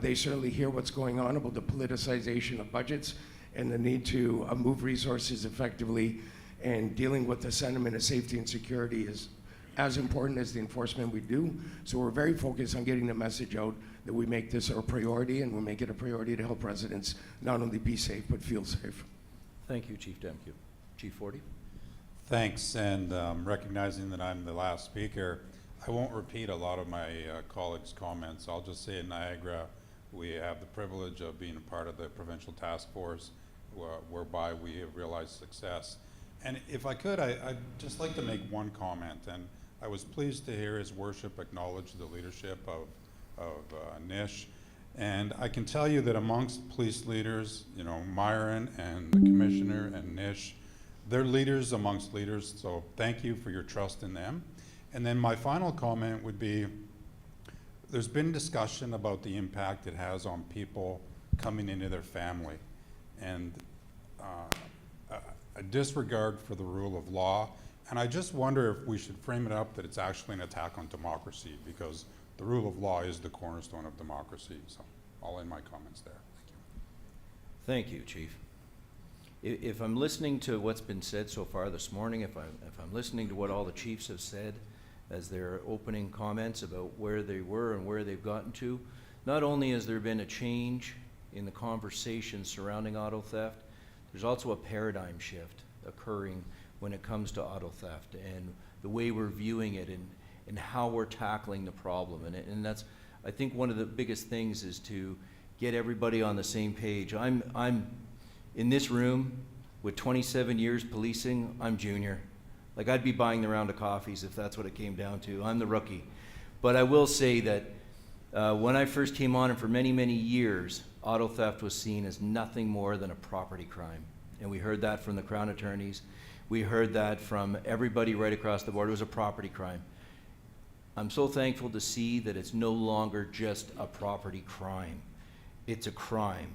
They certainly hear what's going on about the politicization of budgets and the need to move resources effectively, and dealing with the sentiment of safety and security is as important as the enforcement we do. So we're very focused on getting the message out that we make this our priority, and we make it a priority to help residents not only be safe, but feel safe. Thank you, Chief Demke. Chief Forty. Thanks, and recognizing that I'm the last speaker, I won't repeat a lot of my colleagues' comments. I'll just say in Niagara, we have the privilege of being a part of the provincial task force whereby we have realized success. And if I could, I'd just like to make one comment, and I was pleased to hear His Worship acknowledge the leadership of Nish, And I can tell you that amongst police leaders, you know, Myron and the commissioner and Nish, they're leaders amongst leaders, so thank you for your trust in them. And then my final comment would be, there's been discussion about the impact it has on people coming into their family, and a disregard for the rule of law. And I just wonder if we should frame it up that it's actually an attack on democracy, because the rule of law is the cornerstone of democracy. So I'll end my comments there. Thank you, Chief. If I'm listening to what's been said so far this morning, if I'm listening to what all the chiefs have said as their opening comments about where they were and where they've gotten to, not only has there been a change in the conversation surrounding auto theft, there's also a paradigm shift occurring when it comes to auto theft and the way we're viewing it and how we're tackling the problem. And that's, I think, one of the biggest things is to get everybody on the same page. I'm in this room with 27 years policing. I'm junior. Like, I'd be buying the round of coffees if that's what it came down to. I'm the rookie. But I will say that when I first came on, and for many, many years, auto theft was seen as nothing more than a property crime. And we heard that from the Crown attorneys. We heard that from everybody right across the board. It was a property crime. I'm so thankful to see that it's no longer just a property crime. It's a crime.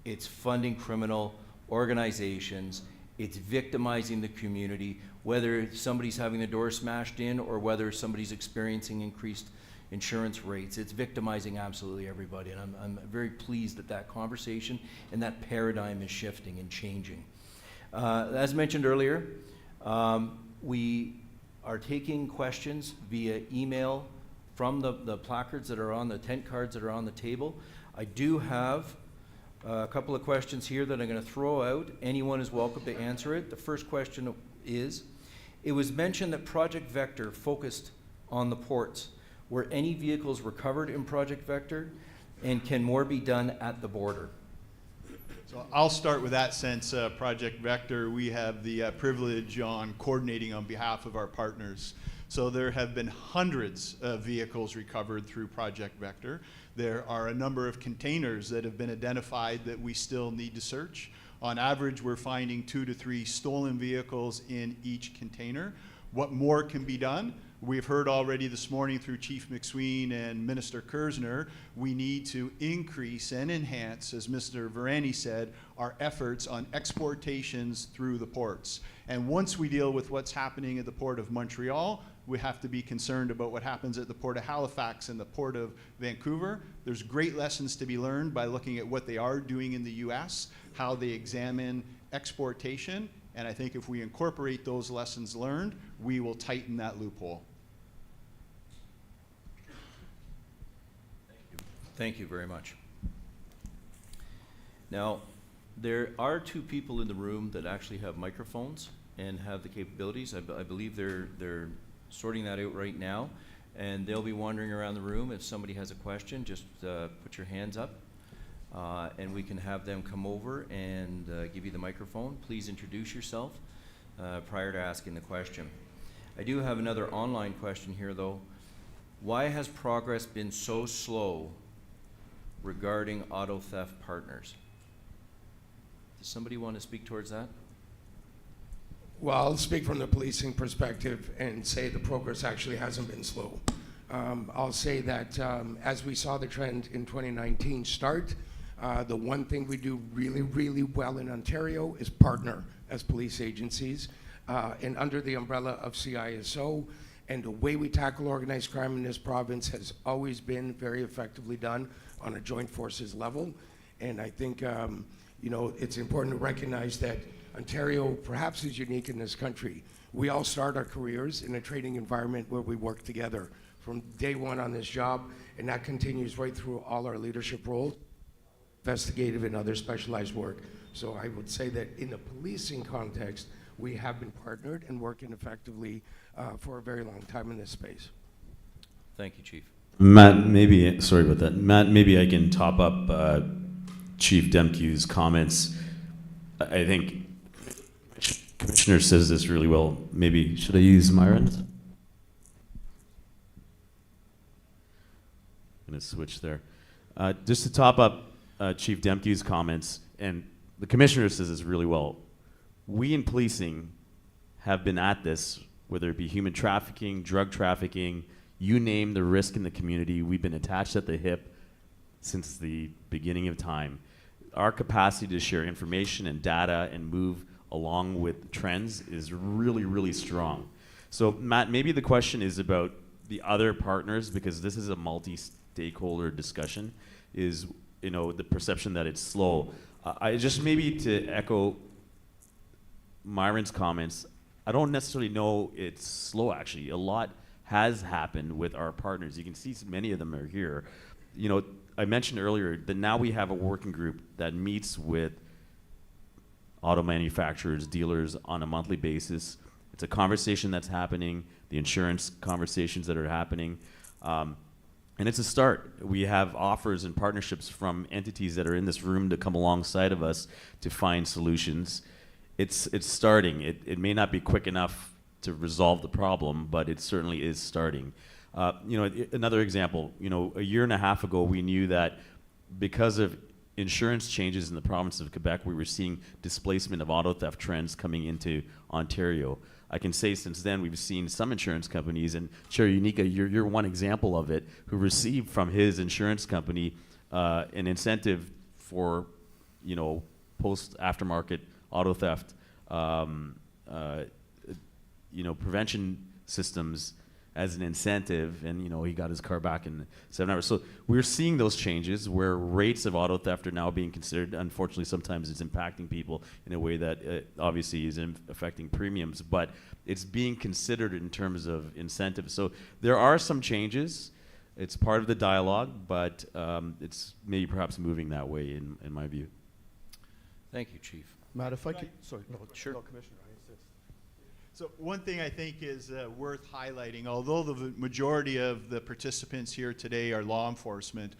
It's funding criminal organizations. It's victimizing the community, whether somebody's having the door smashed in or whether somebody's experiencing increased insurance rates. It's victimizing absolutely everybody, and I'm very pleased that that conversation and that paradigm is shifting and changing. As mentioned earlier, we are taking questions via email from the placards that are on the tent cards that are on the table. I do have a couple of questions here that I'm going to throw out. Anyone is welcome to answer it. The first question is, it was mentioned that Project Vector focused on the ports. Were any vehicles recovered in Project Vector, and can more be done at the border? So I'll start with that. Since Project Vector, we have the privilege on coordinating on behalf of our partners. So there have been hundreds of vehicles recovered through Project Vector. There are a number of containers that have been identified that we still need to search. On average, we're finding 2 to 3 stolen vehicles in each container. What more can be done? We've heard already this morning through Chief McSween and Minister Kersner, we need to increase and enhance, as Mr. Varani said, our efforts on exportations through the ports. And once we deal with what's happening at the Port of Montreal, we have to be concerned about what happens at the Port of Halifax and the Port of Vancouver. There's great lessons to be learned by looking at what they are doing in the US, how they examine exportation, and I think if we incorporate those lessons learned, we will tighten that loophole. Thank you very much. Now, there are 2 people in the room that actually have microphones and have the capabilities. I believe they're sorting that out right now, and they'll be wandering around the room. If somebody has a question, just put your hands up, and we can have them come over and give you the microphone. Please introduce yourself prior to asking the question. I do have another online question here, though. Why has progress been so slow regarding auto theft partners? Does somebody want to speak towards that? Well, I'll speak from the policing perspective and say the progress actually hasn't been slow. I'll say that as we saw the trend in 2019 start, the one thing we do really, really well in Ontario is partner as police agencies and under the umbrella of CISO. And the way we tackle organized crime in this province has always been very effectively done on a joint forces level. And I think, you know, it's important to recognize that Ontario perhaps is unique in this country. We all start our careers in a training environment where we work together from day one on this job, and that continues right through all our leadership roles, investigative and other specialized work. So I would say that in the policing context, we have been partnered and working effectively for a very long time in this space. Thank you, Chief. Matt, maybe, sorry about that. Matt, maybe I can top up Chief Demkew's comments. I think Commissioner says this really well. Maybe, should I use Myron's? I'm going to switch there. Just to top up Chief Demke's comments, and the commissioner says this really well, we in policing have been at this, whether it be human trafficking, drug trafficking, you name the risk in the community, we've been attached at the hip since the beginning of time. Our capacity to share information and data and move along with trends is really, really strong. So Matt, maybe the question is about the other partners, because this is a multi-stakeholder discussion, is the perception that it's slow. I just maybe to echo Myron's comments, I don't necessarily know it's slow actually. A lot has happened with our partners. You can see many of them are here. I mentioned earlier that now we have a working group that meets with auto manufacturers, dealers on a monthly basis. It's a conversation that's happening, the insurance conversations that are happening. And it's a start. We have offers and partnerships from entities that are in this room to come alongside of us to find solutions. It's starting. It may not be quick enough to resolve the problem, but it certainly is starting. Another example, a year and a half ago, we knew that because of insurance changes in the province of Quebec, we were seeing displacement of auto theft trends coming into Ontario. I can say since then we've seen some insurance companies, and Chair Unica, you're one example of it, who received from his insurance company an incentive for, post aftermarket auto theft, prevention systems as an incentive, and he got his car back in 7 hours. So we're seeing those changes where rates of auto theft are now being considered. Unfortunately, sometimes it's impacting people in a way that obviously is affecting premiums, but it's being considered in terms of incentives. So there are some changes. It's part of the dialogue, but it's maybe perhaps moving that way in my view. Thank you, Chief. Matt, if I could, sorry, Sure. no, Commissioner. So one thing I think is worth highlighting, although the majority of the participants here today are law enforcement,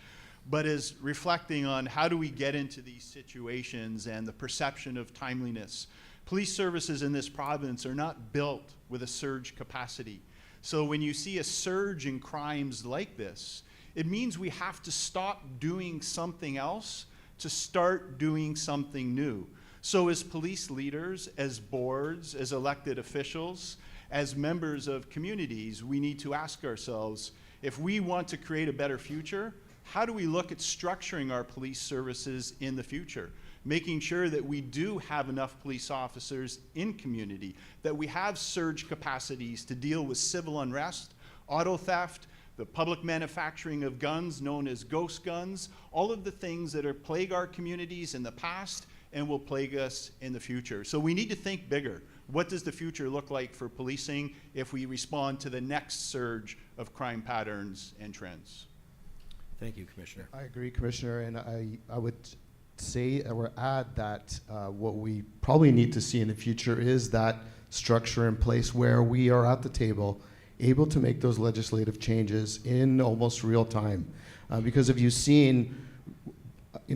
but is reflecting on how do we get into these situations and the perception of timeliness. Police services in this province are not built with a surge capacity. So when you see a surge in crimes like this, it means we have to stop doing something else to start doing something new. So as police leaders, as boards, as elected officials, as members of communities, we need to ask ourselves, if we want to create a better future, how do we look at structuring our police services in the future? Making sure that we do have enough police officers in community, that we have surge capacities to deal with civil unrest, auto theft, the public manufacturing of guns known as ghost guns, all of the things that are plague our communities in the past and will plague us in the future. So we need to think bigger. What does the future look like for policing if we respond to the next surge of crime patterns and trends? Thank you, Commissioner. I agree, Commissioner, and I would say or add that what we probably need to see in the future is that structure in place where we are at the table able to make those legislative changes in almost real time. Because if you've seen,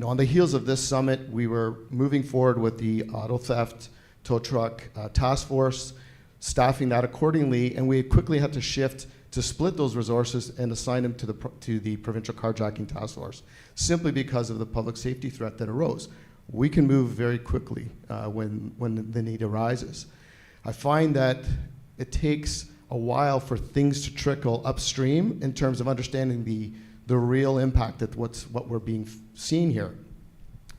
on the heels of this summit, we were moving forward with the auto theft tow truck task force, staffing that accordingly, and we quickly had to shift to split those resources and assign them to the provincial carjacking task force, simply because of the public safety threat that arose. We can move very quickly when the need arises. I find that it takes a while for things to trickle upstream in terms of understanding the real impact of what we're being seen here.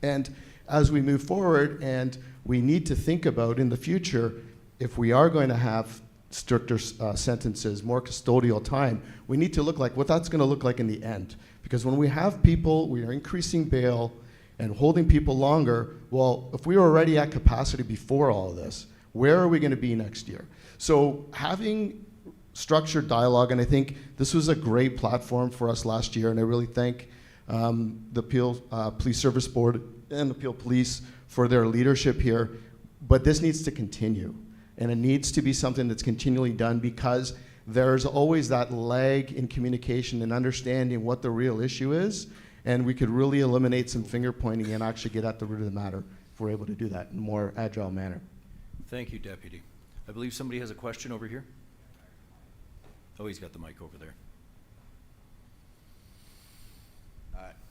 And as we move forward, and we need to think about in the future, if we are going to have stricter sentences, more custodial time, we need to look like what that's going to look like in the end. Because when we have people, we are increasing bail and holding people longer, well, if we were already at capacity before all of this, where are we going to be next year? So having structured dialogue, and I think this was a great platform for us last year, and I really thank the Peel Police Service Board and the Peel Police for their leadership here, but this needs to continue, and it needs to be something that's continually done, because there's always that lag in communication and understanding what the real issue is, and we could really eliminate some finger pointing and actually get at the root of the matter if we're able to do that in a more agile manner. Thank you, Deputy. I believe somebody has a question over here. Oh, he's got the mic over there.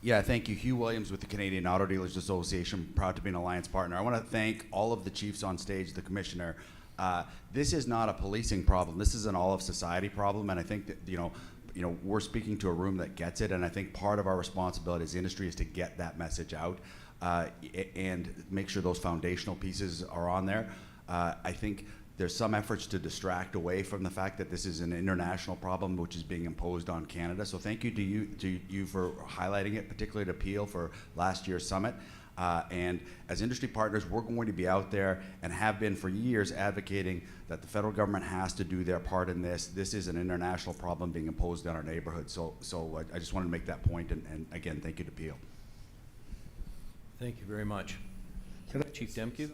Yeah, thank you. Hugh Williams with the Canadian Auto Dealers Association, proud to be an alliance partner. I want to thank all of the chiefs on stage, the commissioner. This is not a policing problem. This is an all of society problem, and I think that, you know, we're speaking to a room that gets it, and I think part of our responsibility as industry is to get that message out and make sure those foundational pieces are on there. I think there's some efforts to distract away from the fact that this is an international problem which is being imposed on Canada. So thank you to you for highlighting it, particularly to Peel for last year's summit. And as industry partners, we're going to be out there and have been for years advocating that the federal government has to do their part in this. This is an international problem being imposed on our neighborhood. So I just wanted to make that point, and again, thank you to Peel. Thank you very much. Chief Demke?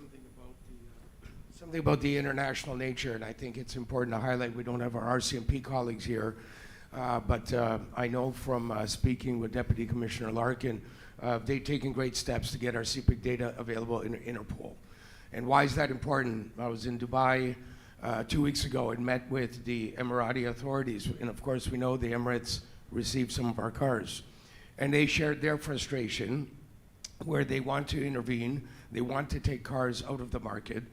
Something about the international nature, and I think it's important to highlight. We don't have our RCMP colleagues here, but I know from speaking with Deputy Commissioner Larkin, they've taken great steps to get our CPIC data available in Interpol. And why is that important? I was in Dubai 2 weeks ago and met with the Emirati authorities, and of course we know the Emirates received some of our cars. And they shared their frustration where they want to intervene, they want to take cars out of the market,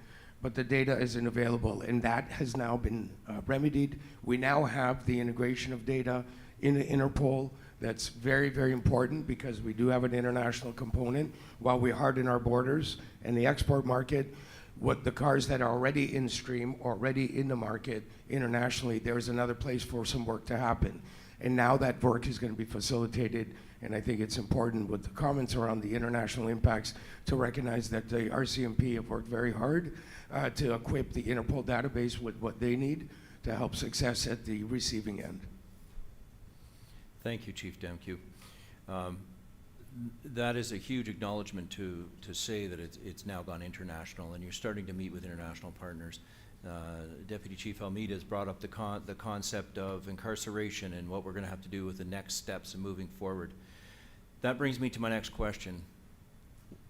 but the data isn't available, and that has now been remedied. We now have the integration of data in Interpol. That's very, very important because we do have an international component. While we harden our borders and the export market, what the cars that are already in stream, already in the market internationally, there's another place for some work to happen. And now that work is going to be facilitated, and I think it's important with the comments around the international impacts to recognize that the RCMP have worked very hard to equip the Interpol database with what they need to help success at the receiving end. Thank you, Chief Demke. That is a huge acknowledgement to say that it's now gone international, and you're starting to meet with international partners. Deputy Chief Almeida has brought up the concept of incarceration and what we're going to have to do with the next steps in moving forward. That brings me to my next question.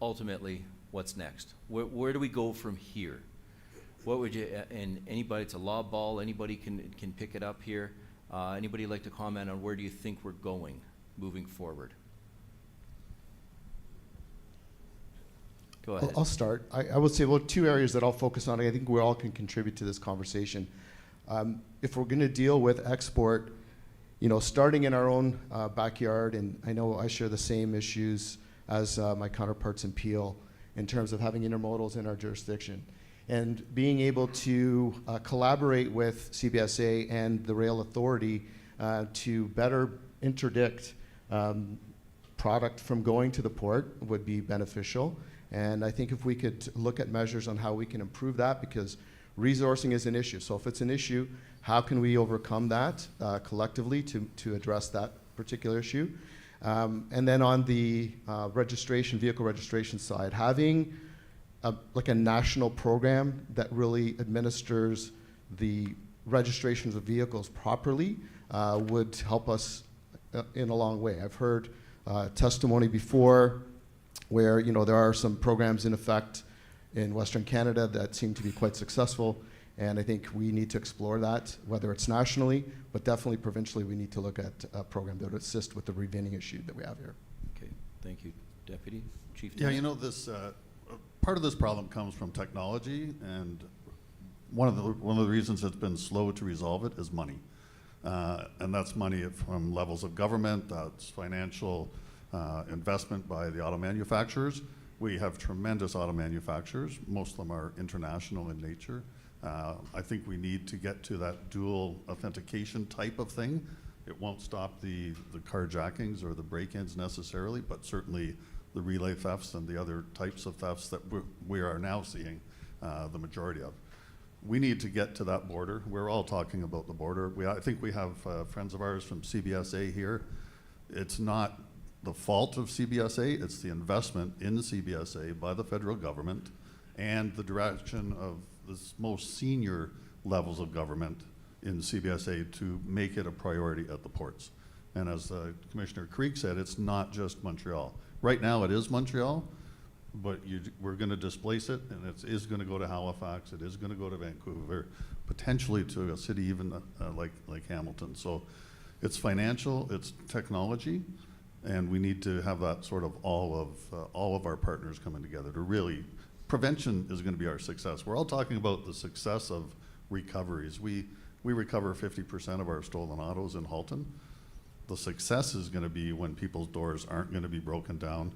Ultimately, what's next? Where do we go from here? What would you, and anybody, it's a law ball, anybody can pick it up here. Anybody like to comment on where do you think we're going moving forward? Go ahead. I'll start. I would say, well, two areas that I'll focus on. I think we all can contribute to this conversation. If we're going to deal with export, you know, starting in our own backyard, and I know I share the same issues as my counterparts in Peel in terms of having intermodals in our jurisdiction. And being able to collaborate with CBSA and the Rail Authority to better interdict product from going to the port would be beneficial. And I think if we could look at measures on how we can improve that, because resourcing is an issue. So if it's an issue, how can we overcome that collectively to address that particular issue? And then on the vehicle registration side, having like a national program that really administers the registrations of vehicles properly would help us in a long way. I've heard testimony before where, you know, there are some programs in effect in Western Canada that seem to be quite successful, and I think we need to explore that, whether it's nationally, but definitely provincially we need to look at a program that would assist with the reventing issue that we have here. Okay, thank you. Deputy Chief. Yeah, you know, this part of this problem comes from technology, and one of the reasons it's been slow to resolve it is money. And that's money from levels of government, that's financial investment by the auto manufacturers. We have tremendous auto manufacturers. Most of them are international in nature. I think we need to get to that dual authentication type of thing. It won't stop the carjackings or the break-ins necessarily, but certainly the relay thefts and the other types of thefts that we are now seeing the majority of. We need to get to that border. We're all talking about the border. I think we have friends of ours from CBSA here. It's not the fault of CBSA, it's the investment in the CBSA by the federal government and the direction of the most senior levels of government in CBSA to make it a priority at the ports. And as Commissioner Creek said, it's not just Montreal. Right now it is Montreal, but we're going to displace it, and it is going to go to Halifax, it is going to go to Vancouver, potentially to a city even like Hamilton. So it's financial, it's technology, And we need to have that sort of all of our partners coming together to really, prevention is going to be our success. We're all talking about the success of recoveries. We recover 50% of our stolen autos in Halton. The success is going to be when people's doors aren't going to be broken down,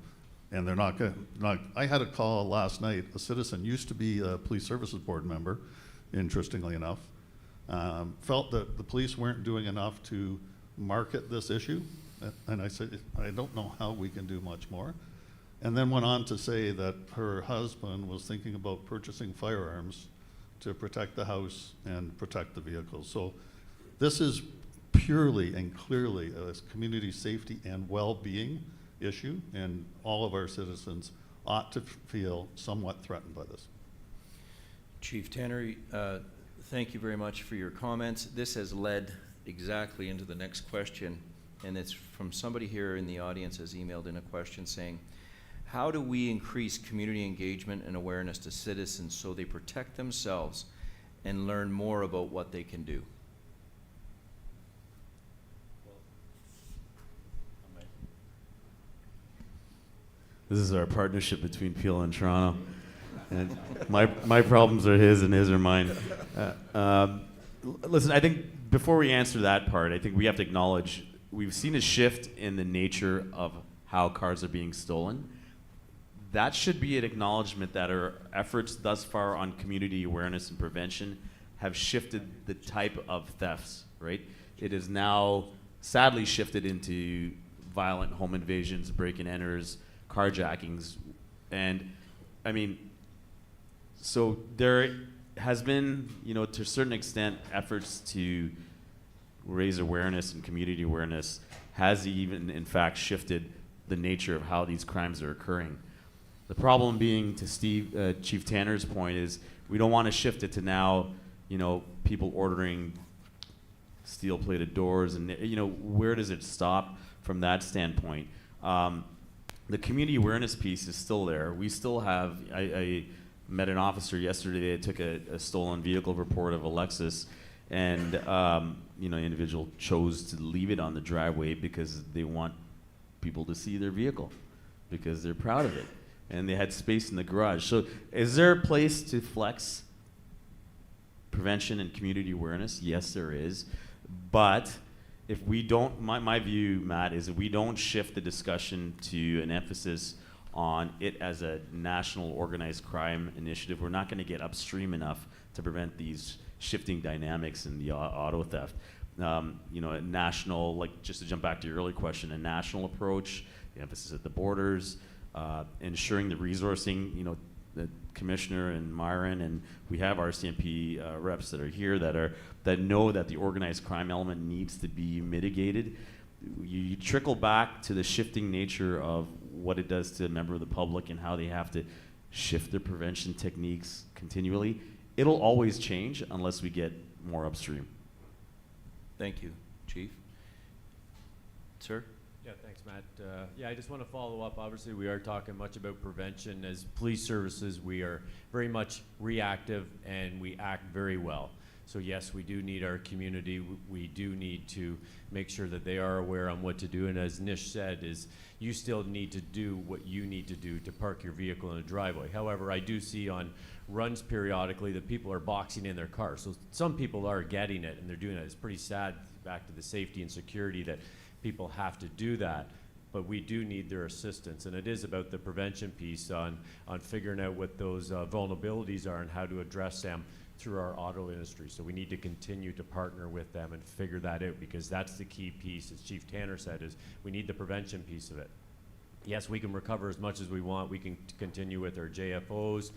and they're not going to. I had a call last night. A citizen used to be a police services board member, interestingly enough, felt that the police weren't doing enough to market this issue, and I said, I don't know how we can do much more. And then went on to say that her husband was thinking about purchasing firearms to protect the house and protect the vehicles. So this is purely and clearly a community safety and well-being issue, and all of our citizens ought to feel somewhat threatened by this. Chief Tanner, thank you very much for your comments. This has led exactly into the next question, and it's from somebody here in the audience has emailed in a question saying, how do we increase community engagement and awareness to citizens so they protect themselves and learn more about what they can do? This is our partnership between Peel and Toronto. And my problems are his and his are mine. Listen, I think before we answer that part, I think we have to acknowledge we've seen a shift in the nature of how cars are being stolen. That should be an acknowledgement that our efforts thus far on community awareness and prevention have shifted the type of thefts, right? It is now sadly shifted into violent home invasions, break-and-enters, carjackings, and I mean, so there has been, you know, to a certain extent, efforts to raise awareness and community awareness has even, in fact, shifted the nature of how these crimes are occurring. The problem being, to Chief Tanner's point, is we don't want to shift it to now, you know, people ordering steel-plated doors, and you know, where does it stop from that standpoint? The community awareness piece is still there. We still have, I met an officer yesterday that took a stolen vehicle report of a Lexus, and you know, the individual chose to leave it on the driveway because they want people to see their vehicle, because they're proud of it, and they had space in the garage. So is there a place to flex prevention and community awareness? Yes, there is. But if we don't, my view, Matt, is if we don't shift the discussion to an emphasis on it as a national organized crime initiative, we're not going to get upstream enough to prevent these shifting dynamics in the auto theft. You know, a national, like just to jump back to your earlier question, a national approach, the emphasis at the borders, ensuring the resourcing, you know, the commissioner and Myron, and we have RCMP reps that are here that know that the organized crime element needs to be mitigated. You trickle back to the shifting nature of what it does to a member of the public and how they have to shift their prevention techniques continually. It'll always change unless we get more upstream. Thank you, Chief. Sir? Yeah, thanks, Matt. Yeah, I just want to follow up. Obviously, we are talking much about prevention. As police services, we are very much reactive and we act very well. So yes, we do need our community. We do need to make sure that they are aware on what to do. And as Nish said, is you still need to do what you need to do to park your vehicle in a driveway. However, I do see on runs periodically that people are boxing in their cars. So some people are getting it and they're doing it. It's pretty sad, back to the safety and security, that people have to do that. But we do need their assistance, and it is about the prevention piece on figuring out what those vulnerabilities are and how to address them through our auto industry. So we need to continue to partner with them and figure that out, because that's the key piece, as Chief Tanner said, is we need the prevention piece of it. Yes, we can recover as much as we want. We can continue with our JFOs.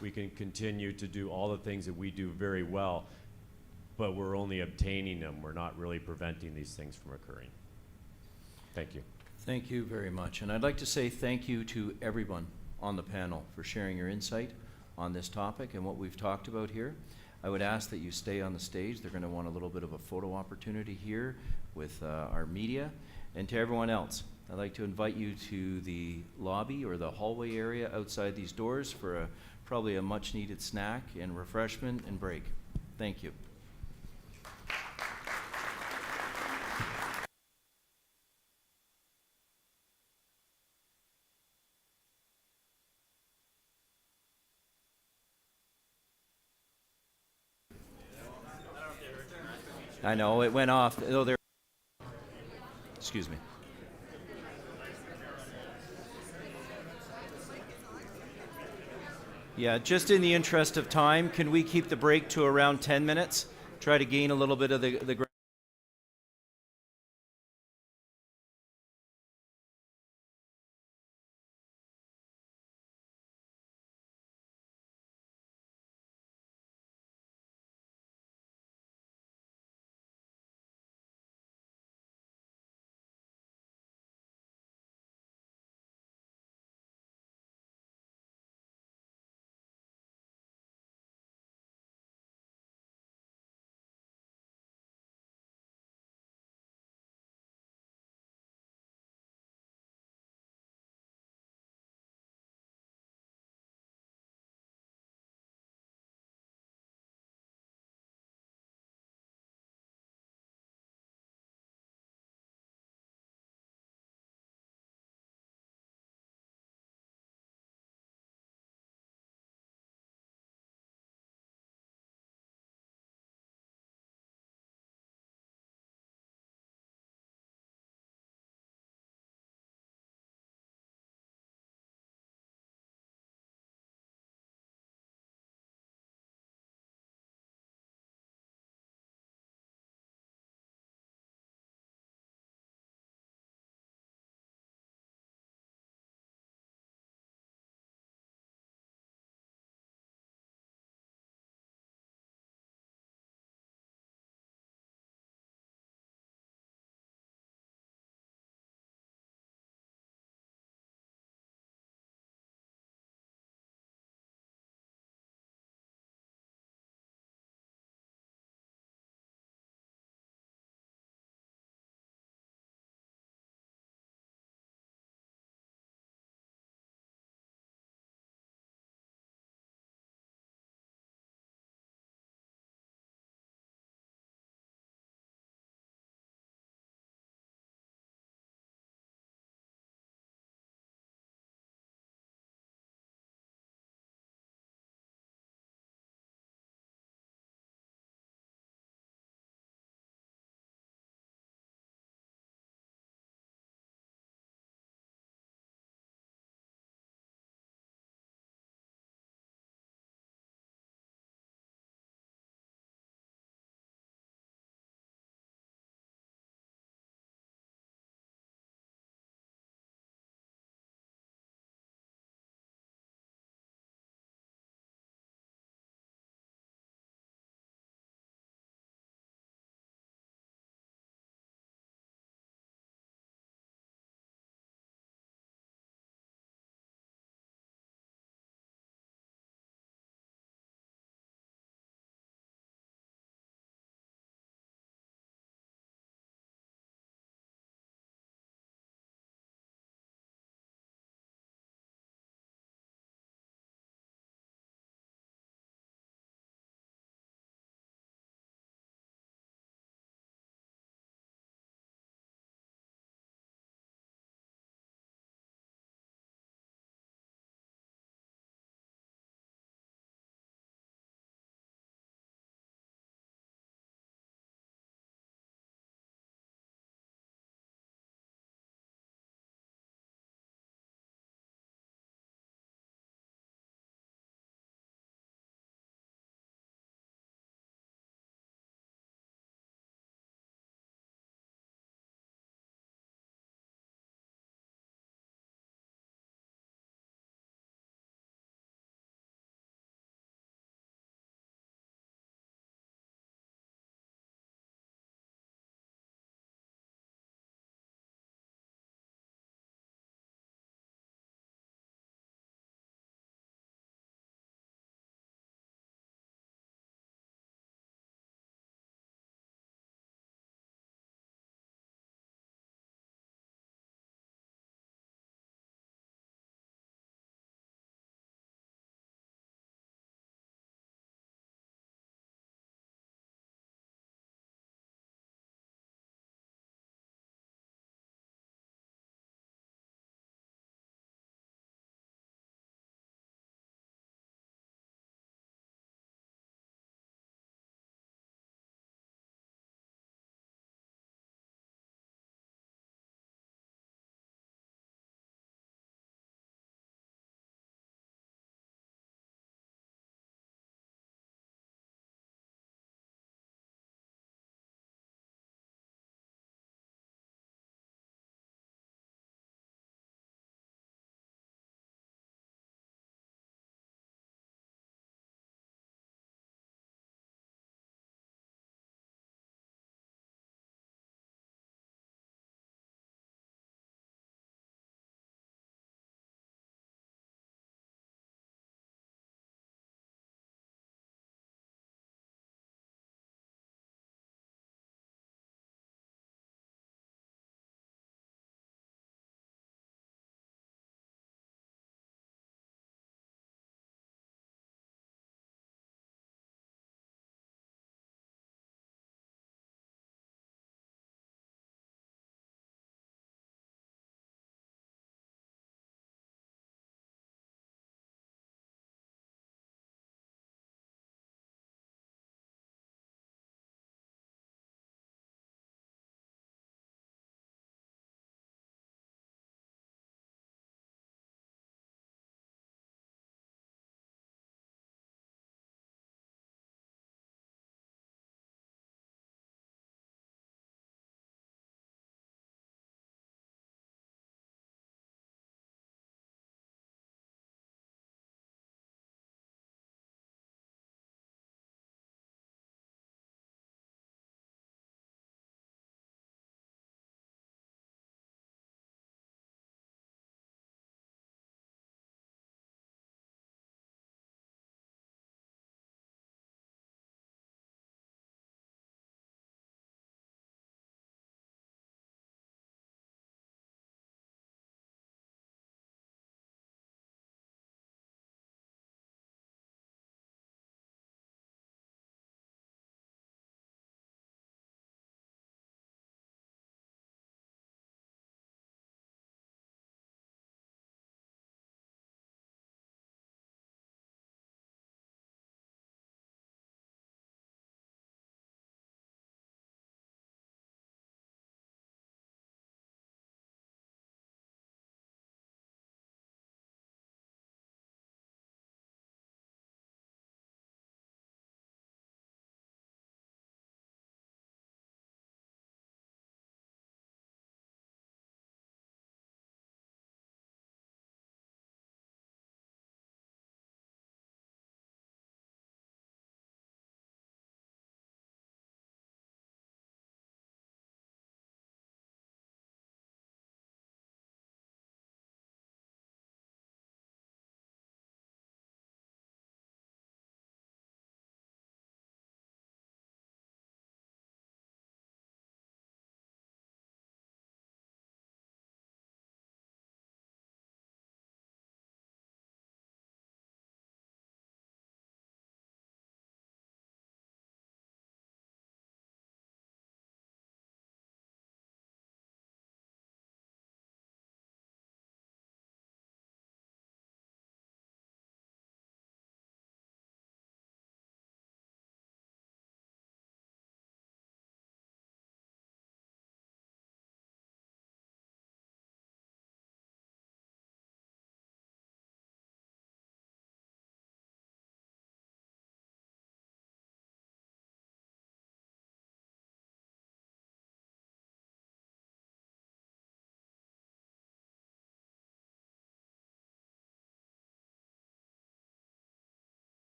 We can continue to do all the things that we do very well, but we're only obtaining them. We're not really preventing these things from occurring. Thank you. Thank you very much. And I'd like to say thank you to everyone on the panel for sharing your insight on this topic and what we've talked about here. I would ask that you stay on the stage. They're going to want a little bit of a photo opportunity here with our media. And to everyone else, I'd like to invite you to the lobby or the hallway area outside these doors for probably a much needed snack and refreshment and break. Thank you. I know, it went off. Oh, there. Excuse me. Yeah, just in the interest of time, can we keep the break to around 10 minutes? Try to gain a little bit of the ground.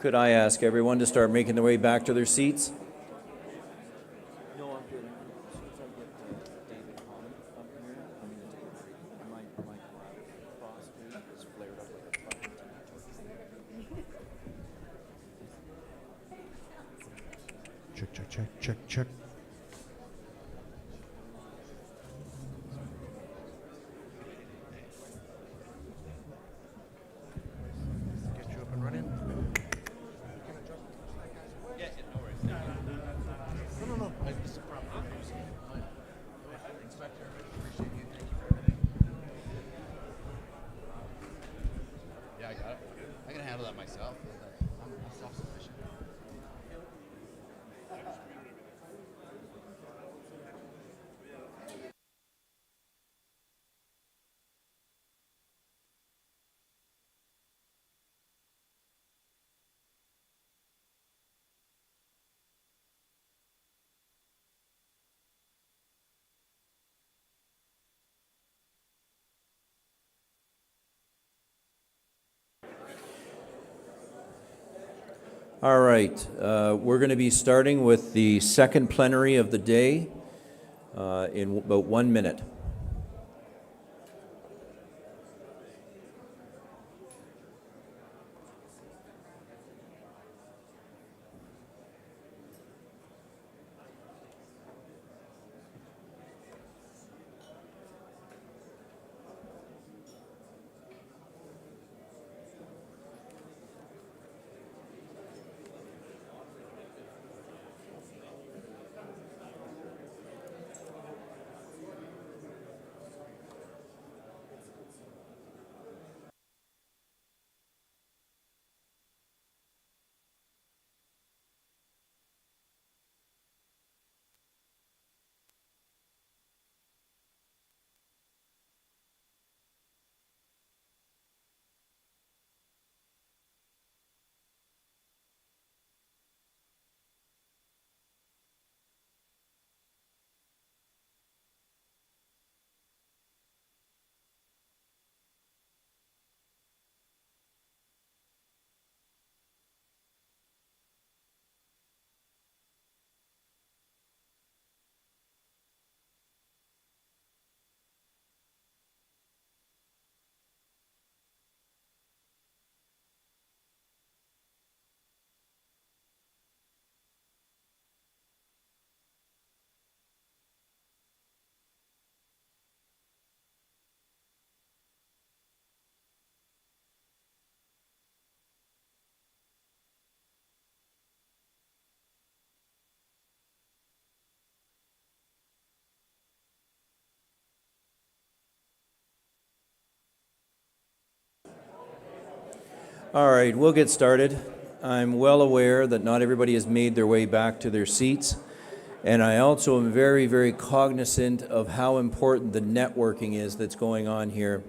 Could I ask everyone to start making their way back to their seats? Check, check, check, check, check. Get you up and running. No. It's a problem. Inspector, appreciate you. Thank you for everything. Yeah, I got it. I can handle that myself. I'm self-sufficient. All right, we're going to be starting with the second plenary of the day in about 1 minute. All right, we'll get started. I'm well aware that not everybody has made their way back to their seats, and I also am very, very cognizant of how important the networking is that's going on here.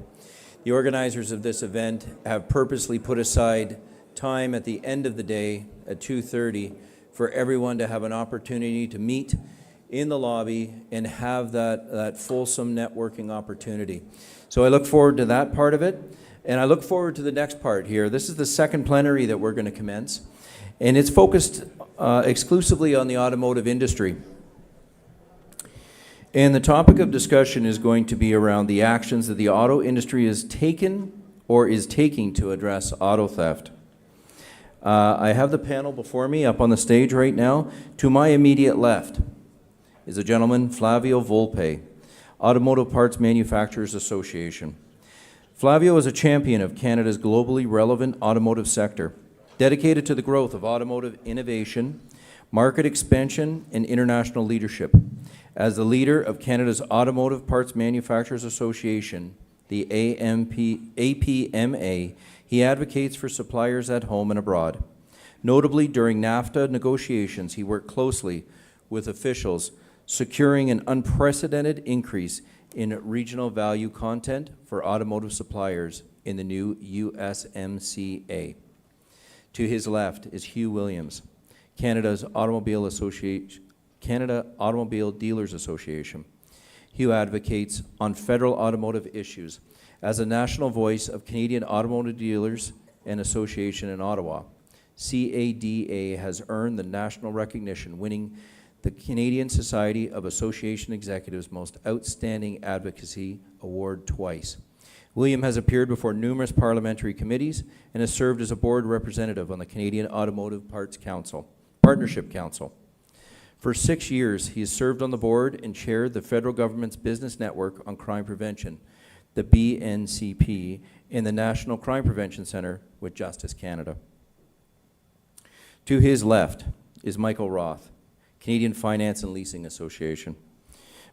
The organizers of this event have purposely put aside time at the end of the day at 2:30 for everyone to have an opportunity to meet in the lobby and have that fulsome networking opportunity. So I look forward to that part of it. And I look forward to the next part here. This is the second plenary that we're going to commence, and it's focused exclusively on the automotive industry. And the topic of discussion is going to be around the actions that the auto industry has taken or is taking to address auto theft. I have the panel before me up on the stage right now. To my immediate left is a gentleman, Flavio Volpe, Automotive Parts Manufacturers Association. Flavio is a champion of Canada's globally relevant automotive sector, dedicated to the growth of automotive innovation, market expansion, and international leadership. As the leader of Canada's Automotive Parts Manufacturers Association, the APMA, he advocates for suppliers at home and abroad. Notably, during NAFTA negotiations, he worked closely with officials, securing an unprecedented increase in regional value content for automotive suppliers in the new USMCA. To his left is Hugh Williams, Canada Automobile Dealers Association. Hugh advocates on federal automotive issues as a national voice of Canadian automotive dealers and association in Ottawa. CADA has earned the national recognition, winning the Canadian Society of Association Executives Most Outstanding Advocacy Award twice. William has appeared before numerous parliamentary committees and has served as a board representative on the Canadian Automotive Partnership Council. For 6 years, he has served on the board and chaired the federal government's Business Network on Crime Prevention, the BNCP, and the National Crime Prevention Centre with Justice Canada. To his left is Michael Roth, Canadian Finance and Leasing Association.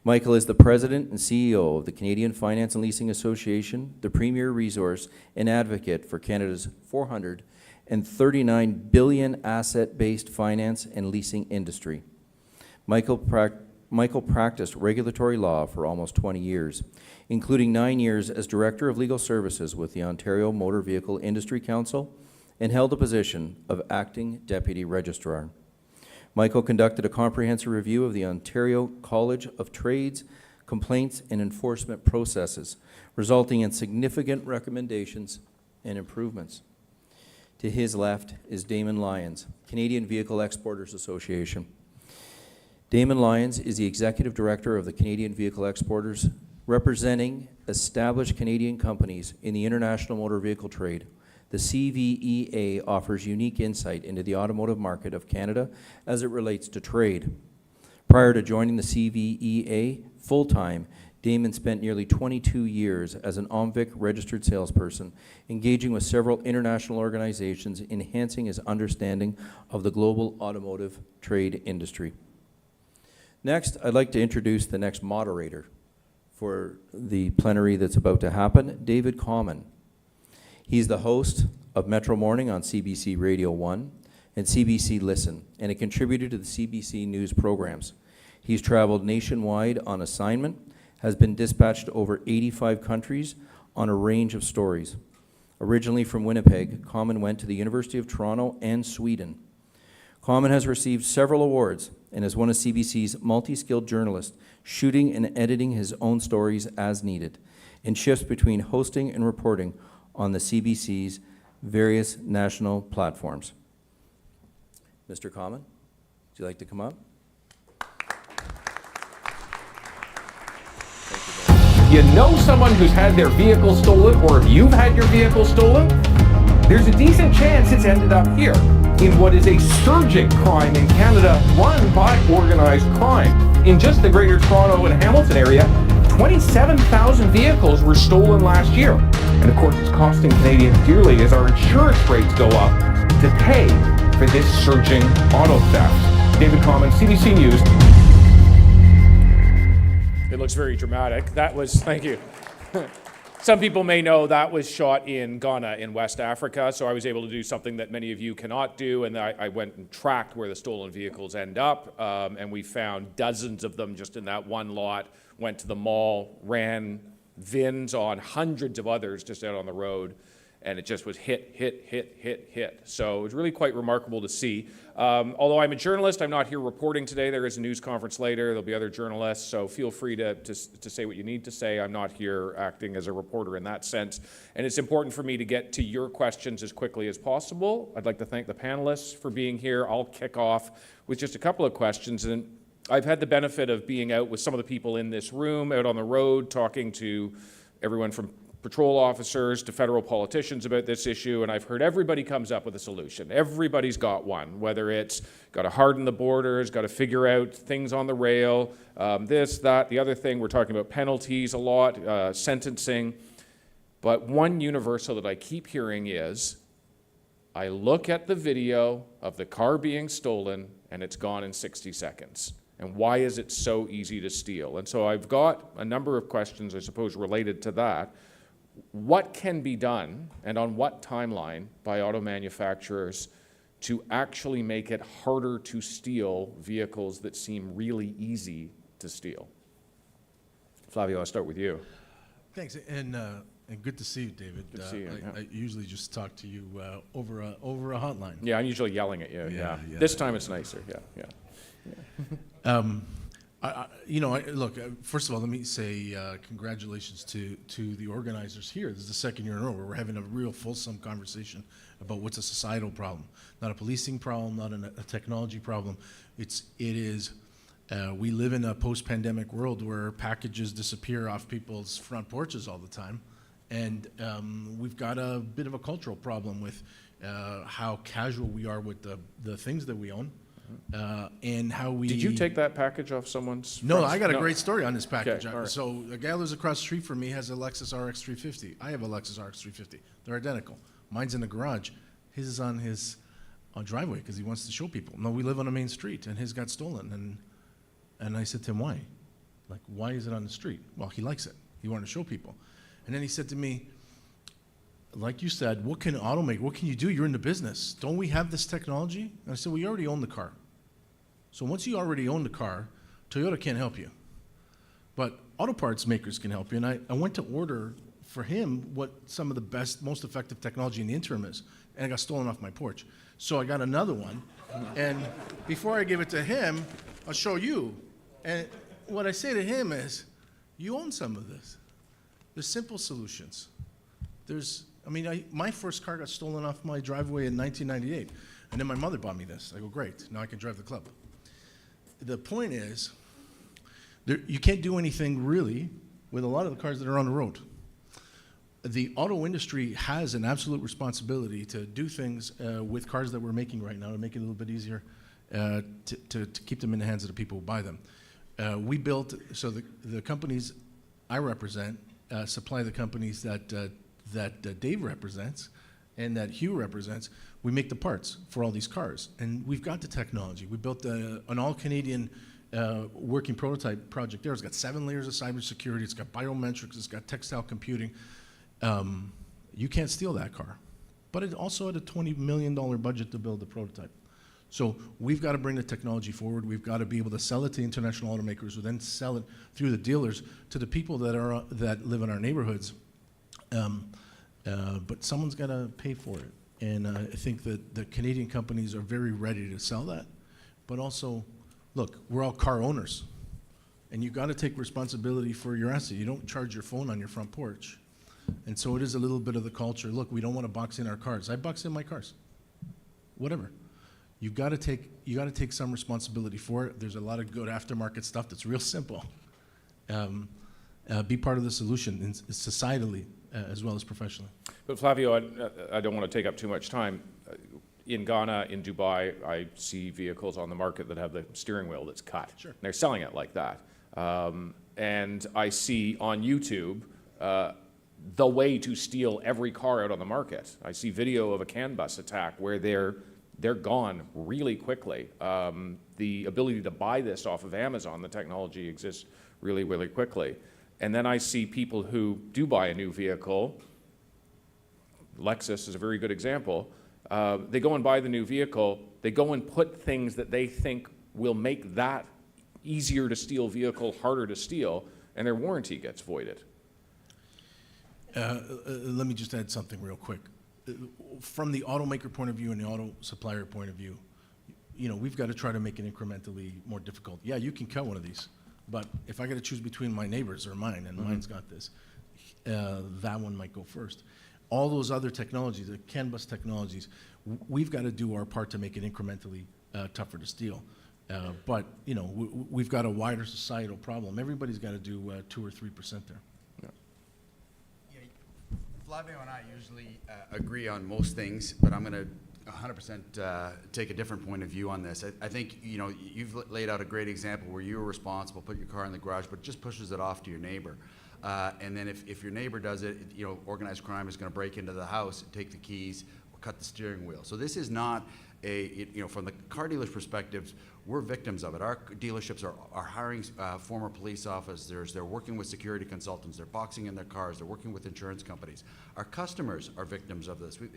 Michael is the president and CEO of the Canadian Finance and Leasing Association, the premier resource and advocate for Canada's $439 billion asset-based finance and leasing industry. Michael practiced regulatory law for almost 20 years, including 9 years as Director of Legal Services with the Ontario Motor Vehicle Industry Council, and held the position of Acting Deputy Registrar. Michael conducted a comprehensive review of the Ontario College of Trades, complaints, and enforcement processes, resulting in significant recommendations and improvements. To his left is Damon Lyons, Canadian Vehicle Exporters Association. Damon Lyons is the Executive Director of the Canadian Vehicle Exporters, representing established Canadian companies in the international motor vehicle trade. The CVEA offers unique insight into the automotive market of Canada as it relates to trade. Prior to joining the CVEA full-time, Damon spent nearly 22 years as an OMVIC registered salesperson, engaging with several international organizations, enhancing his understanding of the global automotive trade industry. Next, I'd like to introduce the next moderator for the plenary that's about to happen, David Common. He's the host of Metro Morning on CBC Radio 1 and CBC Listen, and a contributor to the CBC News programs. He's traveled nationwide on assignment, has been dispatched to over 85 countries on a range of stories. Originally from Winnipeg, Common went to the University of Toronto and Sweden. Common has received several awards and is one of CBC's multi-skilled journalists, shooting and editing his own stories as needed, and shifts between hosting and reporting on the CBC's various national platforms. Mr. Common, would you like to come up? You know someone who's had their vehicle stolen, or if you've had your vehicle stolen, there's a decent chance it's ended up here in what is a surging crime in Canada run by organized crime. In just the Greater Toronto and Hamilton area, 27,000 vehicles were stolen last year. And of course, it's costing Canadians dearly as our insurance rates go up to pay for this surging auto theft. David Common, CBC News. It looks very dramatic. That was, thank you. Some people may know that was shot in Ghana in West Africa, so I was able to do something that many of you cannot do, and I went and tracked where the stolen vehicles end up, and we found dozens of them just in that one lot, went to the mall, ran VINs on hundreds of others just out on the road, and it just was hit. So it was really quite remarkable to see. Although I'm a journalist, I'm not here reporting today. There is a news conference later. There'll be other journalists, so feel free to say what you need to say. I'm not here acting as a reporter in that sense. And it's important for me to get to your questions as quickly as possible. I'd like to thank the panelists for being here. I'll kick off with just a couple of questions. And I've had the benefit of being out with some of the people in this room, out on the road, talking to everyone from patrol officers to federal politicians about this issue, and I've heard everybody comes up with a solution. Everybody's got one, whether it's got to harden the borders, got to figure out things on the rail, this, that, the other thing. We're talking about penalties a lot, sentencing. But one universal that I keep hearing is, I look at the video of the car being stolen and it's gone in 60 seconds. And why is it so easy to steal? And so I've got a number of questions, I suppose, related to that. What can be done, and on what timeline, by auto manufacturers to actually make it harder to steal vehicles that seem really easy to steal? Flavio, I'll start with you. Thanks, and good to see you, David. Good to see you. I usually just talk to you over a hotline. Yeah, I'm usually yelling at you. Yeah. This time it's nicer. Yeah. Look, first of all, let me say congratulations to the organizers here. This is the second year in a row where we're having a real fulsome conversation about what's a societal problem, not a policing problem, not a technology problem. It is. We live in a post-pandemic world where packages disappear off people's front porches all the time, and we've got a bit of a cultural problem with how casual we are with the things that we own. And how we... Did you take that package off someone's... No, I got a great story on this package. Okay, all right. So a guy lives across the street from me has a Lexus RX 350. I have a Lexus RX 350. They're identical. Mine's in the garage. His is on his driveway because he wants to show people. No, we live on a main street, and his got stolen. And I said to him, why? Like, why is it on the street? Well, he likes it. He wanted to show people. And then he said to me, like you said, what can you do? You're in the business. Don't we have this technology? And I said, well, you already own the car. So once you already own the car, Toyota can't help you. But auto parts makers can help you. And I went to order for him what some of the best, most effective technology in the interim is. And it got stolen off my porch. So I got another one. And before I give it to him, I'll show you. And what I say to him is, you own some of this. There's simple solutions. My first car got stolen off my driveway in 1998, and then my mother bought me this. I go, great, now I can drive the club. The point is, you can't do anything really with a lot of the cars that are on the road. The auto industry has an absolute responsibility to do things with cars that we're making right now to make it a little bit easier to keep them in the hands of the people who buy them. We built, so the companies I represent supply the companies that Dave represents and that Hugh represents. We make the parts for all these cars, and we've got the technology. We built an all-Canadian working prototype project there. It's got 7 layers of cybersecurity. It's got biometrics. It's got textile computing. You can't steal that car. But it also had a $20 million budget to build the prototype. So we've got to bring the technology forward. We've got to be able to sell it to international automakers who then sell it through the dealers to the people that live in our neighborhoods. But someone's got to pay for it. And I think that the Canadian companies are very ready to sell that. But also, look, we're all car owners. And you've got to take responsibility for your asset. You don't charge your phone on your front porch. And so it is a little bit of the culture. Look, we don't want to box in our cars. I box in my cars. Whatever. You've got to take some responsibility for it. There's a lot of good aftermarket stuff that's real simple. Be part of the solution societally as well as professionally. But Flavio, I don't want to take up too much time. In Ghana, in Dubai, I see vehicles on the market that have the steering wheel that's cut. Sure. They're selling it like that. And I see on YouTube the way to steal every car out on the market. I see video of a CAN bus attack where they're gone really quickly. The ability to buy this off of Amazon, the technology exists really, really quickly. And then I see people who do buy a new vehicle. Lexus is a very good example. They go and buy the new vehicle. They go and put things that they think will make that easier to steal vehicle harder to steal, and their warranty gets voided. Let me just add something real quick. From the automaker point of view and the auto supplier point of view, we've got to try to make it incrementally more difficult. Yeah, you can cut one of these, but if I got to choose between my neighbors or mine, and mine's got this, that one might go first. All those other technologies, the CAN bus technologies, we've got to do our part to make it incrementally tougher to steal. But we've got a wider societal problem. Everybody's got to do 2 or 3% there. Flavio and I usually agree on most things, but I'm going to 100% take a different point of view on this. I think you've laid out a great example where you were responsible, put your car in the garage, but it just pushes it off to your neighbor. And then if your neighbor does it, organized crime is going to break into the house, take the keys, cut the steering wheel. So this is not from the car dealer's perspective, we're victims of it. Our dealerships are hiring former police officers. They're working with security consultants. They're boxing in their cars. They're working with insurance companies. Our customers are victims of this. We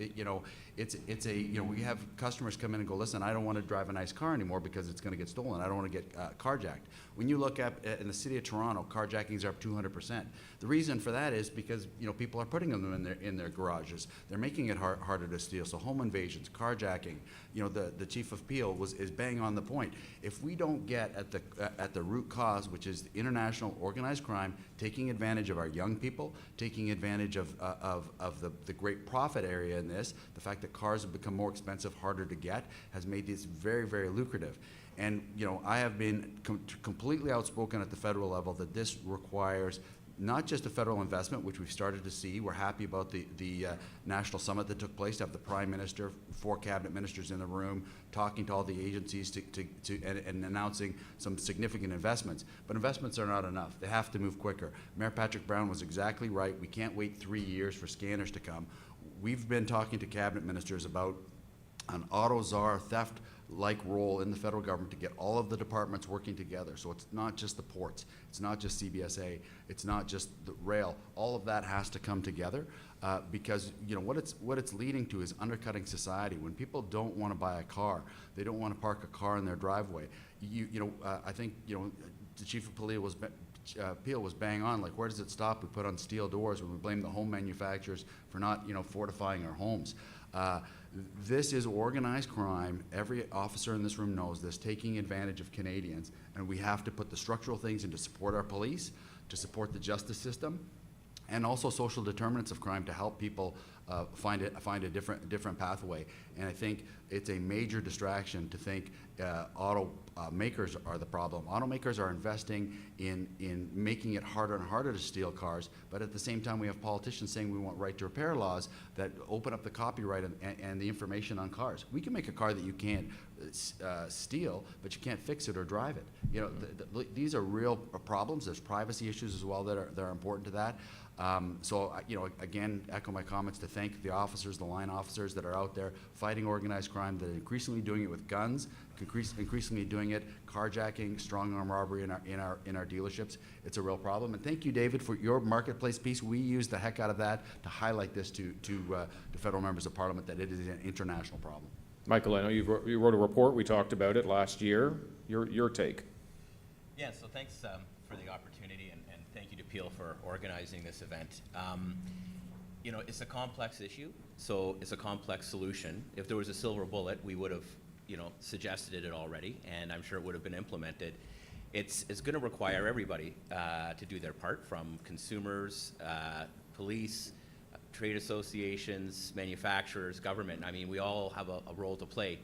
have customers come in and go, listen, I don't want to drive a nice car anymore because it's going to get stolen. I don't want to get carjacked. When you look at in the city of Toronto, carjackings are up 200%. The reason for that is because people are putting them in their garages. They're making it harder to steal. So home invasions, carjacking. The chief of Peel is bang on the point. If we don't get at the root cause, which is the international organized crime, taking advantage of our young people, taking advantage of the great profit area in this, the fact that cars have become more expensive, harder to get, has made this very, very lucrative. And, you know, I have been completely outspoken at the federal level that this requires not just a federal investment, which we've started to see. We're happy about the national summit that took place, to have the Prime Minister, 4 cabinet ministers in the room, talking to all the agencies and announcing some significant investments. But investments are not enough. They have to move quicker. Mayor Patrick Brown was exactly right. We can't wait 3 years for scanners to come. We've been talking to cabinet ministers about an AutoZar theft-like role in the federal government to get all of the departments working together. So it's not just the ports, it's not just CBSA, it's not just the rail. All of that has to come together because, you know, what it's leading to is undercutting society. When people don't want to buy a car, they don't want to park a car in their driveway. I think, you know, the chief of police was Peel was bang on. Like, where does it stop? We put on steel doors when we blame the home manufacturers for not, you know, fortifying our homes. This is organized crime. Every officer in this room knows this, taking advantage of Canadians, and we have to put the structural things in to support our police, to support the justice system, and also social determinants of crime to help people find a different pathway. And I think it's a major distraction to think automakers are the problem. Automakers are investing in making it harder and harder to steal cars, but at the same time we have politicians saying we want right to repair laws that open up the copyright and the information on cars. We can make a car that you can't steal, but you can't fix it or drive it. You know, these are real problems. There's privacy issues as well that are important to that. So, you know, again, echo my comments to thank the officers, the line officers that are out there fighting organized crime, that are increasingly doing it with guns, increasingly doing it carjacking, strong arm robbery in our dealerships. It's a real problem. And thank you, David, for your marketplace piece. We use the heck out of that to highlight this to federal members of Parliament, that it is an international problem. Michael, I know you wrote a report. We talked about it last year. Your take. Yeah, so thanks for the opportunity, and thank you to Peel for organizing this event. You know, it's a complex issue, so it's a complex solution. If there was a silver bullet, we would have, you know, suggested it already, and I'm sure it would have been implemented. It's going to require everybody to do their part, from consumers, police, trade associations, manufacturers, government. I mean, we all have a role to play.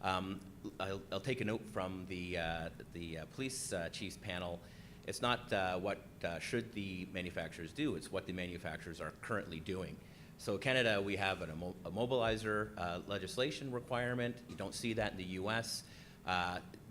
I'll take a note from the police chiefs panel. It's not what should the manufacturers do, it's what the manufacturers are currently doing. So Canada, we have a mobilizer legislation requirement. You don't see that in the US.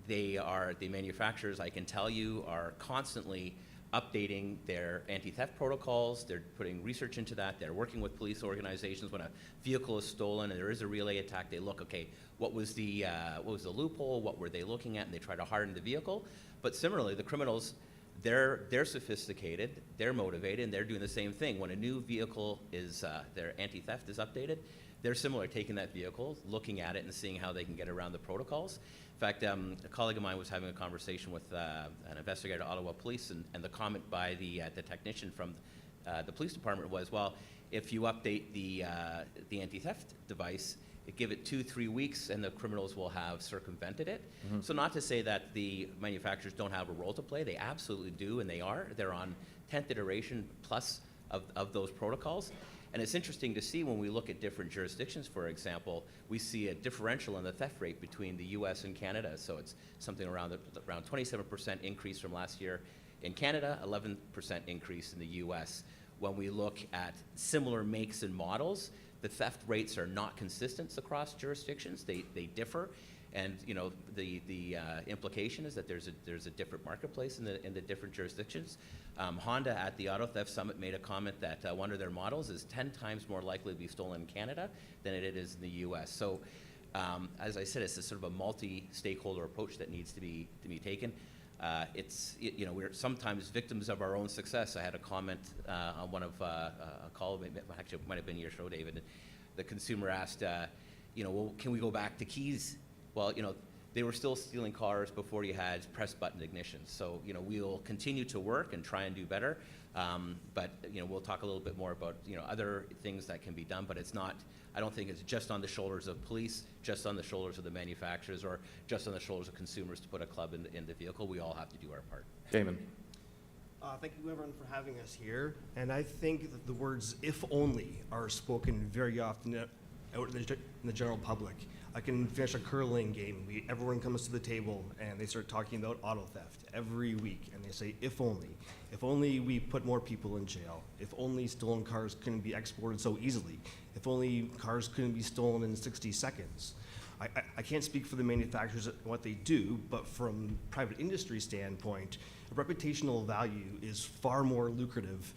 The manufacturers, I can tell you, are constantly updating their anti-theft protocols. They're putting research into that. They're working with police organizations. When a vehicle is stolen and there is a relay attack, they look, okay, what was the loophole? What were they looking at? And they try to harden the vehicle. But similarly, the criminals, they're sophisticated, they're motivated, and they're doing the same thing. When a new vehicle is, their anti-theft is updated, they're similar, taking that vehicle, looking at it, and seeing how they can get around the protocols. In fact, a colleague of mine was having a conversation with an investigator at Ottawa Police, and the comment by the technician from the police department was, well, if you update the anti-theft device, give it 2-3 weeks and the criminals will have circumvented it. Mm-hmm. So not to say that the manufacturers don't have a role to play, they absolutely do, and they are. They're on 10th iteration plus of those protocols. And it's interesting to see when we look at different jurisdictions, for example, we see a differential in the theft rate between the US and Canada. So it's something around 27% increase from last year in Canada, 11% increase in the US. When we look at similar makes and models, the theft rates are not consistent across jurisdictions. They differ, and you know the implication is that there's a different marketplace in the different jurisdictions. Honda at the Auto Theft Summit made a comment that one of their models is 10 times more likely to be stolen in Canada than it is in the U.S. So, as I said, it's a sort of a multi-stakeholder approach that needs to be taken. You know, we're sometimes victims of our own success. I had a comment on one of a call, actually it might have been your show, David. The consumer asked, you know, well, can we go back to keys? Well, you know, they were still stealing cars before you had press button ignitions. So, you know, we'll continue to work and try and do better. But, you know, we'll talk a little bit more about, you know, other things that can be done, but it's not, I don't think it's just on the shoulders of police, just on the shoulders of the manufacturers, or just on the shoulders of consumers to put a club in the vehicle. We all have to do our part. Damon. Thank you, everyone, for having us here. And I think that the words "if only" are spoken very often out in the general public. I can finish a curling game. Everyone comes to the table and they start talking about auto theft every week, and they say, "If only. If only we put more people in jail. If only stolen cars couldn't be exported so easily. If only cars couldn't be stolen in 60 seconds." I can't speak for the manufacturers and what they do, but from private industry standpoint, reputational value is far more lucrative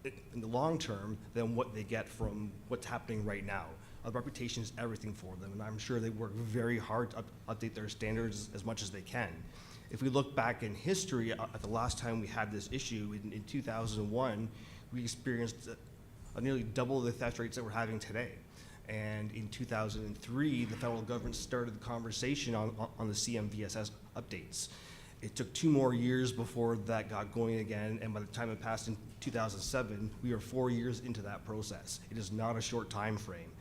in the long term than what they get from what's happening right now. Reputation is everything for them, and I'm sure they work very hard to update their standards as much as they can. If we look back in history, at the last time we had this issue in 2001, we experienced nearly double the theft rates that we're having today. And in 2003, the federal government started the conversation on the CMVSS updates. It took 2 more years before that got going again, and by the time it passed in 2007, we are 4 years into that process. It is not a short time frame.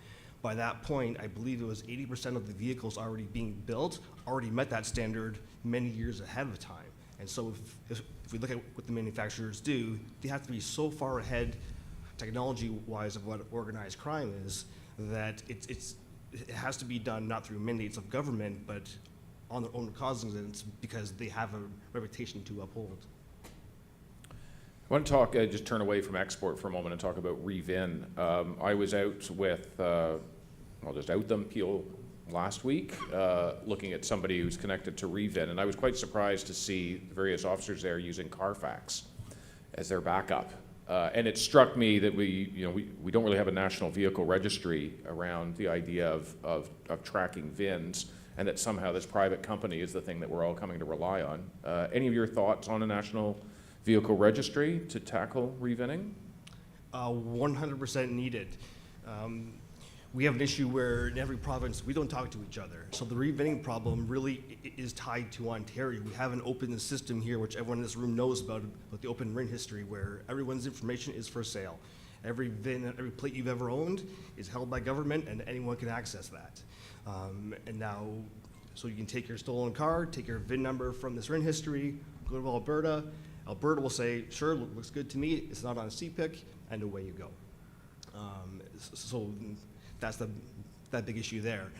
By that point, I believe it was 80% of the vehicles already being built already met that standard many years ahead of time. And so if we look at what the manufacturers do, they have to be so far ahead technology-wise of what organized crime is, that it has to be done not through mandates of government, but on their own cognizance, because they have a reputation to uphold. I want to talk, just turn away from export for a moment and talk about Revin. I was out with, I'll just out them, Peel, last week, looking at somebody who's connected to Revin, and I was quite surprised to see the various officers there using Carfax as their backup. And it struck me that we don't really have a national vehicle registry around the idea of tracking VINs, and that somehow this private company is the thing that we're all coming to rely on. Any of your thoughts on a national vehicle registry to tackle revinning? 100% needed. We have an issue where in every province we don't talk to each other. So the revinning problem really is tied to Ontario. We have an open system here, which everyone in this room knows about the open RIN history, where everyone's information is for sale. Every VIN, every plate you've ever owned is held by government, and anyone can access that. And now, so you can take your stolen car, take your VIN number from this RIN history, go to Alberta. Alberta will say, "Sure, looks good to me, it's not on CPIC," and away you go. So that's that big issue there.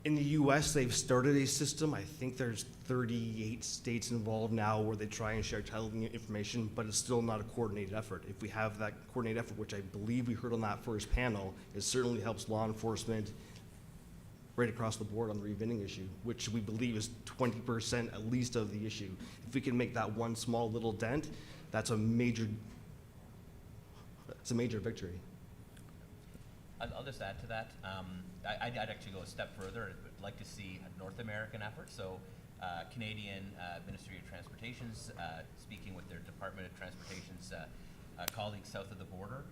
In the US, they've started a system. I think there's 38 states involved now where they try and share title information, but it's still not a coordinated effort. If we have that coordinated effort, which I believe we heard on that first panel, it certainly helps law enforcement right across the board on the revinning issue, which we believe is 20% at least of the issue. If we can make that one small little dent, that's a major victory. I'll just add to that. I'd actually go a step further. I'd like to see a North American effort. So Canadian Ministry of Transportation's speaking with their Department of Transportation's colleagues south of the border.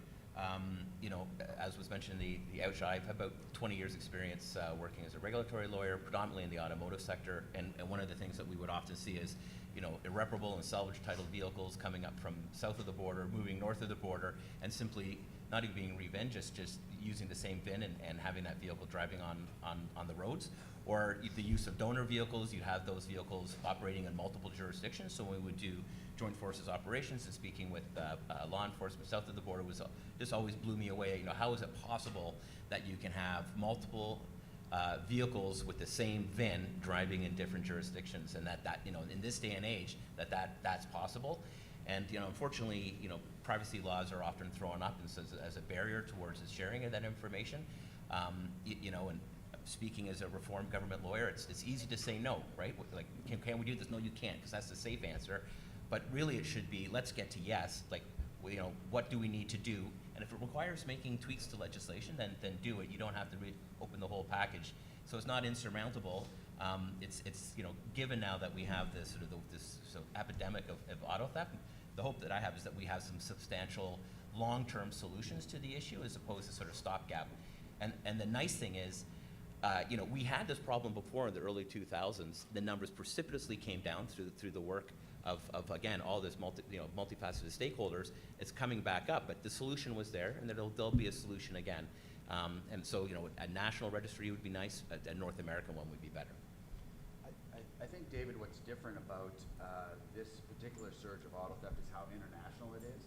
You know, as was mentioned, the outside, I have about 20 years experience working as a regulatory lawyer, predominantly in the automotive sector. And one of the things that we would often see is, you know, irreparable and salvage titled vehicles coming up from south of the border, moving north of the border, and simply not even being revinned, just using the same VIN and having that vehicle driving on the roads. Or the use of donor vehicles, you have those vehicles operating in multiple jurisdictions. So when we would do joint forces operations and speaking with law enforcement south of the border, this always blew me away. You know, how is it possible that you can have multiple vehicles with the same VIN driving in different jurisdictions, and that you know, in this day and age, that's possible. And you know, unfortunately, you know, privacy laws are often thrown up as a barrier towards the sharing of that information. You know, and speaking as a reformed government lawyer, it's easy to say no, right? Like, can we do this? No, you can't, because that's the safe answer. But really, it should be, let's get to yes. Like, you know, what do we need to do? And if it requires making tweaks to legislation, then do it. You don't have to open the whole package. So it's not insurmountable. It's you know, given now that we have this sort of epidemic of auto theft, the hope that I have is that we have some substantial long-term solutions to the issue as opposed to sort of stopgap. And the nice thing is, You know, we had this problem before in the early 2000s. The numbers precipitously came down through the work of again, all this multifaceted stakeholders. It's coming back up, but the solution was there, and there'll be a solution again. And so, you know, a national registry would be nice. A North American one would be better. I think, David, what's different about this particular surge of auto theft is how international it is.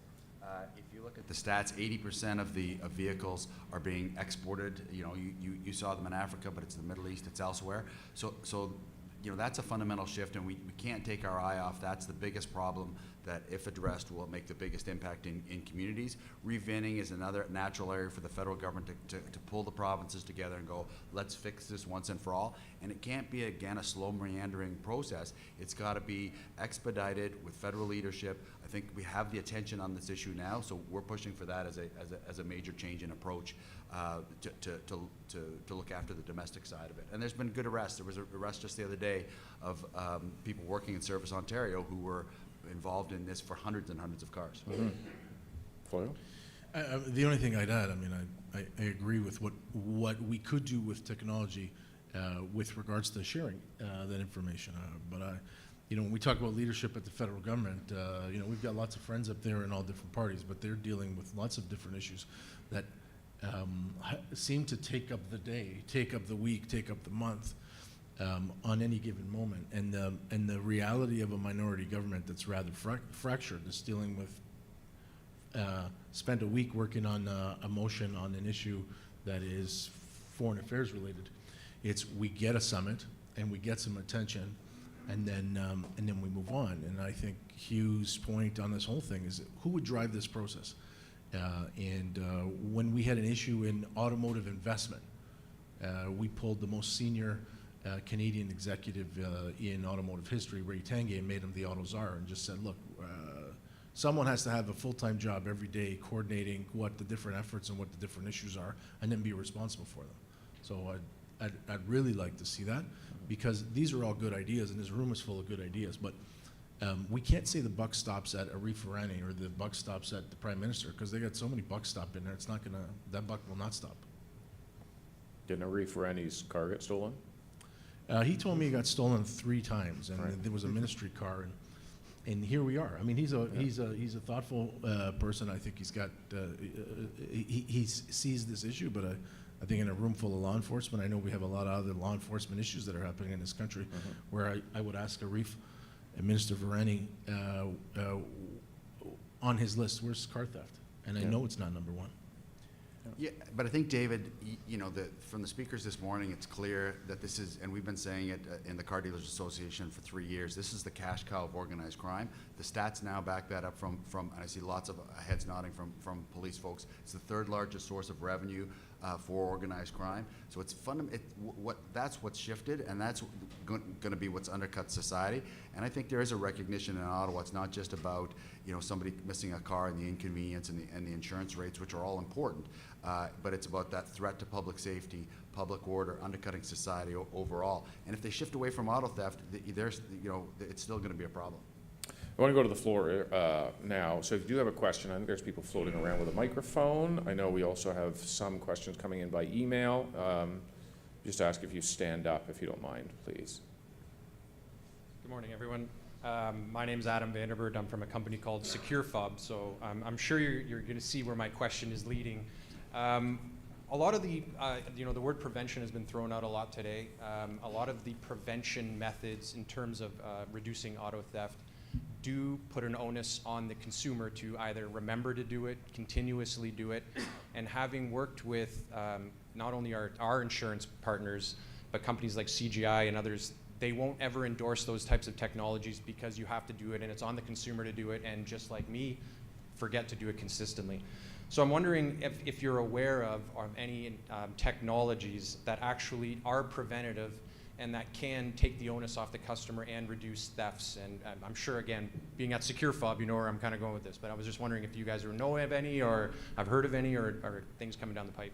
If you look at the stats, 80% of the vehicles are being exported. You know, you saw them in Africa, but it's the Middle East, it's elsewhere. So you know, that's a fundamental shift, and we can't take our eye off. That's the biggest problem that, if addressed, will make the biggest impact in communities. Reventing is another natural area for the federal government to pull the provinces together and go, let's fix this once and for all. And it can't be, again, a slow meandering process. It's got to be expedited with federal leadership. I think we have the attention on this issue now, so we're pushing for that as a major change in approach to look after the domestic side of it. And there's been good arrests. There was an arrest just the other day of people working in Service Ontario who were involved in this for hundreds and hundreds of cars. The only thing I'd add, I mean, I agree with what we could do with technology with regards to sharing that information. But you know, when we talk about leadership at the federal government, you know, we've got lots of friends up there in all different parties, but they're dealing with lots of different issues that seem to take up the day, take up the week, take up the month on any given moment. And the reality of a minority government that's rather fractured is dealing with spent a week working on a motion on an issue that is foreign affairs related. It's we get a summit and we get some attention, and then we move on. And I think Hugh's point on this whole thing is who would drive this process? When we had an issue in automotive investment, we pulled the most senior Canadian executive in automotive history, Ray Tanguay, and made him the auto czar, and just said, look, someone has to have a full-time job every day coordinating what the different efforts and what the different issues are, and then be responsible for them. So I'd really like to see that, because these are all good ideas, and this room is full of good ideas, but we can't say the buck stops at Arif Irani or the buck stops at the Prime Minister, because they got so many bucks stopped in there, it's not gonna, that buck will not stop. Didn't Arif Irani's car get stolen? He told me he got stolen 3 times, and Right. there was a ministry car, and here we are. I mean, he's a thoughtful person. I think he's got he sees this issue, but I think in a room full of law enforcement, I know we have a lot of other law enforcement issues that are happening in this country, where I would ask Arif and Minister Varani on his list, where's car theft? And I know it's not number 1. Yeah, but I think, David, you know, from the speakers this morning, it's clear that this is, and we've been saying it in the Car Dealers Association for 3 years, this is the cash cow of organized crime. The stats now back that up from and I see lots of heads nodding from police folks. It's the 3rd largest source of revenue for organized crime. So it's that's what's shifted, and that's going to be what's undercut society. And I think there is a recognition in Ottawa. It's not just about, you know, somebody missing a car and the inconvenience and the insurance rates, which are all important, but it's about that threat to public safety, public order, undercutting society overall. And if they shift away from auto theft, there's, you know, it's still going to be a problem. I want to go to the floor now. So if you do have a question, I think there's people floating around with a microphone. I know we also have some questions coming in by email. Just ask if you stand up, if you don't mind, please. Good morning, everyone. My name is Adam Vanderbird. I'm from a company called SecureFob, so I'm sure you're going to see where my question is leading. A lot of the, you know, the word prevention has been thrown out a lot today. A lot of the prevention methods in terms of reducing auto theft do put an onus on the consumer to either remember to do it, continuously do it, and having worked with not only our insurance partners, but companies like CGI and others, they won't ever endorse those types of technologies because you have to do it and it's on the consumer to do it, and just like me, forget to do it consistently. So I'm wondering if you're aware of any technologies that actually are preventative and that can take the onus off the customer and reduce thefts. And I'm sure, again, being at SecureFob, you know where I'm kind of going with this, but I was just wondering if you guys know of any, or have heard of any, or things coming down the pipe.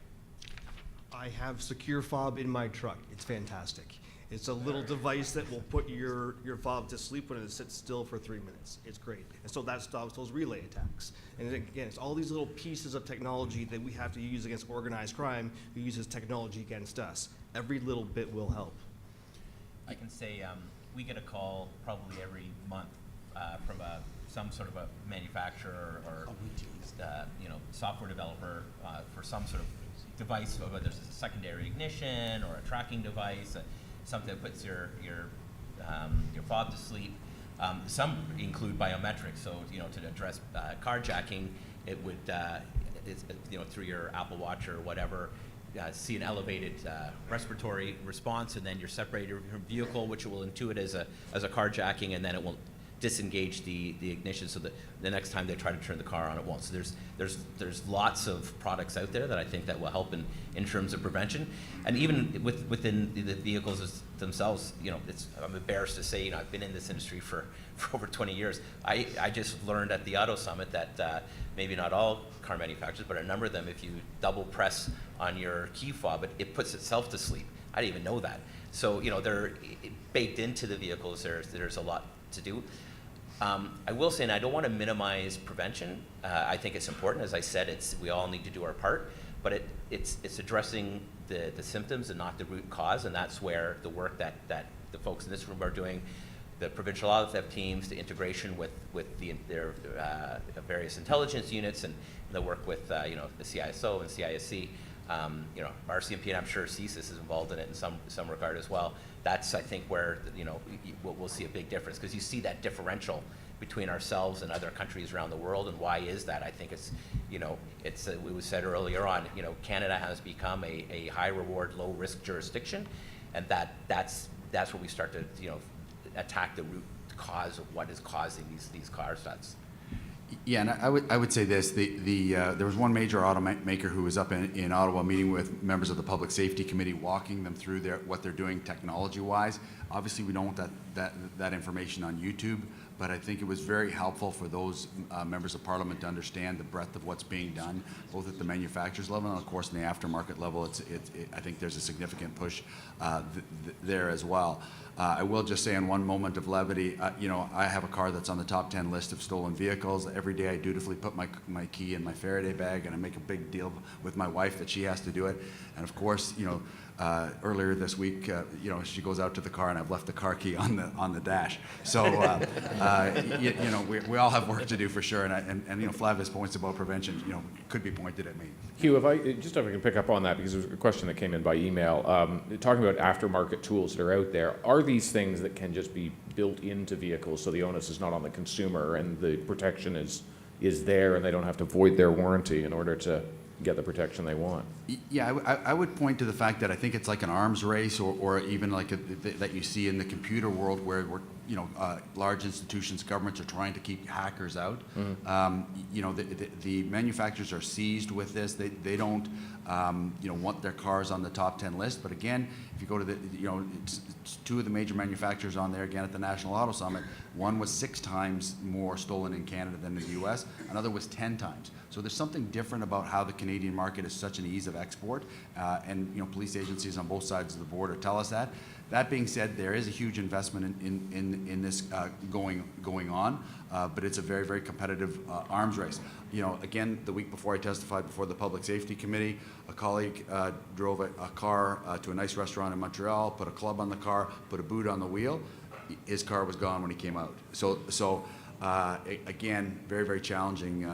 I have SecureFob in my truck. It's fantastic. It's a little device that will put your fob to sleep when it sits still for 3 minutes. It's great. And so that stops those relay attacks. And again, it's all these little pieces of technology that we have to use against organized crime who uses technology against us. Every little bit will help. I can say we get a call probably every month from some sort of a manufacturer or software developer for some sort of device, whether it's a secondary ignition or a tracking device, something that puts your fob to sleep. Some include biometrics, so to address carjacking, it would through your Apple Watch or whatever. See an elevated respiratory response, and then you're separated from vehicle, which will intuit as a carjacking, and then it will disengage the ignition, so that the next time they try to turn the car on, it won't. So there's lots of products out there that I think that will help in terms of prevention, and even within the vehicles themselves. I'm embarrassed to say, I've been in this industry for over 20 years. I just learned at the Auto Summit that maybe not all car manufacturers, but a number of them, if you double press on your key fob, it puts itself to sleep. I didn't even know that. So they're baked into the vehicles. There's a lot to do. I will say, and I don't want to minimize prevention. I think it's important. As I said, we all need to do our part, but it's addressing the symptoms and not the root cause, and that's where the work that the folks in this room are doing, the provincial auto theft teams, the integration with their various intelligence units, and the work with the CISO and CISC. RCMP, and I'm sure CSIS is involved in it in some regard as well. That's, I think, where we'll see a big difference, because you see that differential between ourselves and other countries around the world. And why is that? I think it's we was said earlier on, Canada has become a high reward, low risk jurisdiction, and that's where we start to attack the root cause of what is causing these car thefts. Yeah, and I would say this: there was one major automaker who was up in Ottawa meeting with members of the Public Safety Committee, walking them through what they're doing technology-wise. Obviously, we don't want that information on YouTube, but I think it was very helpful for those members of Parliament to understand the breadth of what's being done, both at the manufacturer's level and, of course, in the aftermarket level. I think there's a significant push there as well. I will just say, in one moment of levity, I have a car that's on the top 10 list of stolen vehicles. Every day I dutifully put my key in my Faraday bag, and I make a big deal with my wife that she has to do it. And of course, earlier this week, she goes out to the car, and I've left the car key on the dash. So, we all have work to do for sure. And Flavia's points about prevention, could be pointed at me. Hugh, if I can pick up on that, because there was a question that came in by email, talking about aftermarket tools that are out there. Are these things that can just be built into vehicles, so the onus is not on the consumer and the protection is there, and they don't have to void their warranty in order to get the protection they want? Yeah, I would point to the fact that I think it's like an arms race, or even like that you see in the computer world, where large institutions, governments are trying to keep hackers out. The manufacturers are seized with this. They don't want their cars on the top 10 list. But again, if you go to two of the major manufacturers on there again at the National Auto Summit, one was 6 times more stolen in Canada than in the U.S. Another was 10 times. So there's something different about how the Canadian market is such an ease of export, and police agencies on both sides of the border tell us that. That being said, there is a huge investment in this going on, but it's a very, very competitive arms race. Again, the week before I testified before the Public Safety Committee, a colleague drove a car to a nice restaurant in Montreal, put a club on the car, put a boot on the wheel. His car was gone when he came out. So again, very, very challenging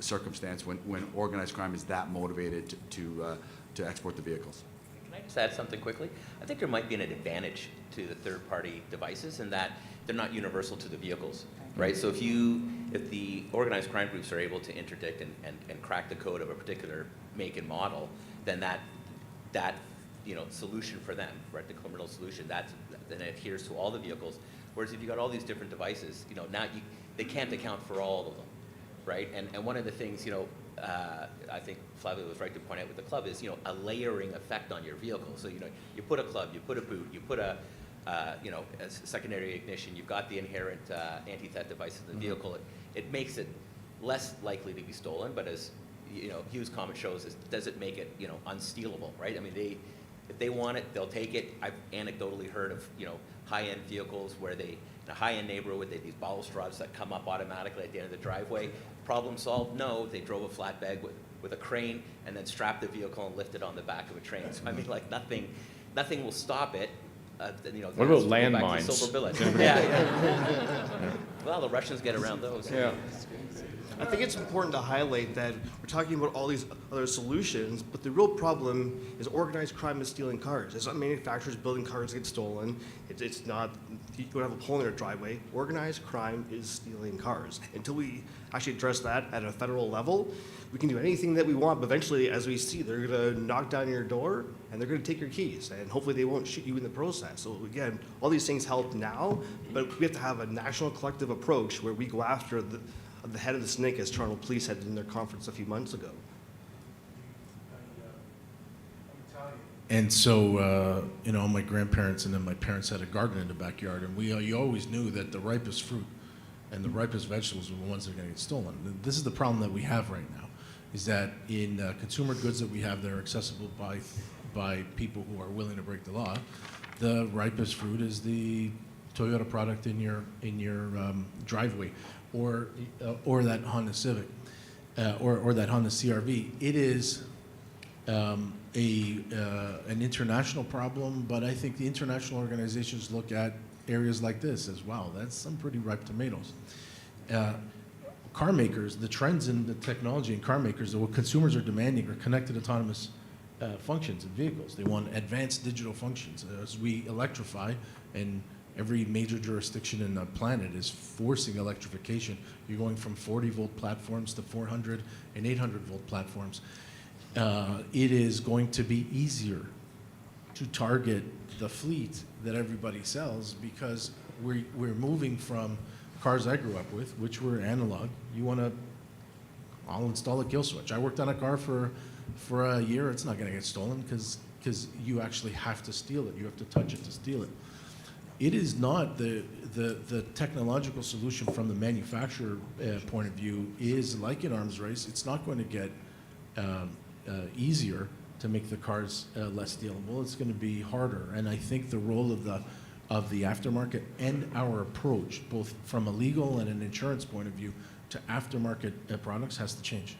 circumstance when organized crime is that motivated to export the vehicles. Can I just add something quickly? I think there might be an advantage to the third-party devices in that they're not universal to the vehicles, right? So if the organized crime groups are able to interdict and crack the code of a particular make and model, then that solution for them, right, the criminal solution, then adheres to all the vehicles. Whereas if you got all these different devices, now they can't account for all of them, right? And one of the things, I think Flavia was right to point out with the club is, a layering effect on your vehicle. So, you put a club, you put a boot, you put a secondary ignition, you've got the inherent anti-theft device in the vehicle. It makes it less likely to be stolen, but as Hugh's comment shows, does it make it unstealable, right? I mean, If they want it, they'll take it. I've anecdotally heard of, you know, high-end vehicles where they, in a high-end neighborhood, they have these balustrades that come up automatically at the end of the driveway. Problem solved? No, they drove a flatbed with a crane and then strapped the vehicle and lifted on the back of a train. So I mean, like, nothing will stop it. You know, What about let's go back to landmines? silver bullets. Does Yeah, anybody- yeah. Well, the Russians get around those. Yeah. I think it's important to highlight that we're talking about all these other solutions, but the real problem is organized crime is stealing cars. It's not manufacturers building cars that get stolen. It's not, you don't have a pole in your driveway. Organized crime is stealing cars. Until we actually address that at a federal level, we can do anything that we want, but eventually, as we see, they're gonna knock down your door and they're gonna take your keys, and hopefully they won't shoot you in the process. So again, all these things help now, but we have to have a national collective approach where we go after the head of the snake, as Toronto Police had in their conference a few months ago. And so, you know, my grandparents and then my parents had a garden in the backyard, and you always knew that the ripest fruit and the ripest vegetables were the ones that are going to get stolen. This is the problem that we have right now, is that in consumer goods that we have that are accessible by people who are willing to break the law, the ripest fruit is the Toyota product in your driveway, or that Honda Civic, or that Honda CRV. It is an international problem, but I think the international organizations look at areas like this as well. That's some pretty ripe tomatoes. Car makers, the trends in the technology in car makers, what consumers are demanding are connected autonomous functions in vehicles. They want advanced digital functions. As we electrify, and every major jurisdiction in the planet is forcing electrification, you're going from 40-volt platforms to 400 and 800-volt platforms. It is going to be easier to target the fleet that everybody sells, because we're moving from cars I grew up with, which were analog. I'll install a kill switch. I worked on a car for a year. It's not going to get stolen because you actually have to steal it. You have to touch it to steal it. It is not the technological solution from the manufacturer point of view is like an arms race. It's not going to get easier to make the cars less stealable. It's going to be harder. And I think the role of the aftermarket and our approach, both from a legal and an insurance point of view, to aftermarket products has to change.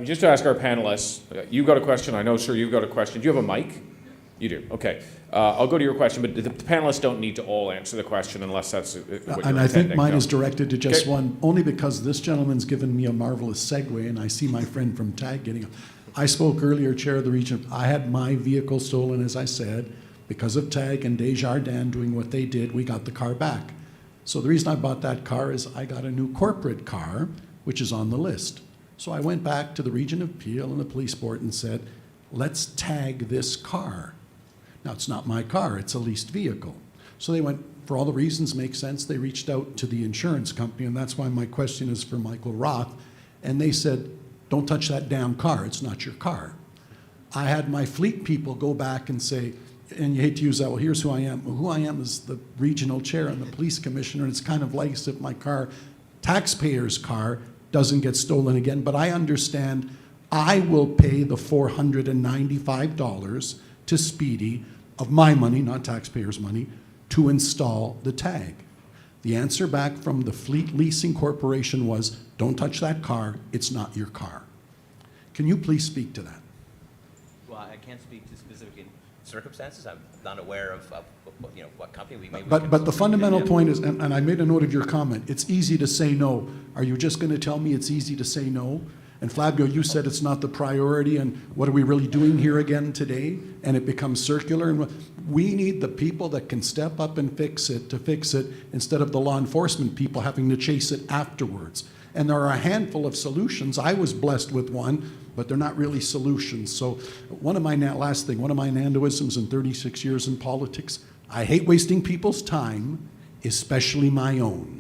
Just to ask our panelists, you've got a question. I know, sir, you've got a question. Do you have a mic? You do. Okay. I'll go to your question, but the panelists don't need to all answer the question unless that's what you're And I think intending. mine No. is directed to just Okay. one, only because this gentleman's given me a marvelous segue, and I see my friend from TAG getting it. I spoke earlier, Chair of the Region. I had my vehicle stolen, as I said. Because of TAG and Desjardins doing what they did, we got the car back. So the reason I bought that car is I got a new corporate car, which is on the list. So I went back to the Region of Peel and the police board and said, let's tag this car. Now, it's not my car, it's a leased vehicle. So they went, for all the reasons make sense, they reached out to the insurance company, and that's why my question is for Michael Roth. And they said, don't touch that damn car, it's not your car. I had my fleet people go back and say, and you hate to use that, well, here's who I am. Well, who I am is the regional chair and the police commissioner, and it's kind of like as if my car, taxpayer's car, doesn't get stolen again, but I understand I will pay the $495 to Speedy of my money, not taxpayers' money, to install the tag. The answer back from the Fleet Leasing Corporation was, don't touch that car, it's not your car. Can you please speak to that? Well, I can't speak to specific circumstances. I'm not aware of you know, what company we may. But the fundamental point is, and I made a note of your comment, it's easy to say no. Are you just going to tell me it's easy to say no? And Fabio, you said it's not the priority, and what are we really doing here again today? And it becomes circular. And we need the people that can step up and fix it to fix it, instead of the law enforcement people having to chase it afterwards. And there are a handful of solutions. I was blessed with one, but they're not really solutions. So one of my Nandoisms in 36 years in politics, I hate wasting people's time, especially my own.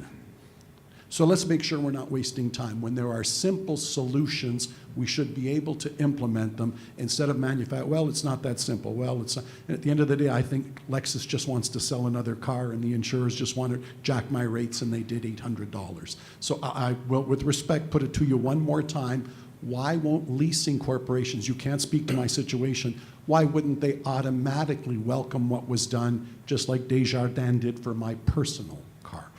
So let's make sure we're not wasting time. When there are simple solutions, we should be able to implement them instead of well, it's not that simple. Well, it's not. At the end of the day, I think Lexus just wants to sell another car, and the insurers just want to jack my rates, and they did $800. So I will, with respect, put it to you one more time. Why won't leasing corporations, you can't speak to my situation, why wouldn't they automatically welcome what was done, just like Desjardins did for my personal car?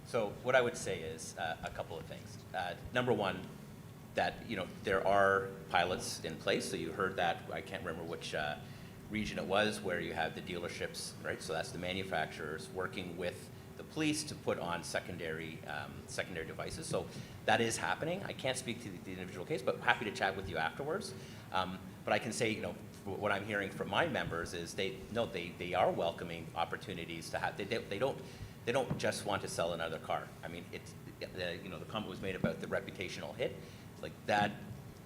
So what I would say is a couple of things. Number one, that there are pilots in place. So you heard that. I can't remember which region it was where you have the dealerships, right? So that's the manufacturers working with the police to put on secondary devices. So that is happening. I can't speak to the individual case, but happy to chat with you afterwards. But I can say, what I'm hearing from my members is they are welcoming opportunities to have. They don't just want to sell another car. I mean, the comment was made about the reputational hit, like that.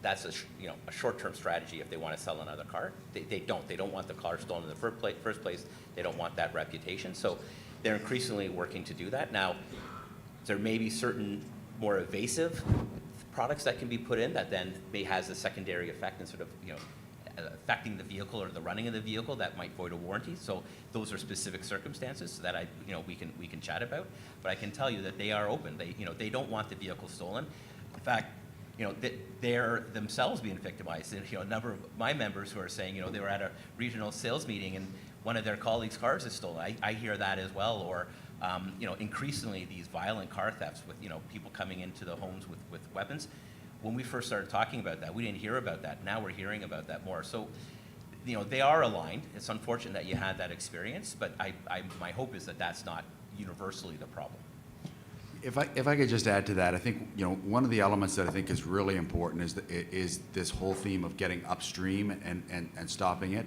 That's a short-term strategy if they want to sell another car. They don't want the car stolen in the first place. They don't want that reputation. So they're increasingly working to do that. Now, there may be certain more evasive products that can be put in that then may has a secondary effect and sort of affecting the vehicle or the running of the vehicle that might void a warranty. So those are specific circumstances that we can chat about. But I can tell you that they are open. They don't want the vehicle stolen. In fact, they're themselves being victimized. And, a number of my members who are saying, they were at a regional sales meeting and one of their colleagues' cars is stolen. I hear that as well. Or, increasingly these violent car thefts with, people coming into the homes with weapons. When we first started talking about that, we didn't hear about that. Now we're hearing about that more. So, they are aligned. It's unfortunate that you had that experience, but my hope is that that's not universally the problem. If I could just add to that, I think one of the elements that I think is really important is this whole theme of getting upstream and stopping it,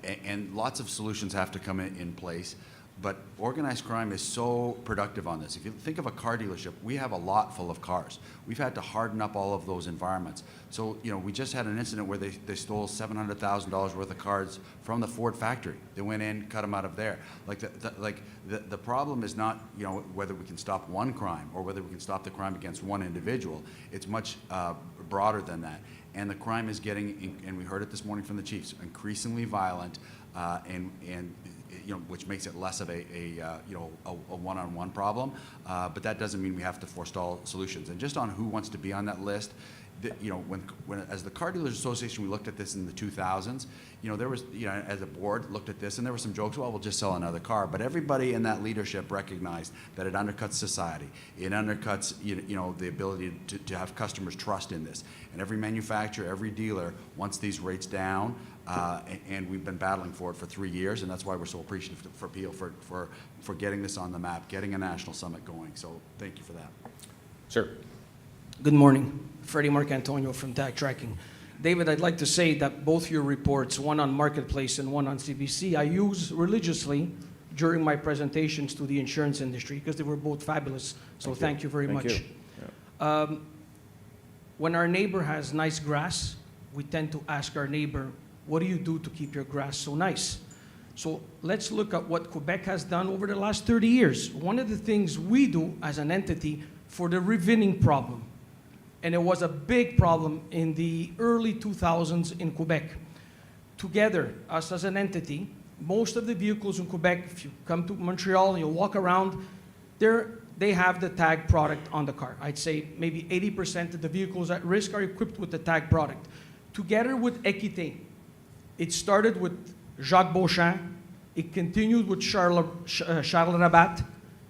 and lots of solutions have to come in place. But organized crime is so productive on this. If you think of a car dealership, we have a lot full of cars. We've had to harden up all of those environments. So, we just had an incident where they stole $700,000 worth of cars from the Ford factory. They went in, cut them out of there. The problem is not, whether we can stop one crime or whether we can stop the crime against one individual. It's much broader than that. And the crime is getting, and we heard it this morning from the chiefs, increasingly violent, and which makes it less of a one-on-one problem. But that doesn't mean we have to forestall solutions. And just on who wants to be on that list, when as the Car Dealers Association, we looked at this in the 2000s, there was, as a board, looked at this, and there were some jokes, well, we'll just sell another car. But everybody in that leadership recognized that it undercuts society. It undercuts, the ability to have customers trust in this. And every manufacturer, every dealer wants these rates down. And we've been battling for it for 3 years, and that's why we're so appreciative for Peel for getting this on the map, getting a national summit going. So thank you for that. Sir. Good morning. Freddie Marcantonio from Tag Tracking. David, I'd like to say that both your reports, one on Marketplace and one on CBC, I use religiously during my presentations to the insurance industry because they were both fabulous. So thank you very much. Yeah. When our neighbor has nice grass, we tend to ask our neighbor, what do you do to keep your grass so nice? So let's look at what Quebec has done over the last 30 years. One of the things we do as an entity for the revinning problem, and it was a big problem in the early 2000s in Quebec. Together, us as an entity, most of the vehicles in Quebec, if you come to Montreal and you walk around, they have the tag product on the car. I'd say maybe 80% of the vehicles at risk are equipped with the tag product. Together with Equité, it started with Jacques Beauchamp, it continued with Charles Rabat,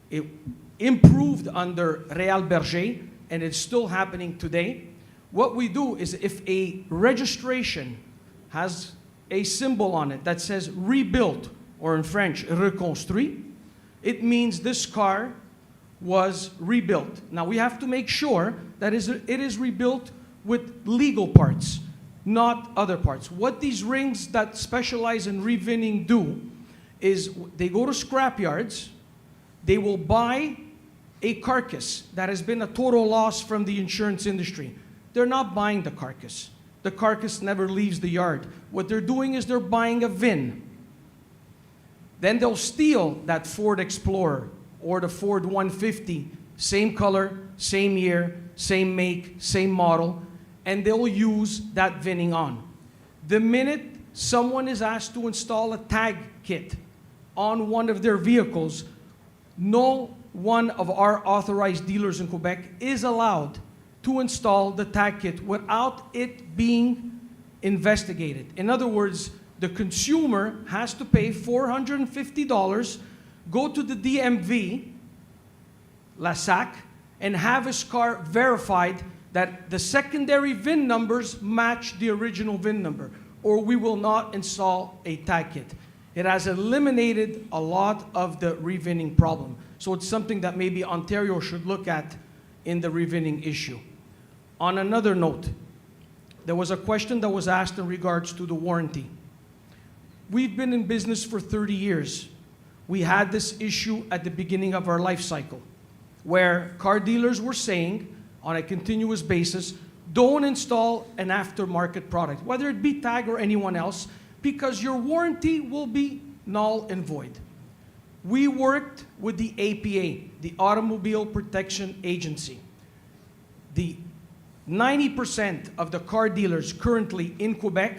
it improved under Réal Berger, and it's still happening today. What we do is if a registration has a symbol on it that says rebuilt, or in French, reconstruit, it means this car was rebuilt. Now we have to make sure that it is rebuilt with legal parts, not other parts. What these rings that specialize in revinning do is they go to scrap yards, they will buy a carcass that has been a total loss from the insurance industry. They're not buying the carcass. The carcass never leaves the yard. What they're doing is they're buying a VIN. Then they'll steal that Ford Explorer or the Ford 150, same color, same year, same make, same model, and they'll use that VINning on. The minute someone is asked to install a tag kit on one of their vehicles, no one of our authorized dealers in Quebec is allowed to install the tag kit without it being investigated. In other words, the consumer has to pay $450, go to the DMV, La SAC, and have his car verified that the secondary VIN numbers match the original VIN number, or we will not install a tag kit. It has eliminated a lot of the revinning problem. So it's something that maybe Ontario should look at in the revinning issue. On another note, there was a question that was asked in regards to the warranty. We've been in business for 30 years. We had this issue at the beginning of our life cycle, where car dealers were saying on a continuous basis, don't install an aftermarket product, whether it be TAG or anyone else, because your warranty will be null and void. We worked with the APA, the Automobile Protection Agency. The 90% of the car dealers currently in Quebec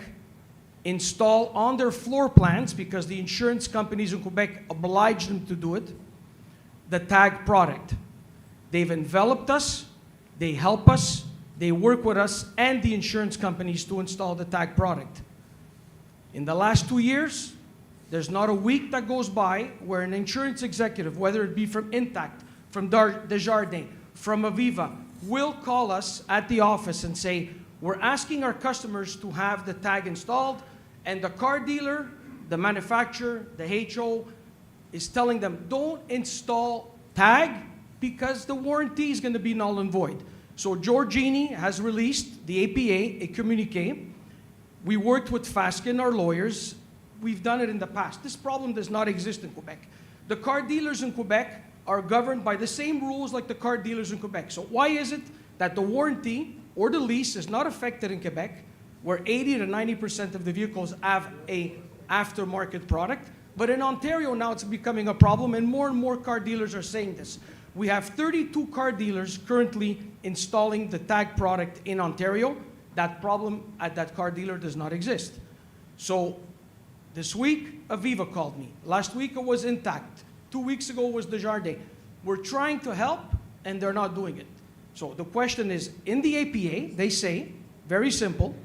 install on their floor plans, because the insurance companies in Quebec oblige them to do it, the TAG product. They've enveloped us, they help us, they work with us and the insurance companies to install the TAG product. In the last 2 years, there's not a week that goes by where an insurance executive, whether it be from Intact, from Desjardins, from Aviva, will call us at the office and say, we're asking our customers to have the tag installed, and the car dealer, the manufacturer, the HO is telling them, don't install tag because the warranty is going to be null and void. So Giorgini has released, the APA, a communique. We worked with Faskin, our lawyers. We've done it in the past. This problem does not exist in Quebec. The car dealers in Quebec are governed by the same rules like the car dealers in Quebec. So why is it that the warranty or the lease is not affected in Quebec, where 80 to 90% of the vehicles have a aftermarket product, but in Ontario now it's becoming a problem, and more car dealers are saying this. We have 32 car dealers currently installing the tag product in Ontario. That problem at that car dealer does not exist. So this week, Aviva called me. Last week it was Intact. 2 weeks ago was Desjardins. We're trying to help, and they're not doing it. So the question is, in the APA, they say, very simple,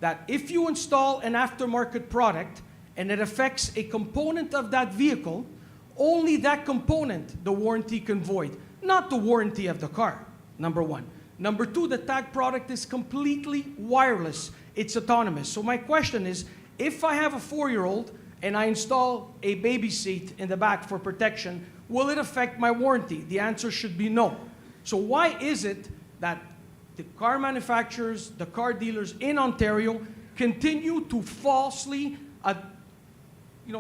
that if you install an aftermarket product and it affects a component of that vehicle, only that component the warranty can void, not the warranty of the car, number one. Number two, the tag product is completely wireless. It's autonomous. So my question is, if I have a 4-year-old and I install a baby seat in the back for protection, will it affect my warranty? The answer should be no. So why is it that the car manufacturers, the car dealers in Ontario continue to falsely,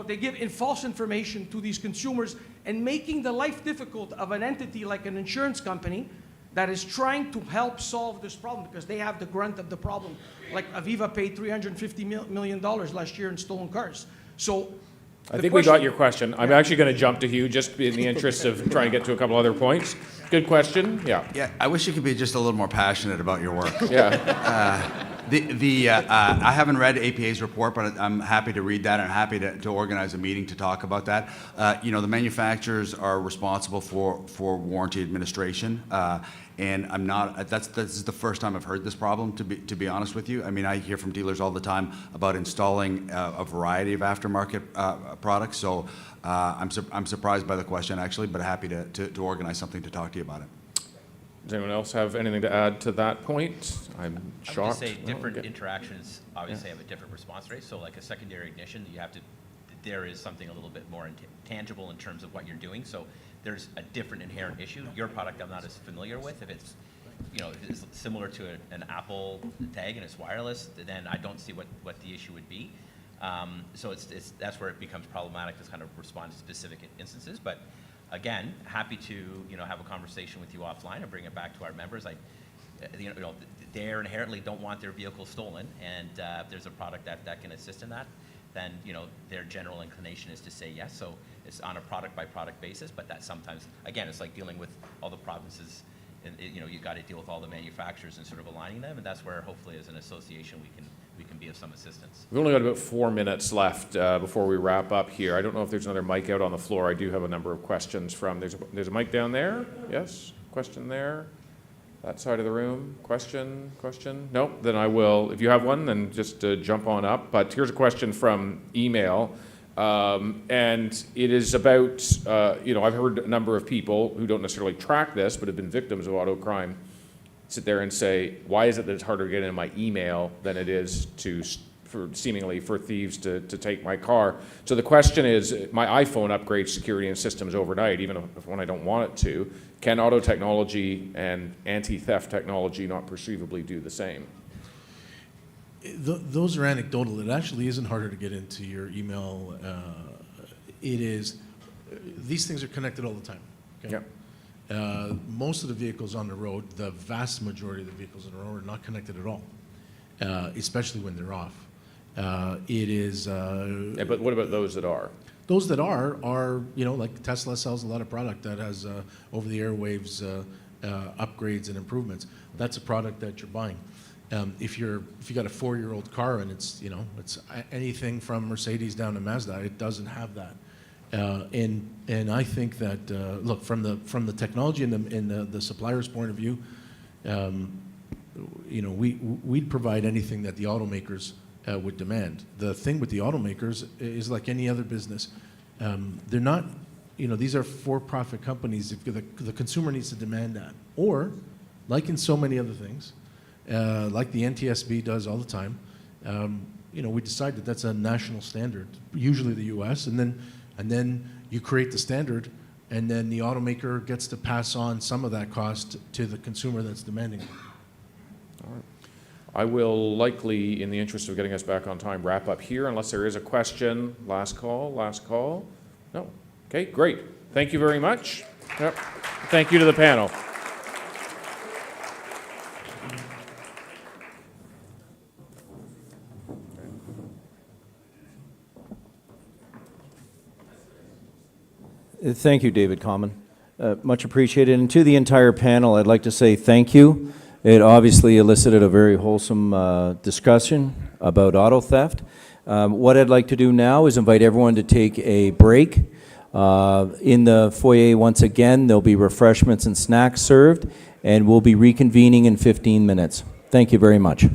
they give false information to these consumers and making the life difficult of an entity like an insurance company that is trying to help solve this problem because they have the grunt of the problem. Like Aviva paid $350 million last year in stolen cars. So I think we got your question. I'm actually going to jump to Hugh just in the interest of trying to get to a couple other points. Good question. Yeah. Yeah, I wish you could be just a little more passionate about your work. Yeah. I haven't read APA's report, but I'm happy to read that and happy to organize a meeting to talk about that. The manufacturers are responsible for warranty administration, and I'm not. This is the first time I've heard this problem. To be honest with you, I mean, I hear from dealers all the time about installing a variety of aftermarket products. So I'm surprised by the question actually, but happy to organize something to talk to you about it. Does anyone else have anything to add to that point? I'm shocked. I would just say different interactions obviously have a different response rate. So like a secondary ignition, there is something a little bit more tangible in terms of what you're doing. So there's a different inherent issue. Your product I'm not as familiar with. If it's, if it's similar to an Apple tag and it's wireless, then I don't see what the issue would be. So that's where it becomes problematic to kind of respond to specific instances. But again, happy to have a conversation with you offline and bring it back to our members. They inherently don't want their vehicle stolen, and if there's a product that can assist in that, then their general inclination is to say yes. So it's on a product by product basis, but that sometimes, again, it's like dealing with all the provinces. And you've got to deal with all the manufacturers and sort of aligning them, and that's where hopefully as an association we can and be of some assistance. We've only got about 4 minutes left before we wrap up here. I don't know if there's another mic out on the floor. I do have a number of questions from, there's a mic down there? Yes? Question there? That side of the room? Question? No? Then I will, if you have one, then just jump on up. But here's a question from email. And it is about, I've heard a number of people who don't necessarily track this, but have been victims of auto crime, sit there and say, why is it that it's harder to get into my email than it is seemingly for thieves to take my car? So the question is, my iPhone upgrades security and systems overnight, even when I don't want it to. Can auto technology and anti-theft technology not perceivably do the same? Those are anecdotal. It actually isn't harder to get into your email. It is, these things are connected all the time. Okay? Yep. Most of the vehicles on the road, the vast majority of the vehicles on the road are not connected at all, especially when they're off. Yeah, but what about those that are? Those that are, like Tesla sells a lot of product that has over the airwaves upgrades and improvements. That's a product that you're buying. If you got a 4-year-old car and it's anything from Mercedes down to Mazda, it doesn't have that. And I think that look, from the technology and the supplier's point of view, we'd provide anything that the automakers would demand. The thing with the automakers is like any other business. They're not, these are for-profit companies. If the consumer needs to demand that, or like in so many other things, like the NTSB does all the time, we decide that that's a national standard, usually the U.S., and then you create the standard, and then the automaker gets to pass on some of that cost to the consumer that's demanding it. All right. I will likely, in the interest of getting us back on time, wrap up here unless there is a question. Last call? No? Okay, great. Thank you very much. Yep. Thank you to the panel. Thank you, David Common. Much appreciated. And to the entire panel, I'd like to say thank you. It obviously elicited a very wholesome discussion about auto theft. What I'd like to do now is invite everyone to take a break. In the foyer, once again, there'll be refreshments and snacks served, and we'll be reconvening in 15 minutes. Thank you very much.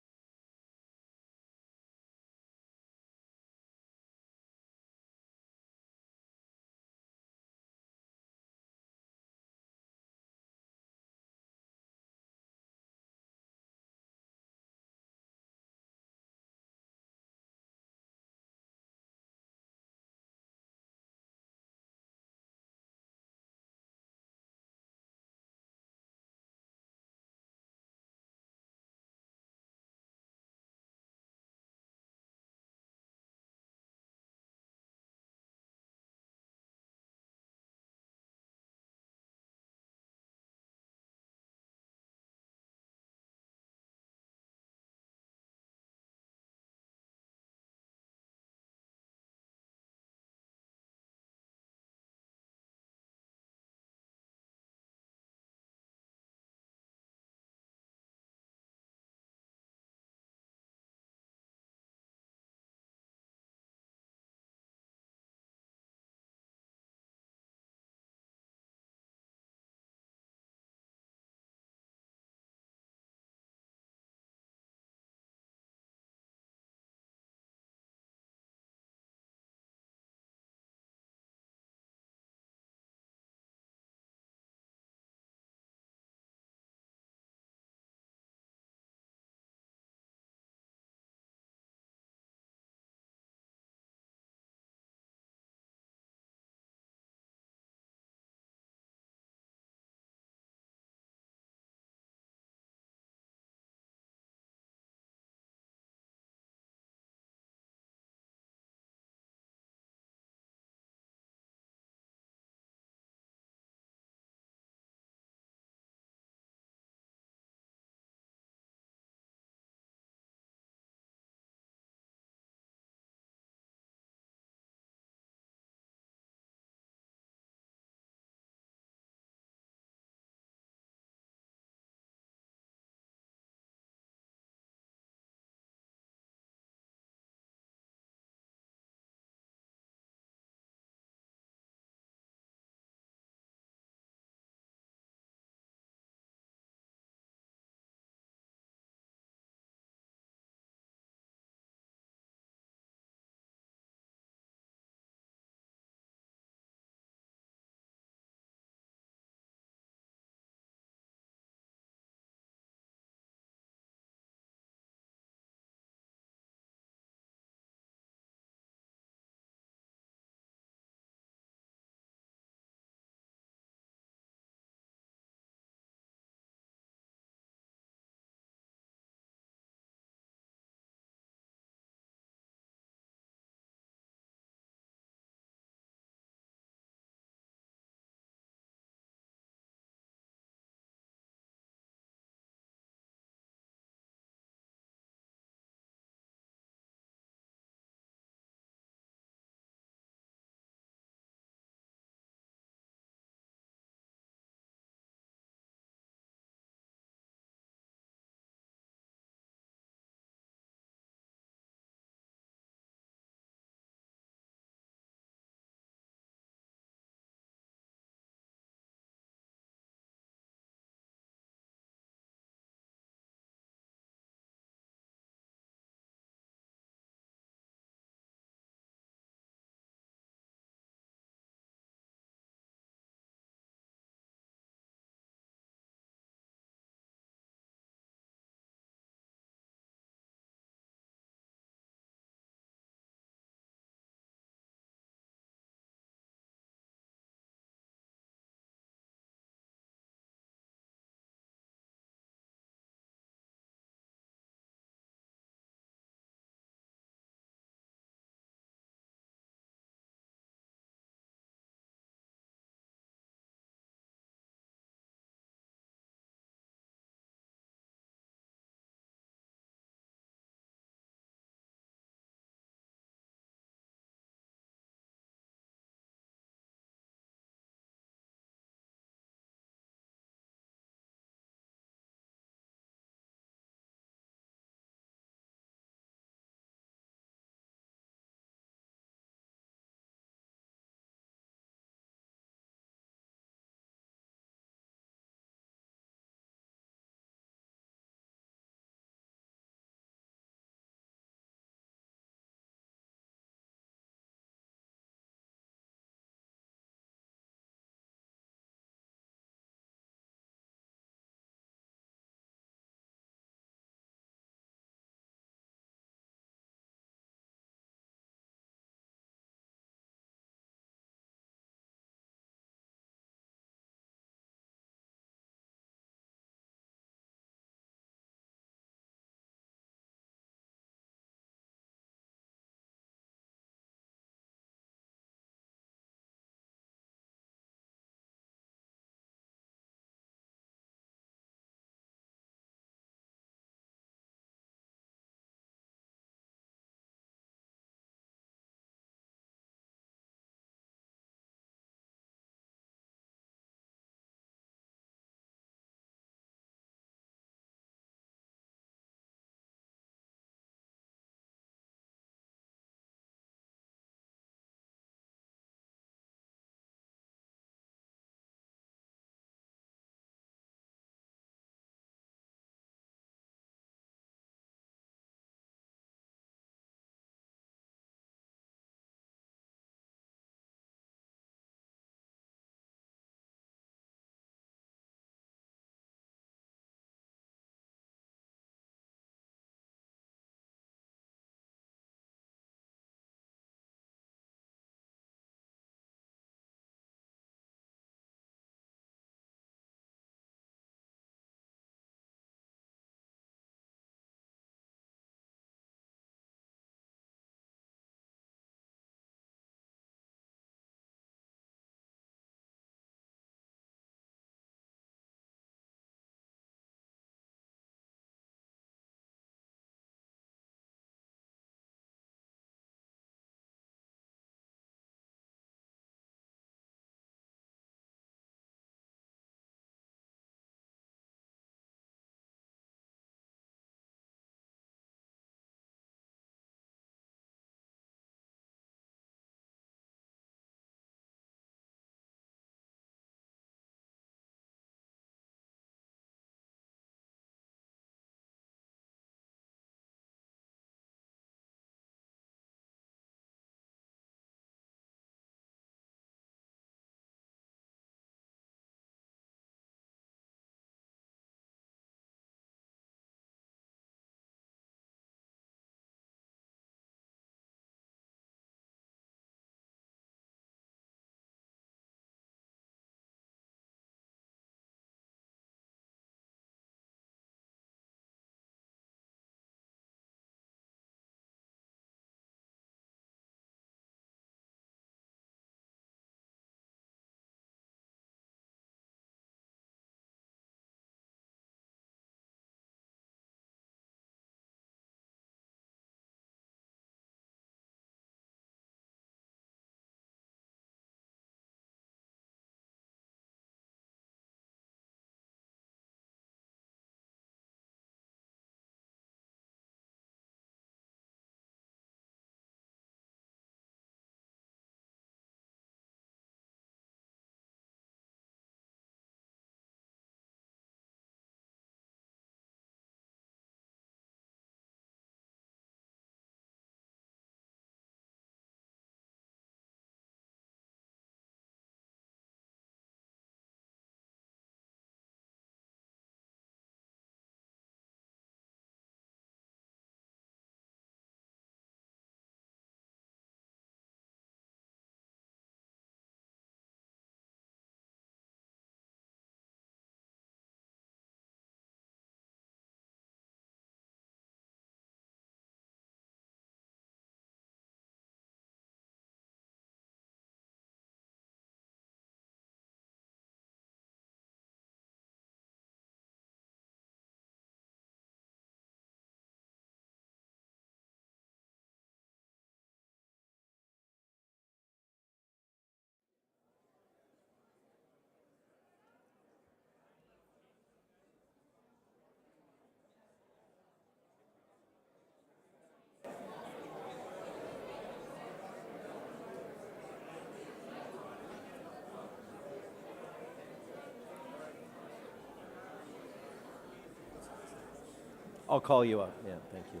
I'll call you up. Yeah, thank you.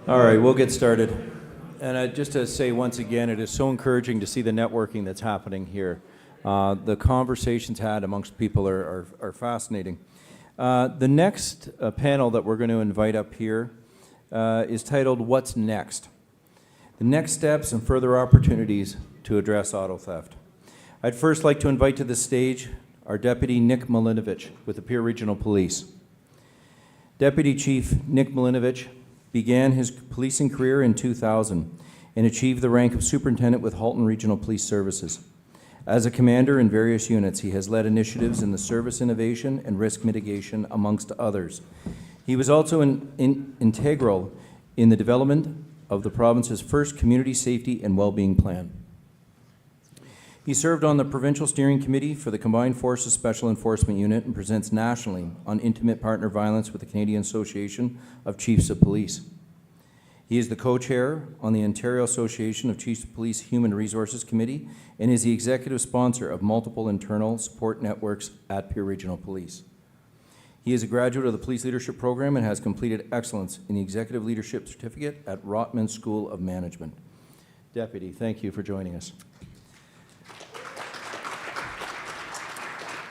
All right, we'll get started. And just to say once again, it is so encouraging to see the networking that's happening here. The conversations had amongst people are fascinating. The next panel that we're going to invite up here is titled, What's Next? The Next Steps and Further Opportunities to Address Auto Theft. I'd first like to invite to the stage our Deputy Nick Milinovich with the Peel Regional Police. Deputy Chief Nick Milinovich began his policing career in 2000 and achieved the rank of Superintendent with Halton Regional Police Services. As a commander in various units, he has led initiatives in the service innovation and risk mitigation, amongst others. He was also integral in the development of the province's first community safety and well-being plan. He served on the Provincial Steering Committee for the Combined Forces Special Enforcement Unit and presents nationally on intimate partner violence with the Canadian Association of Chiefs of Police. He is the co-chair on the Ontario Association of Chiefs of Police Human Resources Committee and is the executive sponsor of multiple internal support networks at Peel Regional Police. He is a graduate of the Police Leadership Program and has completed excellence in the Executive Leadership Certificate at Rotman School of Management. Deputy, thank you for joining us.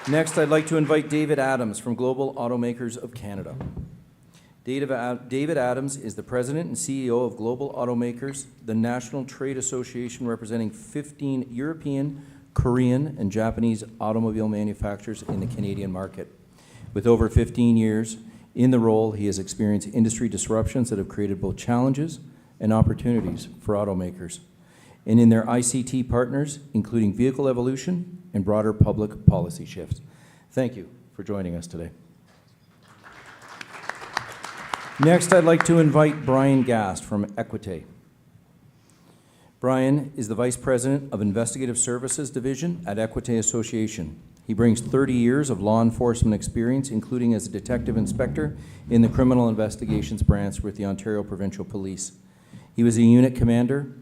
Next, I'd like to invite David Adams from Global Automakers of Canada. David Adams is the President and CEO of Global Automakers, the national trade association representing 15 European, Korean, and Japanese automobile manufacturers in the Canadian market. With over 15 years in the role, he has experienced industry disruptions that have created both challenges and opportunities for automakers, and in their ICT partners, including vehicle evolution and broader public policy shifts. Thank you for joining us today. Next, I'd like to invite Brian Gast from Equite. Brian is the Vice President of Investigative Services Division at Equite Association. He brings 30 years of law enforcement experience, including as a detective inspector in the Criminal Investigations Branch with the Ontario Provincial Police. He was a unit commander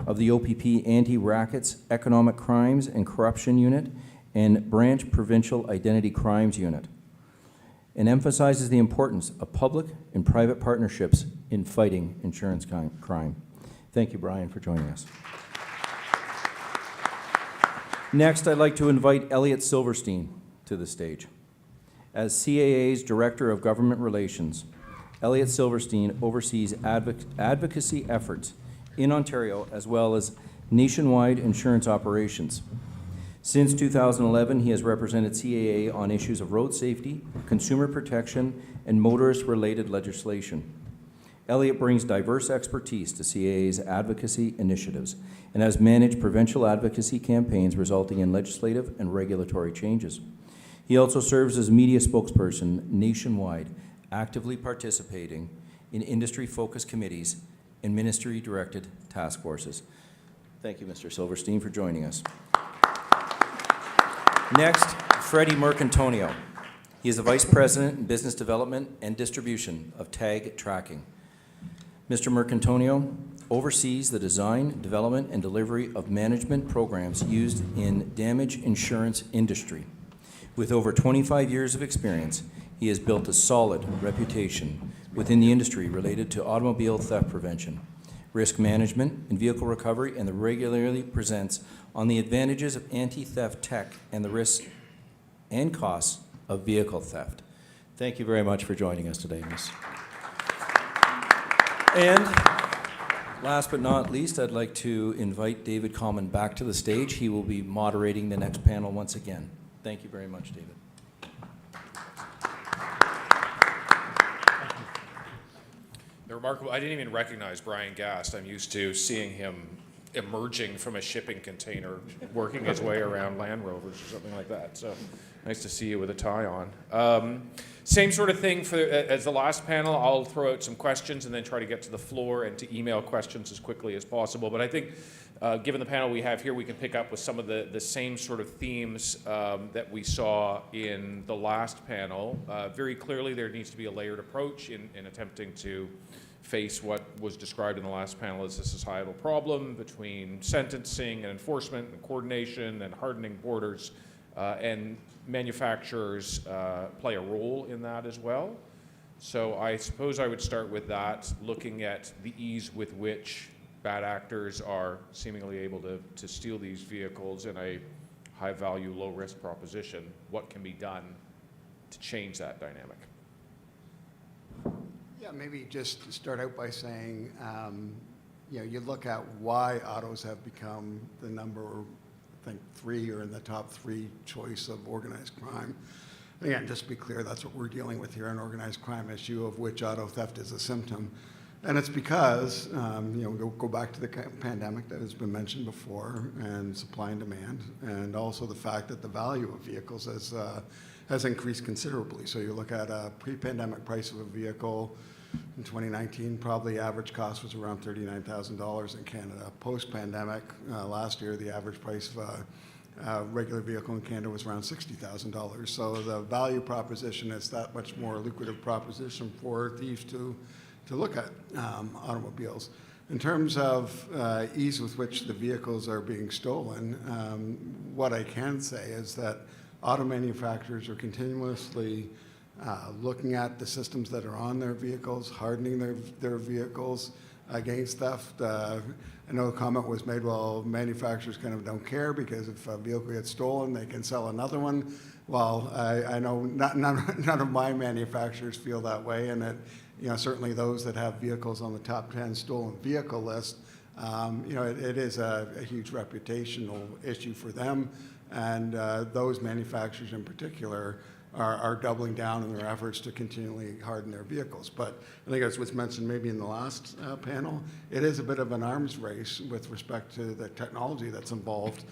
of the OPP Anti-Rackets Economic Crimes and Corruption Unit and Branch Provincial Identity Crimes Unit, and emphasizes the importance of public and private partnerships in fighting insurance crime. Thank you, Brian, for joining us. Next, I'd like to invite Elliot Silverstein to the stage. As CAA's Director of Government Relations, Elliot Silverstein oversees advocacy efforts in Ontario as well as nationwide insurance operations. Since 2011, he has represented CAA on issues of road safety, consumer protection, and motorist-related legislation. Elliot brings diverse expertise to CAA's advocacy initiatives and has managed provincial advocacy campaigns resulting in legislative and regulatory changes. He also serves as media spokesperson nationwide, actively participating in industry-focused committees and ministry-directed task forces. Thank you, Mr. Silverstein, for joining us. Next, Freddie Mercantonio. He is the Vice President in Business Development and Distribution of Tag Tracking. Mr. Mercantonio oversees the design, development, and delivery of management programs used in damage insurance industry. With over 25 years of experience, he has built a solid reputation within the industry related to automobile theft prevention, risk management, and vehicle recovery, and regularly presents on the advantages of anti-theft tech and the risks and costs of vehicle theft. Thank you very much for joining us today, Ms. And last but not least, I'd like to invite David Common back to the stage. He will be moderating the next panel once again. Thank you very much, David. Remarkable. I didn't even recognize Brian Gast. I'm used to seeing him emerging from a shipping container, working his way around Land Rovers or something like that. So nice to see you with a tie on. Same sort of thing as the last panel. I'll throw out some questions and then try to get to the floor and to email questions as quickly as possible. But I think Given the panel we have here, we can pick up with some of the same sort of themes that we saw in the last panel. Very clearly, there needs to be a layered approach in attempting to face what was described in the last panel as a societal problem between sentencing and enforcement and coordination and hardening borders, and manufacturers play a role in that as well. So I suppose I would start with that, looking at the ease with which bad actors are seemingly able to steal these vehicles in a high-value, low-risk proposition. What can be done to change that dynamic? Yeah, maybe just start out by saying, you know, you look at why autos have become the number, I think, 3 or in the top 3 choice of organized crime. Again, just to be clear, that's what we're dealing with here, an organized crime issue of which auto theft is a symptom. And it's because, you know, go back to the pandemic that has been mentioned before, and supply and demand, and also the fact that the value of vehicles has increased considerably. So you look at a pre-pandemic price of a vehicle in 2019, probably average cost was around $39,000 in Canada. Post-pandemic, last year, the average price of a regular vehicle in Canada was around $60,000. So the value proposition is that much more lucrative proposition for thieves to look at automobiles. In terms of ease with which the vehicles are being stolen, what I can say is that auto manufacturers are continuously looking at the systems that are on their vehicles, hardening their vehicles against theft. I know a comment was made, well, manufacturers kind of don't care because if a vehicle gets stolen, they can sell another one. Well, I know none of my manufacturers feel that way, and that, you know, certainly those that have vehicles on the top 10 stolen vehicle list, you know, it is a huge reputational issue for them, and those manufacturers in particular are doubling down in their efforts to continually harden their vehicles. But I think as was mentioned maybe in the last panel, it is a bit of an arms race with respect to the technology that's involved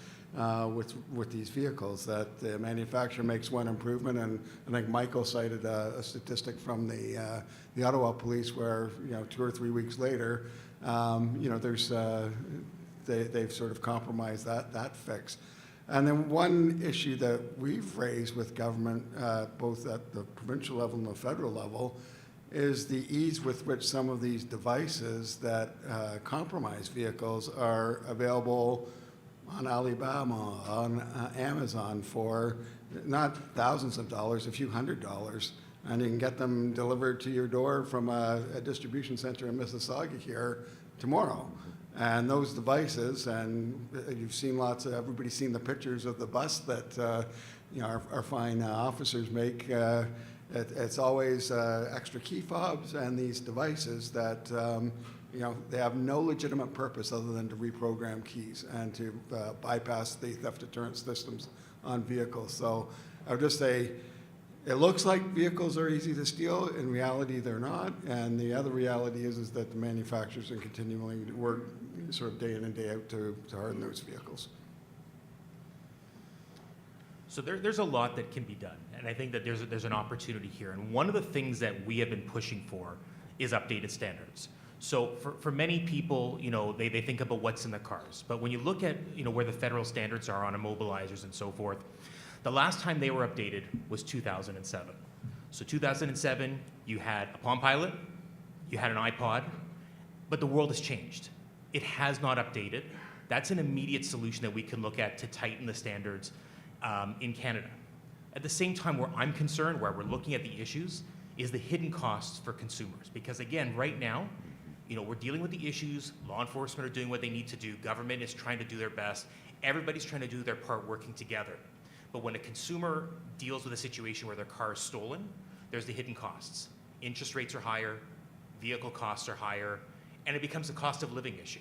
with these vehicles, that the manufacturer makes one improvement, and I think Michael cited a statistic from the Ottawa police where, you know, 2 or 3 weeks later, you know, there's they've sort of compromised that fix. And then one issue that we've raised with government, both at the provincial level and the federal level, is the ease with which some of these devices that compromise vehicles are available on Alibaba, on Amazon for not thousands of dollars, a few $100s, and you can get them delivered to your door from a distribution center in Mississauga here tomorrow. And those devices, and you've seen everybody's seen the pictures of the bus that you know, our fine officers make. It's always extra key fobs and these devices that you know, they have no legitimate purpose other than to reprogram keys and to bypass the theft deterrent systems on vehicles. So I would just say, it looks like vehicles are easy to steal. In reality, they're not. And the other reality is that the manufacturers are continually work sort of day in and day out to harden those vehicles. So there's a lot that can be done, and I think that there's an opportunity here. And one of the things that we have been pushing for is updated standards. So for many people, you know, they think about what's in the cars, but when you look at, you know, where the federal standards are on immobilizers and so forth, the last time they were updated was 2007. So 2007, you had a Palm Pilot, you had an iPod, but the world has changed. It has not updated. That's an immediate solution that we can look at to tighten the standards in Canada. At the same time, where I'm concerned, where we're looking at the issues, is the hidden costs for consumers. Because again, right now, you know, we're dealing with the issues, law enforcement are doing what they need to do, government is trying to do their best, everybody's trying to do their part working together. But when a consumer deals with a situation where their car is stolen, there's the hidden costs. Interest rates are higher, vehicle costs are higher, and it becomes a cost of living issue.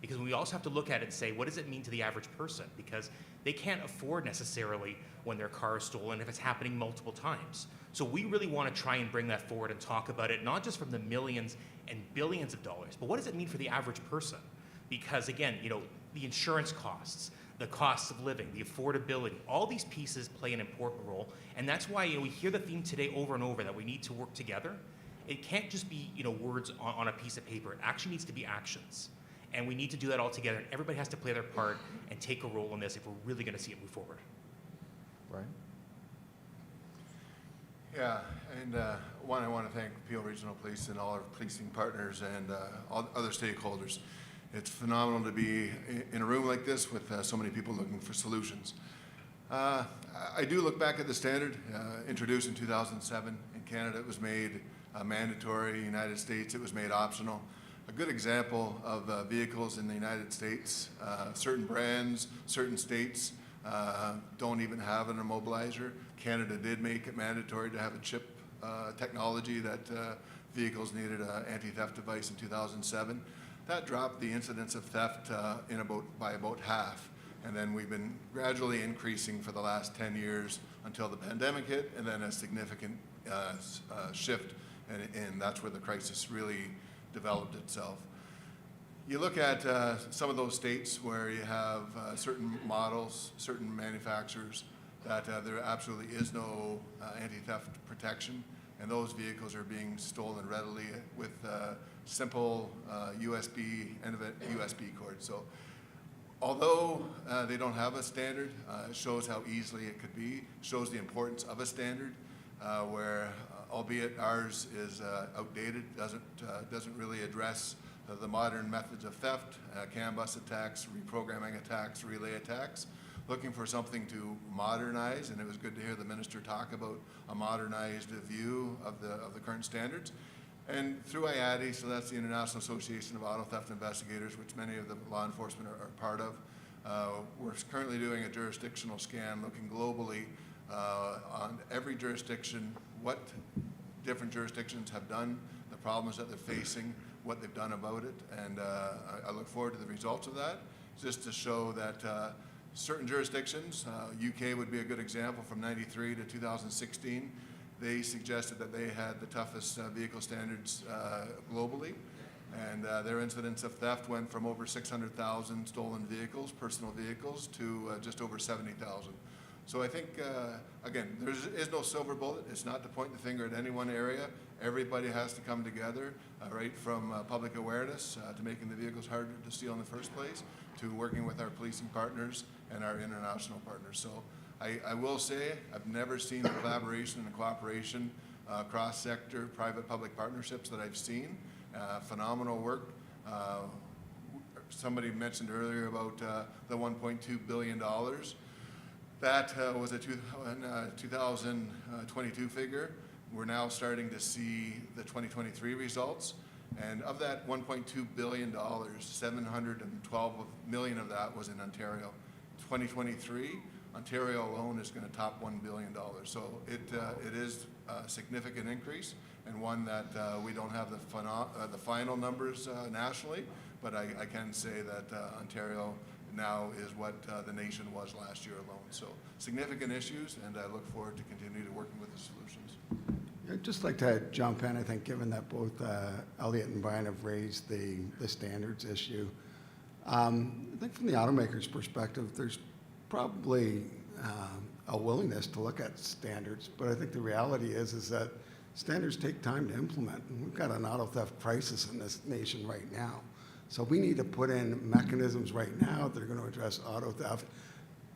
Because we also have to look at it and say, what does it mean to the average person? Because they can't afford necessarily when their car is stolen if it's happening multiple times. So we really want to try and bring that forward and talk about it, not just from the millions and billions of dollars, but what does it mean for the average person? Because again, you know, the insurance costs, the costs of living, the affordability, all these pieces play an important role. And that's why, you know, we hear the theme today over and over that we need to work together. It can't just be, you know, words on a piece of paper. It actually needs to be actions. And we need to do that all together. And everybody has to play their part and take a role in this if we're really going to see it move forward. Brian? Yeah, and one, I want to thank Peel Regional Police and all our policing partners and all other stakeholders. It's phenomenal to be in a room like this with so many people looking for solutions. I do look back at the standard introduced in 2007. In Canada, it was made mandatory. In the United States, it was made optional. A good example of vehicles in the United States, certain brands, certain states don't even have an immobilizer. Canada did make it mandatory to have a chip technology that vehicles needed an anti-theft device in 2007. That dropped the incidence of theft by about half. And then we've been gradually increasing for the last 10 years until the pandemic hit, and then a significant shift, and that's where the crisis really developed itself. You look at some of those states where you have certain models, certain manufacturers, that there absolutely is no anti-theft protection, and those vehicles are being stolen readily with simple USB cord. So although they don't have a standard, it shows how easily it could be, shows the importance of a standard where albeit ours is outdated, doesn't really address the modern methods of theft, CAN bus attacks, reprogramming attacks, relay attacks, looking for something to modernize, and it was good to hear the minister talk about a modernized view of the current standards. And through IATI, so that's the International Association of Auto Theft Investigators, which many of the law enforcement are part of, we're currently doing a jurisdictional scan looking globally on every jurisdiction, what different jurisdictions have done, the problems that they're facing, what they've done about it, and I look forward to the results of that, just to show that certain jurisdictions, UK would be a good example from 93 to 2016, they suggested that they had the toughest vehicle standards globally, and their incidence of theft went from over 600,000 stolen vehicles, personal vehicles, to just over 70,000. So I think, again, there is no silver bullet. It's not to point the finger at any one area. Everybody has to come together, right from public awareness to making the vehicles harder to steal in the first place, to working with our policing partners and our international partners. So I will say I've never seen the collaboration and cooperation, cross-sector, private-public partnerships that I've seen. Phenomenal work. Somebody mentioned earlier about the $1.2 billion. That was a 2022 figure. We're now starting to see the 2023 results. And of that $1.2 billion, 712 million of that was in Ontario. 2023, Ontario alone is going to top $1 billion. So it is a significant increase, and one that we don't have the final numbers nationally, but I can say that Ontario now is what the nation was last year alone. So significant issues, and I look forward to continue to working with the solutions. I'd just like to jump in, I think, given that both Elliot and Brian have raised the standards issue. I think from the automaker's perspective, there's probably a willingness to look at standards, but I think the reality is that standards take time to implement. And we've got an auto theft crisis in this nation right now. So we need to put in mechanisms right now that are going to address auto theft.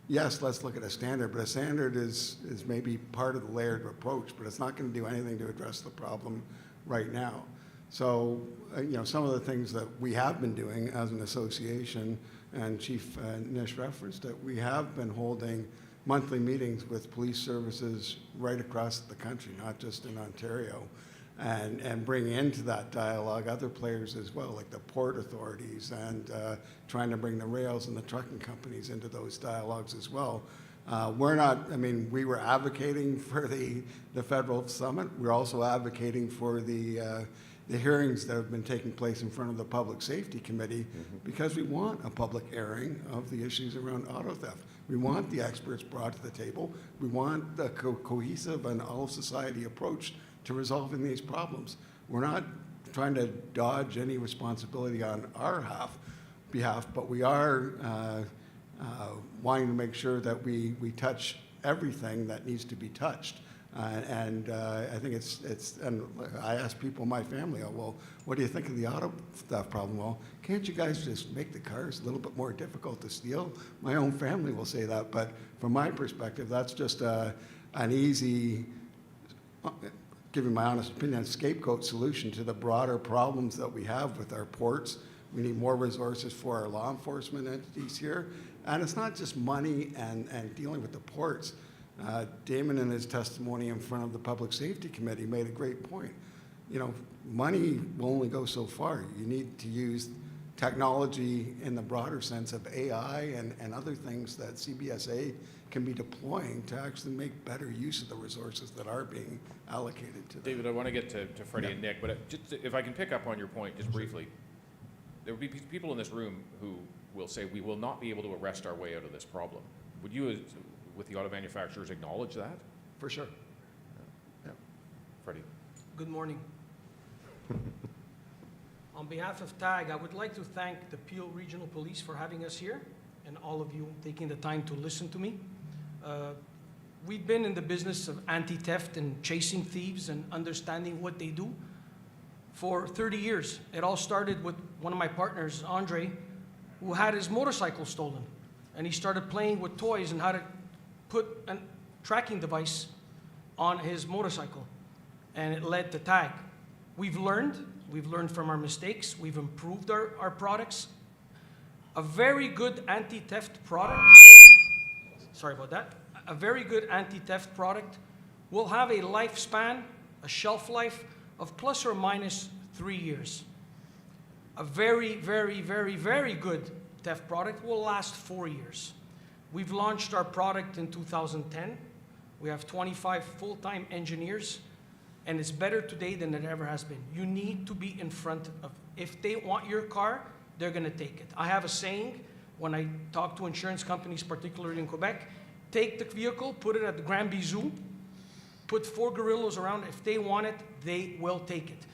Yes, let's look at a standard, but a standard is maybe part of the layered approach, but it's not going to do anything to address the problem right now. So, some of the things that we have been doing as an association, and Chief Nish referenced it, we have been holding monthly meetings with police services right across the country, not just in Ontario, and bring into that dialogue other players as well, like the port authorities, and trying to bring the rails and the trucking companies into those dialogues as well. We were advocating for the federal summit. We're also advocating for the hearings that have been taking place in front of the Public Safety Committee, because we want a public airing of the issues around auto theft. We want the experts brought to the table. We want the cohesive and all-of-society approach to resolving these problems. We're not trying to dodge any responsibility on our behalf, but we are wanting to make sure that we touch everything that needs to be touched I think and I ask people in my family, oh, well, what do you think of the auto theft problem? Well, can't you guys just make the cars a little bit more difficult to steal? My own family will say that, but from my perspective, that's just an easy, giving my honest opinion, scapegoat solution to the broader problems that we have with our ports. We need more resources for our law enforcement entities here. And it's not just money and dealing with the ports. Damon, in his testimony in front of the Public Safety Committee, made a great point. You know, money will only go so far. You need to use technology in the broader sense of AI and other things that CBSA can be deploying to actually make better use of the resources that are being allocated to them. David, I want to get to Freddie and Nick, but just if I can pick up on your point just briefly. There will be people in this room who will say we will not be able to arrest our way out of this problem. Would you, with the auto manufacturers, acknowledge that? For sure. Yeah. Freddie. Good morning. On behalf of TAG, I would like to thank the Peel Regional Police for having us here and all of you taking the time to listen to me. We've been in the business of anti-theft and chasing thieves and understanding what they do for 30 years. It all started with one of my partners, Andre, who had his motorcycle stolen. And he started playing with toys and how to put a tracking device on his motorcycle. And it led to TAG. We've learned from our mistakes. We've improved our products. A very good anti-theft product, sorry about that, a very good anti-theft product will have a lifespan, a shelf life of plus or minus 3 years. A very, very, very, very good theft product will last 4 years. We've launched our product in 2010. We have 25 full-time engineers, and it's better today than it ever has been. You need to be in front of, if they want your car, they're gonna take it. I have a saying when I talk to insurance companies, particularly in Quebec, take the vehicle, put it at the Granby Zoo, put 4 gorillas around. If they want it, they will take it.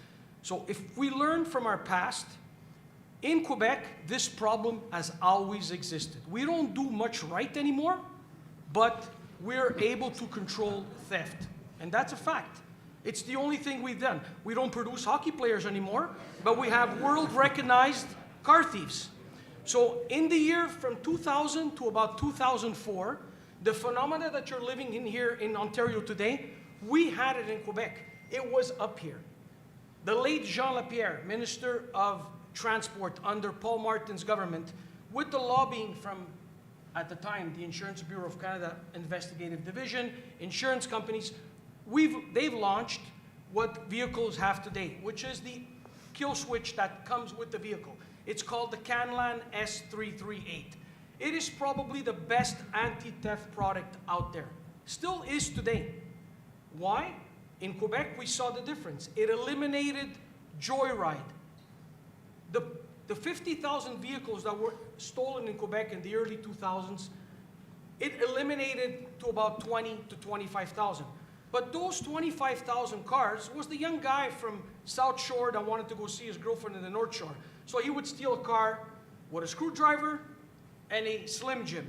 So if we learn from our past, in Quebec, this problem has always existed. We don't do much right anymore, but we're able to control theft. And that's a fact. It's the only thing we've done. We don't produce hockey players anymore, but we have world-recognized car thieves. So in the year from 2000 to about 2004, the phenomena that you're living in here in Ontario today, we had it in Quebec. It was up here. The late Jean Lapierre, Minister of Transport under Paul Martin's government, with the lobbying from, at the time, the Insurance Bureau of Canada Investigative Division, insurance companies, they've launched what vehicles have today, which is the kill switch that comes with the vehicle. It's called the Canlan S338. It is probably the best anti-theft product out there. Still is today. Why? In Quebec, we saw the difference. It eliminated joyride. The 50,000 vehicles that were stolen in Quebec in the early 2000s, it eliminated to about 20 to 25,000. But those 25,000 cars was the young guy from South Shore that wanted to go see his girlfriend in the North Shore. So he would steal a car with a screwdriver and a Slim Jim.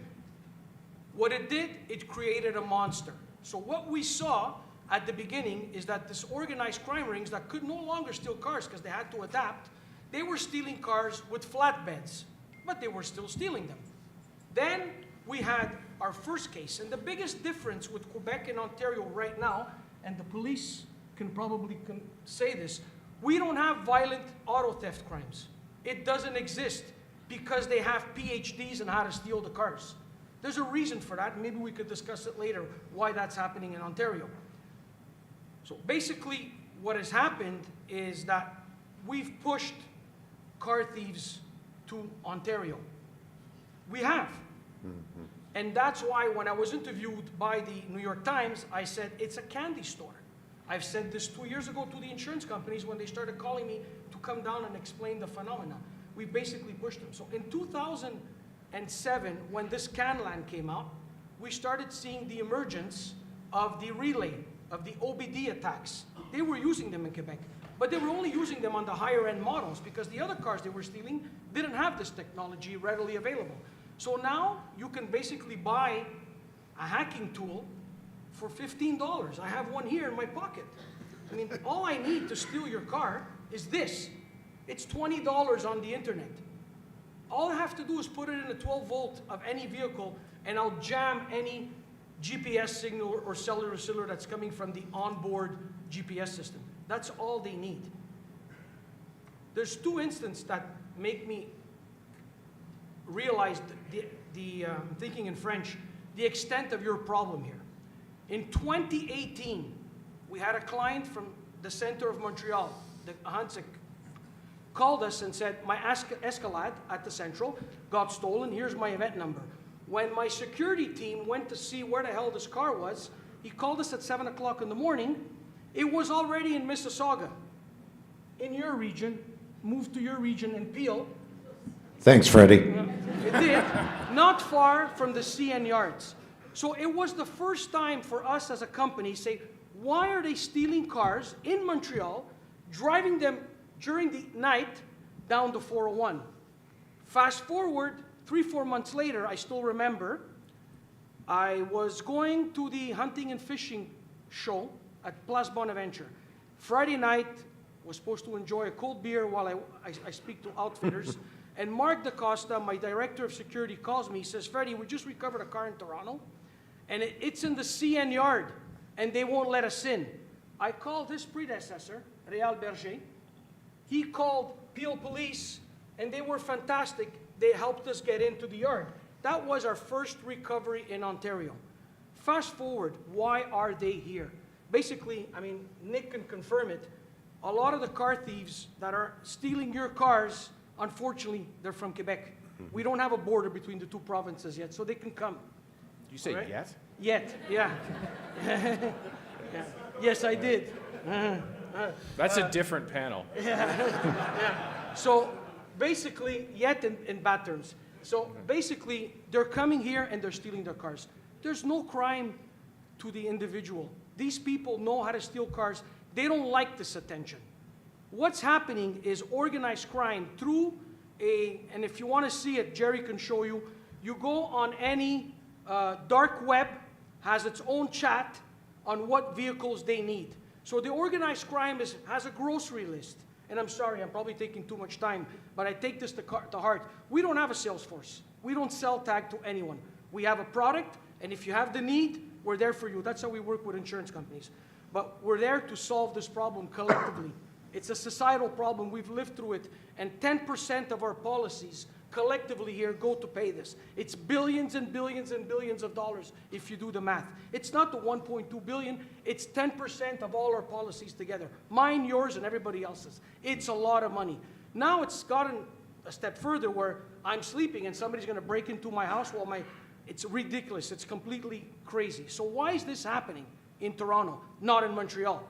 What it did, it created a monster. So what we saw at the beginning is that this organized crime rings that could no longer steal cars because they had to adapt, they were stealing cars with flatbeds, but they were still stealing them. Then we had our first case, and the biggest difference with Quebec and Ontario right now, and the police can probably say this, we don't have violent auto theft crimes. It doesn't exist because they have PhDs in how to steal the cars. There's a reason for that, and maybe we could discuss it later, why that's happening in Ontario. So basically, what has happened is that we've pushed car thieves to Ontario. We have. Mm-hmm. And that's why when I was interviewed by the New York Times, I said, it's a candy store. I've said this 2 years ago to the insurance companies when they started calling me to come down and explain the phenomena. We basically pushed them. So in 2007, when this Canlan came out, we started seeing the emergence of the relay, of the OBD attacks. They were using them in Quebec, but they were only using them on the higher end models because the other cars they were stealing didn't have this technology readily available. So now you can basically buy a hacking tool for $15. I have one here in my pocket. I mean, all I need to steal your car is this. It's $20 on the internet. All I have to do is put it in a 12 volt of any vehicle, and I'll jam any GPS signal or cellular that's coming from the onboard GPS system. That's all they need. There's two instances that make me realize thinking in French, the extent of your problem here. In 2018, we had a client from the center of Montreal, the Hansik, called us and said, my Escalade at the Central got stolen, here's my event number. When my security team went to see where the hell this car was, he called us at 7 o'clock in the morning. It was already in Mississauga, in your region, moved to your region in Peel. Thanks, Freddie. It did, not far from the CN yards. So it was the first time for us as a company say, why are they stealing cars in Montreal, driving them during the night down the 401? Fast forward 3-4 months later, I still remember, I was going to the hunting and fishing show at Place Bonaventure. Friday night, was supposed to enjoy a cold beer while I speak to outfitters. And Mark DaCosta, my director of security, calls me. He says, Freddie, we just recovered a car in Toronto, and it's in the CN yard, and they won't let us in. I called his predecessor, Réal Berger. He called Peel Police, and they were fantastic. They helped us get into the yard. That was our first recovery in Ontario. Fast forward, why are they here? Basically, I mean, Nick can confirm it. A lot of the car thieves that are stealing your cars, unfortunately, they're from Quebec. We don't have a border between the two provinces yet, so they can come. You say Right? yet? Yet, yeah. Yeah. Yes, I did. That's a different panel. Yeah. So basically, yet in bad terms. So basically, they're coming here and they're stealing their cars. There's no crime to the individual. These people know how to steal cars. They don't like this attention. What's happening is organized crime through and if you want to see it, Jerry can show you, you go on any dark web, has its own chat on what vehicles they need. So the organized crime has a grocery list. And I'm sorry, I'm probably taking too much time, but I take this to heart. We don't have a sales force. We don't sell tag to anyone. We have a product, and if you have the need, we're there for you. That's how we work with insurance companies. But we're there to solve this problem collectively. It's a societal problem. We've lived through it. And 10% of our policies collectively here go to pay this. It's billions and billions and billions of dollars if you do the math. It's not the 1.2 billion. It's 10% of all our policies together. Mine, yours, and everybody else's. It's a lot of money. Now it's gotten a step further where I'm sleeping and somebody's going to break into my house while it's ridiculous. It's completely crazy. So why is this happening in Toronto, not in Montreal?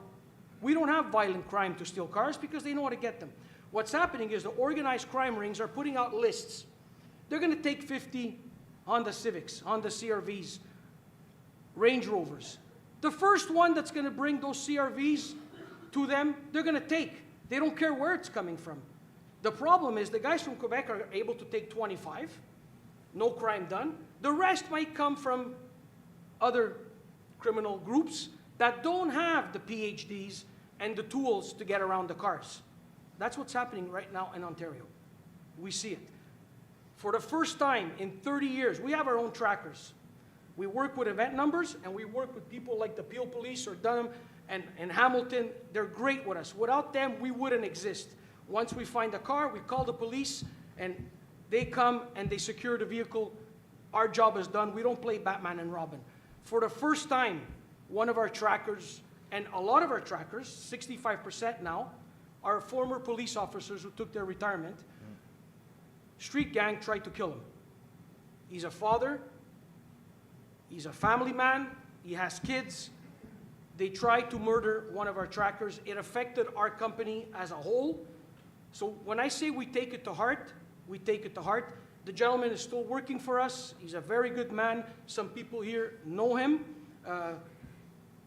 We don't have violent crime to steal cars because they know how to get them. What's happening is the organized crime rings are putting out lists. They're going to take 50 Honda Civics, Honda CRVs, Range Rovers. The first one that's going to bring those CRVs to them, they're going to take. They don't care where it's coming from. The problem is the guys from Quebec are able to take 25, no crime done. The rest might come from other criminal groups that don't have the PhDs and the tools to get around the cars. That's what's happening right now in Ontario. We see it. For the first time in 30 years, we have our own trackers. We work with event numbers, and we work with people like the Peel Police or Dunham and Hamilton. They're great with us. Without them, we wouldn't exist. Once we find a car, we call the police, and they come and they secure the vehicle. Our job is done. We don't play Batman and Robin. For the first time, one of our trackers, and a lot of our trackers, 65% now, are former police officers who took their retirement. Street gang tried to kill him. He's a father. He's a family man. He has kids. They tried to murder one of our trackers. It affected our company as a whole. So when I say we take it to heart, we take it to heart. The gentleman is still working for us. He's a very good man. Some people here know him.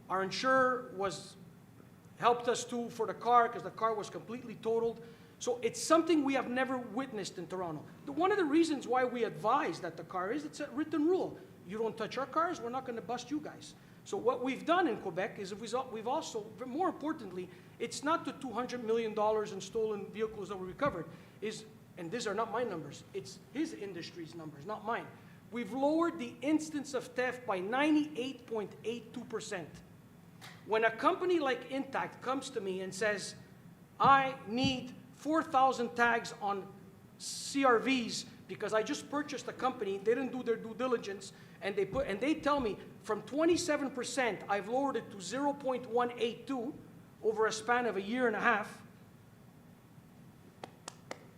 Our insurer helped us too for the car because the car was completely totaled. So it's something we have never witnessed in Toronto. One of the reasons why we advise that the car is, it's a written rule. You don't touch our cars, we're not going to bust you guys. So what we've done in Quebec is we've also, but more importantly, it's not the $200 million in stolen vehicles that we recovered, and these are not my numbers, it's his industry's numbers, not mine. We've lowered the instance of theft by 98.82%. When a company like Intact comes to me and says, I need 4,000 tags on CRVs because I just purchased a company, they didn't do their due diligence, and they tell me from 27%, I've lowered it to 0.182 over a span of a year and a half,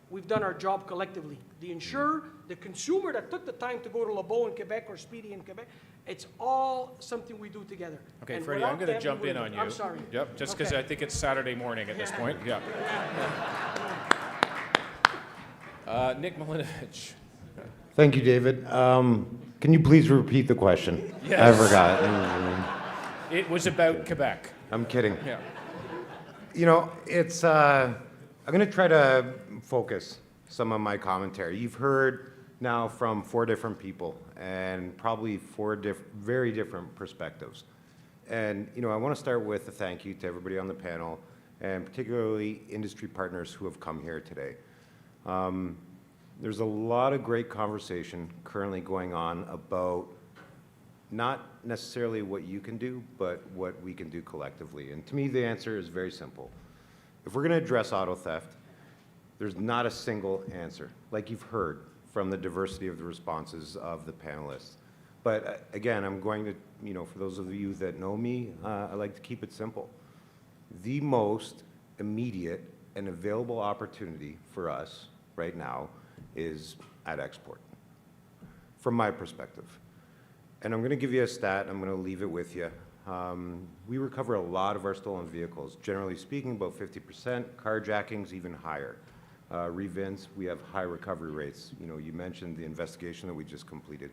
we've done our job collectively. The insurer, the consumer that took the time to go to Lebeau in Quebec or Speedy in Quebec, it's all something we do do together. Okay, And Freddie, I'm without going to them, jump we in wouldn't. on you. I'm sorry. Yep, just because Okay. I think it's Saturday morning at this point. Yeah. Nick Malinovich. Thank you, David. Can you please repeat the question? Yes. I forgot. It was about Quebec. I'm kidding. Yeah. You know, it's, I'm going to try to focus some of my commentary. You've heard now from 4 different people and probably 4 very different perspectives. And, you know, I want to start with a thank you to everybody on the panel and particularly industry partners who have come here today. There's a lot of great conversation currently going on about not necessarily what you can do, but what we can do collectively. And to me, the answer is very simple. If we're going to address auto theft, there's not a single answer, like you've heard from the diversity of the responses of the panelists. But again, I'm going to, you know, for those of you that know me, I like to keep it simple. The most immediate and available opportunity for us right now is at export, from my perspective. And I'm going to give you a stat, I'm going to leave it with you. We recover a lot of our stolen vehicles, generally speaking about 50%, carjackings even higher. Revins, we have high recovery rates. You know, you mentioned the investigation that we just completed.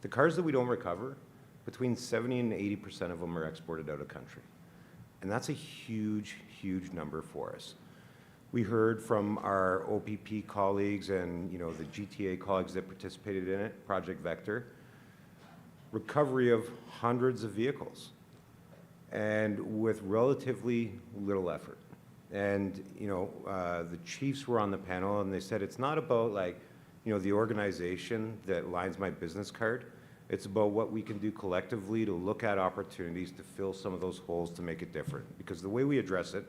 The cars that we don't recover, between 70 and 80% of them are exported out of country. And that's a huge, huge number for us. We heard from our OPP colleagues and, you know, the GTA colleagues that participated in it, Project Vector, recovery of hundreds of vehicles and with relatively little effort. And, you know, the chiefs were on the panel and they said it's not about like, you know, the organization that lines my business card. It's about what we can do collectively to look at opportunities to fill some of those holes to make it different. Because the way we address it,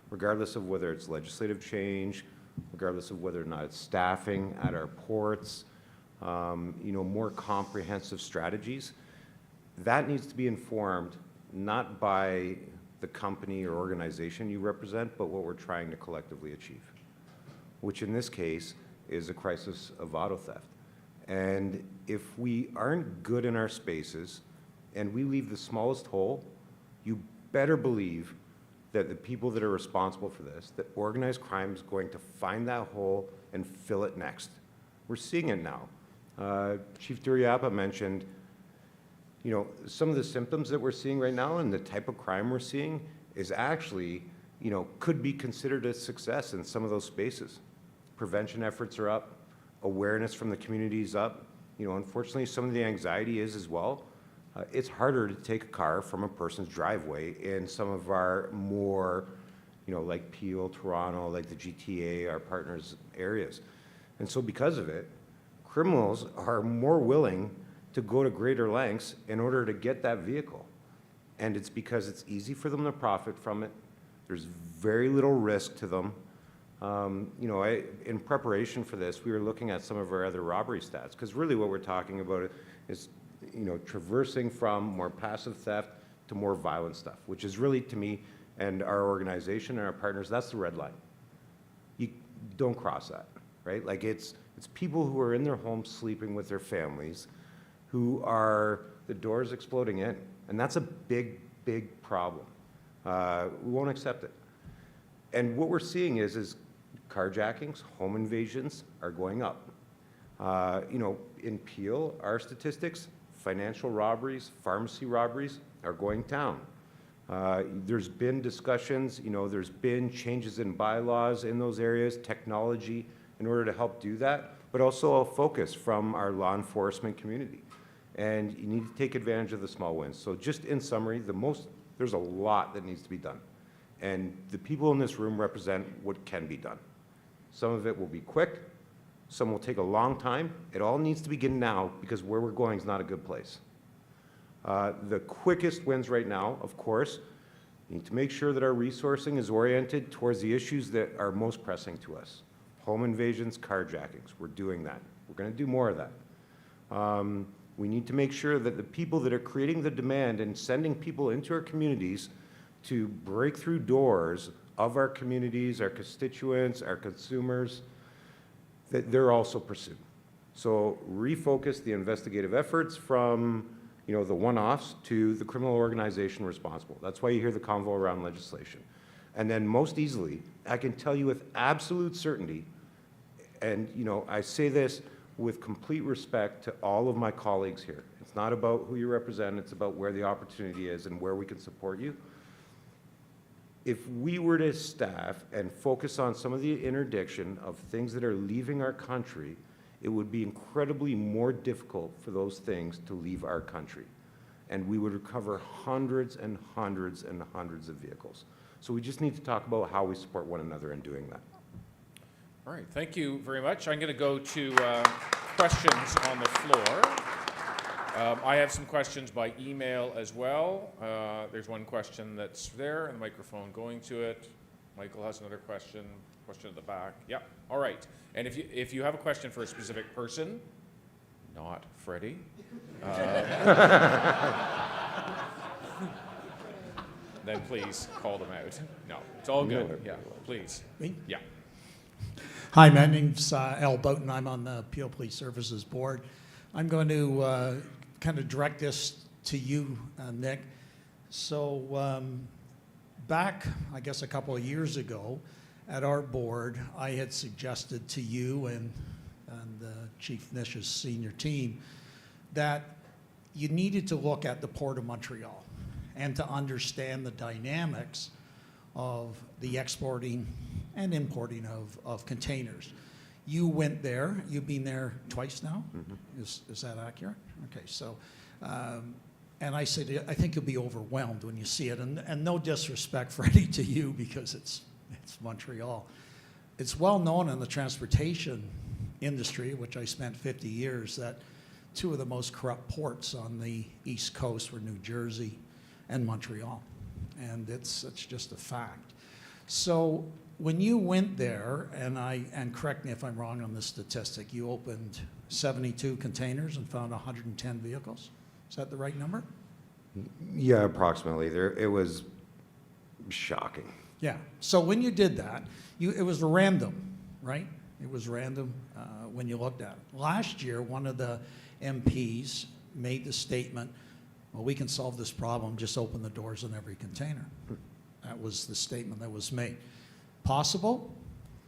regardless of whether it's legislative change, regardless of whether or not it's staffing at our ports, you know, more comprehensive strategies, that needs to be informed not by the company or organization you represent, but what we're trying to collectively achieve, which in this case is a crisis of auto theft. And if we aren't good in our spaces and we leave the smallest hole, you better believe that the people that are responsible for this, that organized crime is going to find that hole and fill it next. We're seeing it now. Chief Duriapa mentioned, you know, some of the symptoms that we're seeing right now and the type of crime we're seeing is actually, you know, could be considered a success in some of those spaces. Prevention efforts are up, awareness from the community is up. You know, unfortunately, some of the anxiety is as well. It's harder to take a car from a person's driveway in some of our more, you know, like Peel, Toronto, like the GTA, our partners' areas. And so because of it, criminals are more willing to go to greater lengths in order to get that vehicle. And it's because it's easy for them to profit from it. There's very little risk to them. You know, in preparation for this, we were looking at some of our other robbery stats, because really what we're talking about is, you know, traversing from more passive theft to more violent stuff, which is really, to me and our organization and our partners, that's the red line. You don't cross that, right? Like it's people who are in their homes sleeping with their families, who are the doors exploding in, and that's a big, big problem. We won't accept it. And what we're seeing is carjackings, home invasions are going up. You know, in Peel, our statistics, financial robberies, pharmacy robberies are going down. There's been discussions, you know, there's been changes in bylaws in those areas, technology in order to help do that, but also a focus from our law enforcement community. and you need to take advantage of the small wins. So just in summary, there's a lot that needs to be done. And the people in this room represent what can be done. Some of it will be quick, some will take a long time. It all needs to begin now because where we're going is not a good place. The quickest wins right now, of course, we need to make sure that our resourcing is oriented towards the issues that are most pressing to us. Home invasions, carjackings, we're doing that. We're going to do more of that. We need to make sure that the people that are creating the demand and sending people into our communities to break through doors of our communities, our constituents, our consumers, that they're also pursued. So refocus the investigative efforts from the one-offs to the criminal organization responsible. That's why you hear the convo around legislation. And then most easily, I can tell you with absolute certainty, and I say this with complete respect to all of my colleagues here. It's not about who you represent, it's about where the opportunity is and where we can support you. If we were to staff and focus on some of the interdiction of things that are leaving our country, it would be incredibly more difficult for those things to leave our country. And we would recover hundreds and hundreds and hundreds of vehicles. So we just need to talk about how we support one another in doing that. All right, thank you very much. I'm going to go to questions on the floor. I have some questions by email as well. There's one question that's there, and the microphone going to it. Michael has another question at the back. Yeah, all right. And if you have a question for a specific person, not Freddie, then please call them out. No, it's all good. Yeah, please. Me? Yeah. Hi, my name's Al Boughton. I'm on the Peel Police Services Board. I'm going to kind of direct this to you, Nick. So back, I guess, a couple of years ago, at our board, I had suggested to you and Chief Nish's senior team that you needed to look at the Port of Montreal and to understand the dynamics of the exporting and importing of containers. You went there. You've been there twice now? Mm-hmm. Is that accurate? Okay, so, and I said, I think you'll be overwhelmed when you see it. And no disrespect, Freddie, to you, because it's Montreal. It's well known in the transportation industry, which I spent 50 years, that two of the most corrupt ports on the East Coast were New Jersey and Montreal. And it's just a fact. So when you went there, and correct me if I'm wrong on this statistic, you opened 72 containers and found 110 vehicles. Is that the right number? Yeah, approximately. It was shocking. Yeah. So when you did that, it was random, right? It was random when you looked at it. Last year, one of the MPs made the statement, well, we can solve this problem, just open the doors on every container. That was the statement that was made. Possible?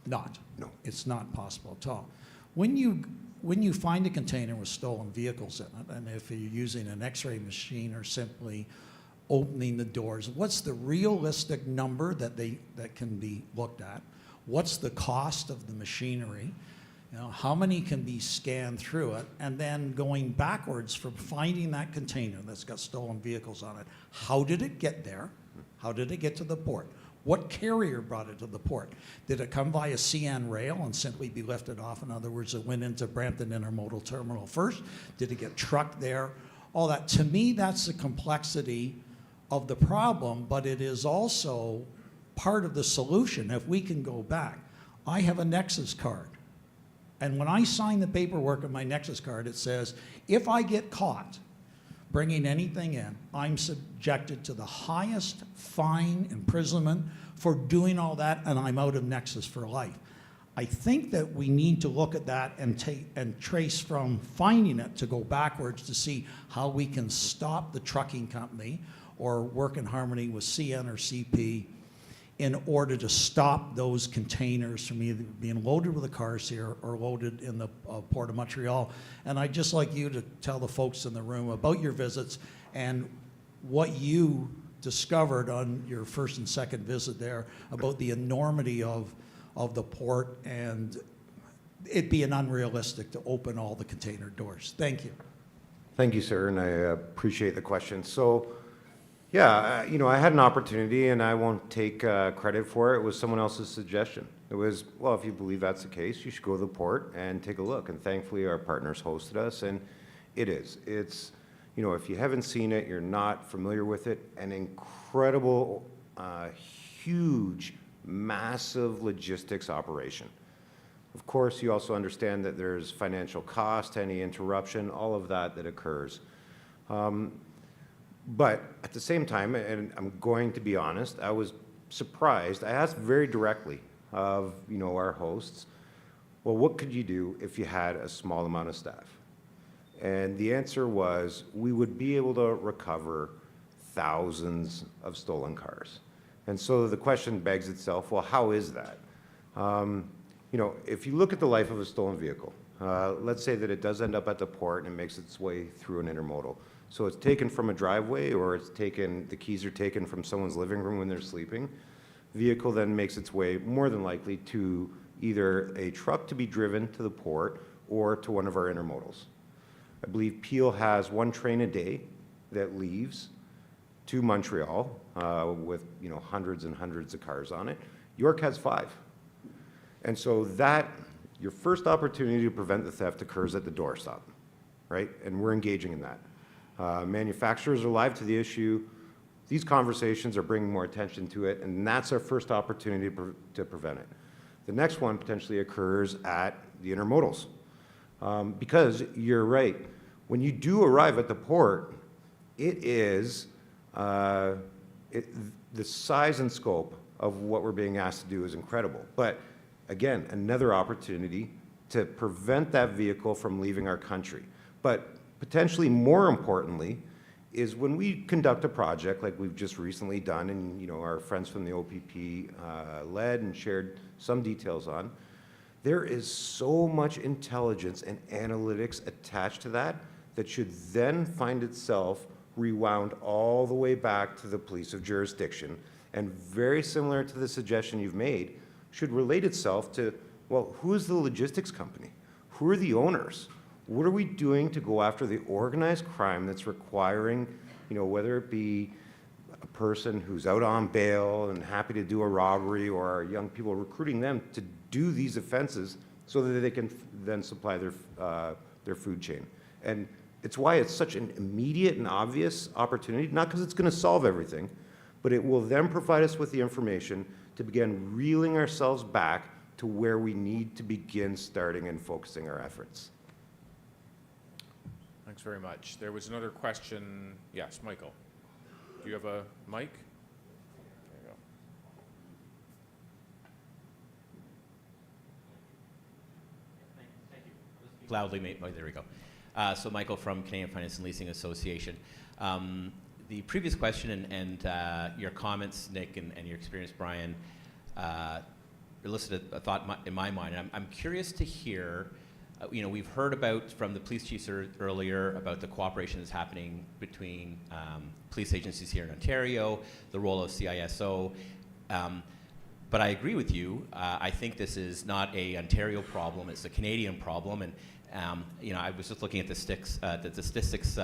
Not. No. It's not possible at all. When you find a container with stolen vehicles in it, and if you're using an X-ray machine or simply opening the doors, what's the realistic number that can be looked at? What's the cost of the machinery? How many can be scanned through it? And then going backwards from finding that container that's got stolen vehicles on it, how did it get there? How did it get to the port? What carrier brought it to the port? Did it come via CN rail and simply be lifted off? In other words, it went into Brampton Intermodal Terminal first. Did it get trucked there? All that. To me, that's the complexity of the problem, but it is also part of the solution. If we can go back, I have a Nexus card. And when I sign the paperwork on my Nexus card, it says, if I get caught bringing anything in, I'm subjected to the highest fine, imprisonment for doing all that, and I'm out of Nexus for life. I think that we need to look at that and trace from finding it to go backwards to see how we can stop the trucking company or work in harmony with CN or CP in order to stop those containers from either being loaded with the cars here or loaded in the Port of Montreal. And I'd just like you to tell the folks in the room about your visits and what you discovered on your first and second visit there about the enormity of the port and it being unrealistic to open all the container doors. Thank you. Thank you, sir, and I appreciate the question. So, yeah, you know, I had an opportunity, and I won't take credit for it. It was someone else's suggestion. It was, well, if you believe that's the case, you should go to the port and take a look. And thankfully, our partners hosted us, and it is. It's, you know, if you haven't seen it, you're not familiar with it, an incredible, huge, massive logistics operation. Of course, you also understand that there's financial cost, any interruption, all of that that occurs. But at the same time, and I'm going to be honest, I was surprised. I asked very directly of, you know, our hosts, well, what could you do if you had a small amount of staff? And the answer was, we would be able to recover thousands of stolen cars. And so the question begs itself, well, how is that? You know, if you look at the life of a stolen vehicle, let's say that it does end up at the port and it makes its way through an intermodal. So it's taken from a driveway, or it's taken, the keys are taken from someone's living room when they're sleeping. Vehicle then makes its way, more than likely, to either a truck to be driven to the port or to one of our intermodals. I believe Peel has one train a day that leaves to Montreal with, you know, hundreds and hundreds of cars on it. York has 5. And so that, your first opportunity to prevent the theft occurs at the doorstop, right? And we're engaging in that. Manufacturers are live to the issue. These conversations are bringing more attention to it, and that's our first opportunity to prevent it. The next one potentially occurs at the intermodals. Because you're right, when you do arrive at the port, it is, the size and scope of what we're being asked to do is incredible. But again, another opportunity to prevent that vehicle from leaving our country. But potentially more importantly is when we conduct a project like we've just recently done, and you know, our friends from the OPP led and shared some details on, there is so much intelligence and analytics attached to that that should then find itself rewound all the way back to the police of jurisdiction, and very similar to the suggestion you've made, should relate itself to, well, who is the logistics company? Who are the owners? What are we doing to go after the organized crime that's requiring, you know, whether it be a person who's out on bail and happy to do a robbery, or our young people, recruiting them to do these offenses so that they can then supply their food chain. And it's why it's such an immediate and obvious opportunity, not because it's going to solve everything, but it will then provide us with the information to begin reeling ourselves back to where we need to begin starting and focusing our efforts. Thanks very much. There was another question. Yes, Michael. Do you have a mic? There you go. Loudly, oh, there we go. So Michael from Canadian Finance and Leasing Association. The previous question and your comments, Nick, and your experience, Brian, elicited a thought in my mind. And I'm curious to hear, you know, we've heard about from the police chiefs earlier about the cooperation that's happening between police agencies here in Ontario, the role of CISO. But I agree with you. I think this is not a Ontario problem; it's a Canadian problem. And you know, I was just looking at the statistics,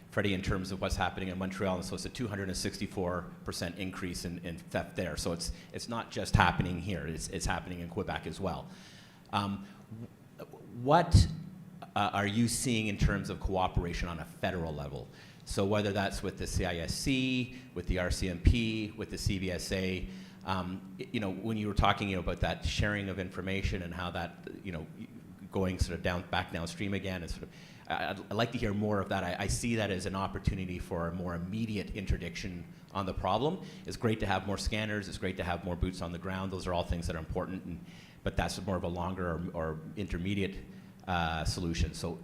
Freddie, in terms of what's happening in Montreal, and so it's a 264% increase in theft there. So it's not just happening here; it's happening in Quebec as well. What are you seeing in terms of cooperation on a federal level? So whether that's with the CISC, with the RCMP, with the CVSA, you know, when you were talking, you know, about that sharing of information and how that, you know, going sort of back downstream again, and sort of, I'd like to hear more of that. I see that as an opportunity for a more immediate interdiction on the problem. It's great to have more scanners. It's great to have more boots on the ground. Those are all things that are important, but that's more of a longer or intermediate solution. So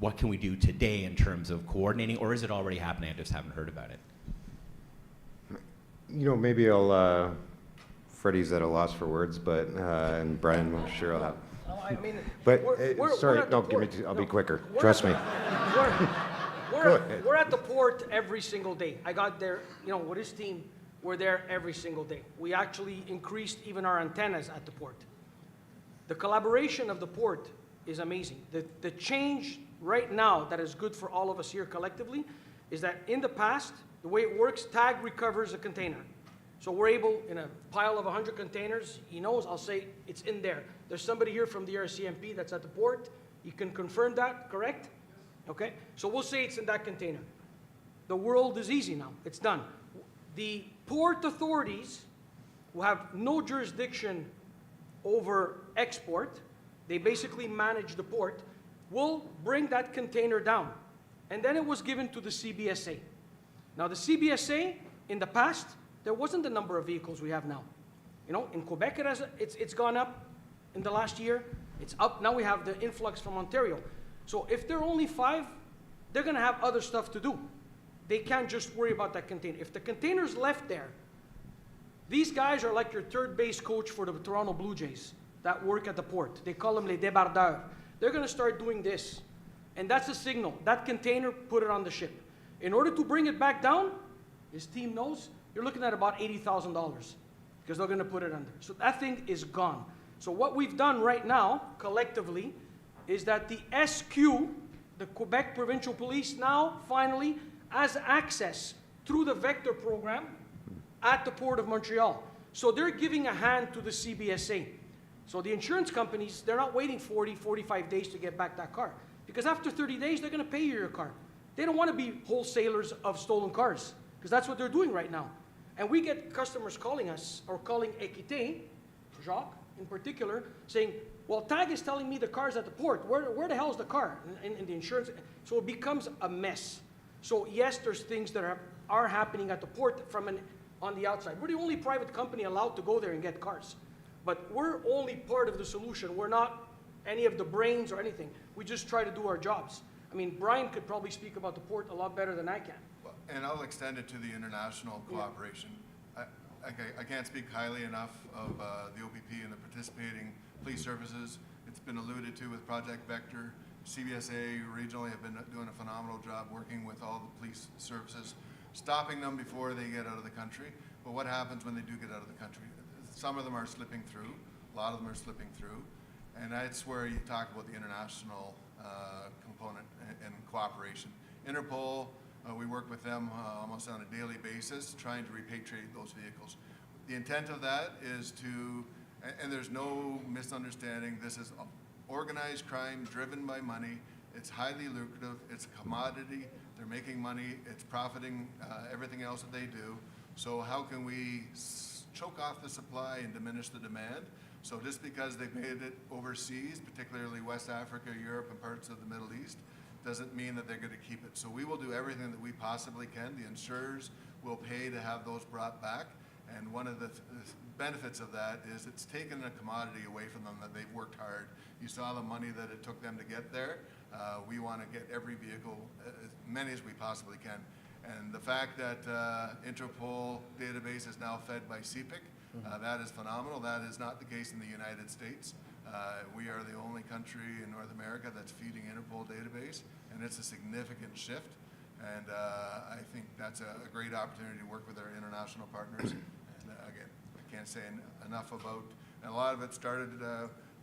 what can we do today in terms of coordinating, or is it already happening? I just haven't heard about it. You know, maybe I'll, Freddie's at a loss for words, but, and Brian, I'm sure I'll have. I mean, But, we're sorry, at no, the give me, port. I'll No, be quicker. we're Trust at me. We're at the port every single day. I got there, you know, with his team, we're there every single day. We actually increased even our antennas at the port. The collaboration of the port is amazing. The change right now that is good for all of us here collectively is that in the past, the way it works, TAG recovers a container. So we're able, in a pile of 100 containers, he knows, I'll say it's in there. There's somebody here from the RCMP that's at the port. You can confirm that, correct? Okay, so we'll say it's in that container. The world is easy now, it's done. The port authorities who have no jurisdiction over export, they basically manage the port, will bring that container down. And then it was given to the CBSA. Now the CBSA, in the past, there wasn't the number of vehicles we have now. You know, in Quebec, it's gone up in the last year. It's up, now we have the influx from Ontario. So if there are only 5, they're gonna have other stuff to do. They can't just worry about that container. If the container's left there, these guys are like your third base coach for the Toronto Blue Jays that work at the port. They call them les débardeurs. They're gonna start doing this. And that's a signal. That container, put it on the ship. In order to bring it back down, his team knows, you're looking at about $80,000 because they're gonna put it under. So that thing is gone. So what we've done right now, collectively, is that the SQ, the Quebec Provincial Police, now finally has access through the Vector program at the Port of Montreal. So they're giving a hand to the CBSA. So the insurance companies, they're not waiting 40, 45 days to get back that car. Because after 30 days, they're gonna pay you your car. They don't wanna be wholesalers of stolen cars, because that's what they're doing right now. And we get customers calling us, or calling Equité, Jacques in particular, saying, well, TAG is telling me the car's at the port. Where the hell is the car? In the insurance, so it becomes a mess. So yes, there's things that are happening at the port on the outside. We're the only private company allowed to go there and get cars. But we're only part of the solution. We're not any of the brains or anything. We just try to do our jobs. I mean, Brian could probably speak about the port a lot better than I can. And I'll extend it to the international cooperation. I can't speak highly enough of the OPP and the participating police services. It's been alluded to with Project Vector. CBSA regionally have been doing a phenomenal job working with all the police services, stopping them before they get out of the country. But what happens when they do get out of the country? Some of them are slipping through, a lot of them are slipping through. And that's where you talk about the international component and cooperation. Interpol, we work with them almost on a daily basis, trying to repatriate those vehicles. The intent of that is to, and there's no misunderstanding, this is organized crime driven by money. It's highly lucrative, it's a commodity, they're making money, it's profiting everything else that they do. So how can we choke off the supply and diminish the demand? So just because they've made it overseas, particularly West Africa, Europe, and parts of the Middle East, doesn't mean that they're going to keep it. So we will do everything that we possibly can. The insurers will pay to have those brought back. And one of the benefits of that is it's taken a commodity away from them that they've worked hard. You saw the money that it took them to get there. We want to get every vehicle, as many as we possibly can. And the fact that Interpol database is now fed by CPIC, that is phenomenal. That is not the case in the United States. We are the only country in North America that's feeding Interpol database, and it's a significant shift. And I think that's a great opportunity to work with our international partners. And again, I can't say enough about, and a lot of it started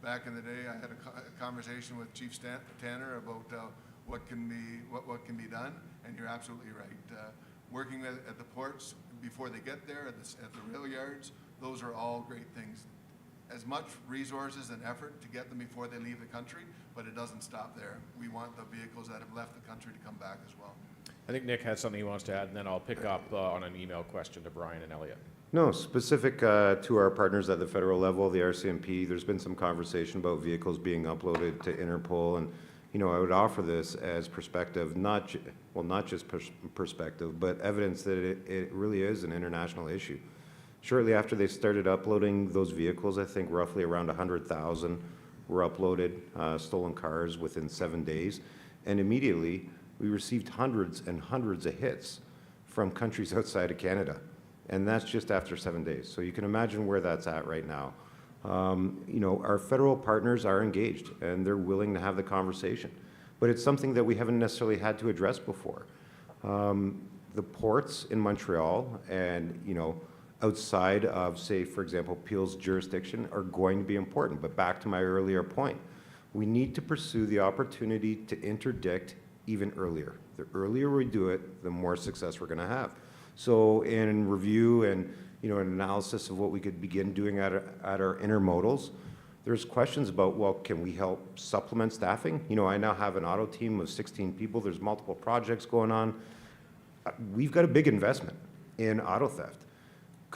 back in the day. I had a conversation with Chief Tanner about what can be done, and you're absolutely right. Working at the ports before they get there, at the rail yards, those are all great things. As much resources and effort to get them before they leave the country, but it doesn't stop there. We want the vehicles that have left the country to come back as well. I think Nick has something he wants to add, and then I'll pick up on an email question to Brian and Elliot. No, specific to our partners at the federal level, the RCMP, there's been some conversation about vehicles being uploaded to Interpol, and you know, I would offer this as perspective, not just perspective, but evidence that it really is an international issue. Shortly after they started uploading those vehicles, I think roughly around 100,000 were uploaded, stolen cars within 7 days, and immediately we received hundreds and hundreds of hits from countries outside of Canada, and that's just after 7 days. So you can imagine where that's at right now. You know, our federal partners are engaged and they're willing to have the conversation, but it's something that we haven't necessarily had to address before. The ports in Montreal and, you know, outside of, say, for example, Peel's jurisdiction are going to be important. But back to my earlier point, we need to pursue the opportunity to interdict even earlier. The earlier we do it, the more success we're going to have. So in review and an analysis of what we could begin doing at our intermodals, there's questions about, well, can we help supplement staffing? I now have an auto team of 16 people. There's multiple projects going on. We've got a big investment in auto theft.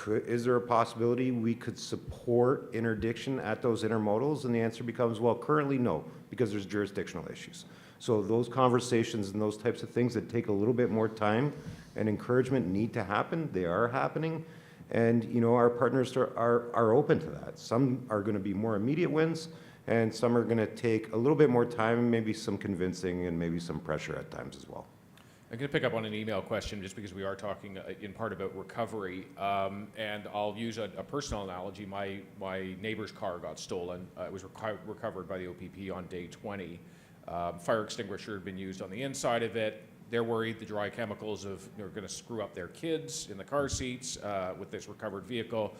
Is there a possibility we could support interdiction at those intermodals? And the answer becomes, well, currently no, because there's jurisdictional issues. So those conversations and those types of things that take a little bit more time and encouragement need to happen. They are happening. And, our partners are open to that. Some are going to be more immediate wins, and some are going to take a little bit more time, maybe some convincing and maybe some pressure at times as well. I'm going to pick up on an email question just because we are talking in part about recovery. And I'll use a personal analogy. My neighbor's car got stolen. It was recovered by the OPP on day 20. Fire extinguisher had been used on the inside of it. They're worried the dry chemicals are going to screw up their kids in the car seats with this recovered vehicle,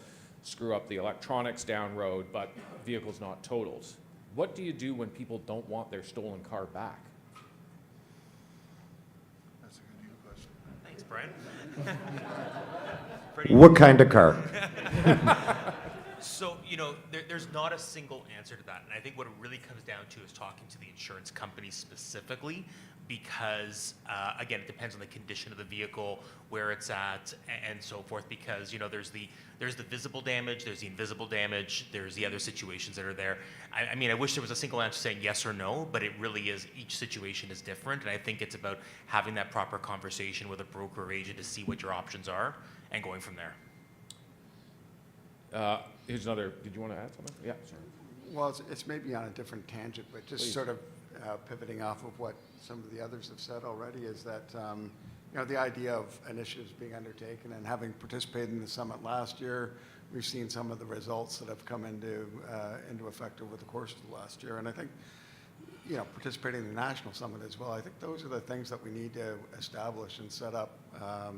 screw up the electronics down road, but vehicle's not totaled. What do you do when people don't want their stolen car back? That's a good question. Thanks, Brian. What kind of car? So, there's not a single answer to that. And I think what it really comes down to is talking to the insurance companies specifically, because, again, it depends on the condition of the vehicle, where it's at, and so forth, because, there's the visible damage, there's the invisible damage, there's the other situations that are there. I mean, I wish there was a single answer saying yes or no, but it really is, each situation is different, and I think it's about having that proper conversation with a broker or agent to see what your options are, and going from there. Here's another, did you want to add something? Yeah, sorry. Well, it's maybe on a different tangent, but just Please. sort of pivoting off of what some of the others have said already is that, the idea of initiatives being undertaken and having participated in the summit last year, we've seen some of the results that have come into effect over the course of the last year. And I think, participating in the national summit as well, I think those are the things that we need to establish and set up, a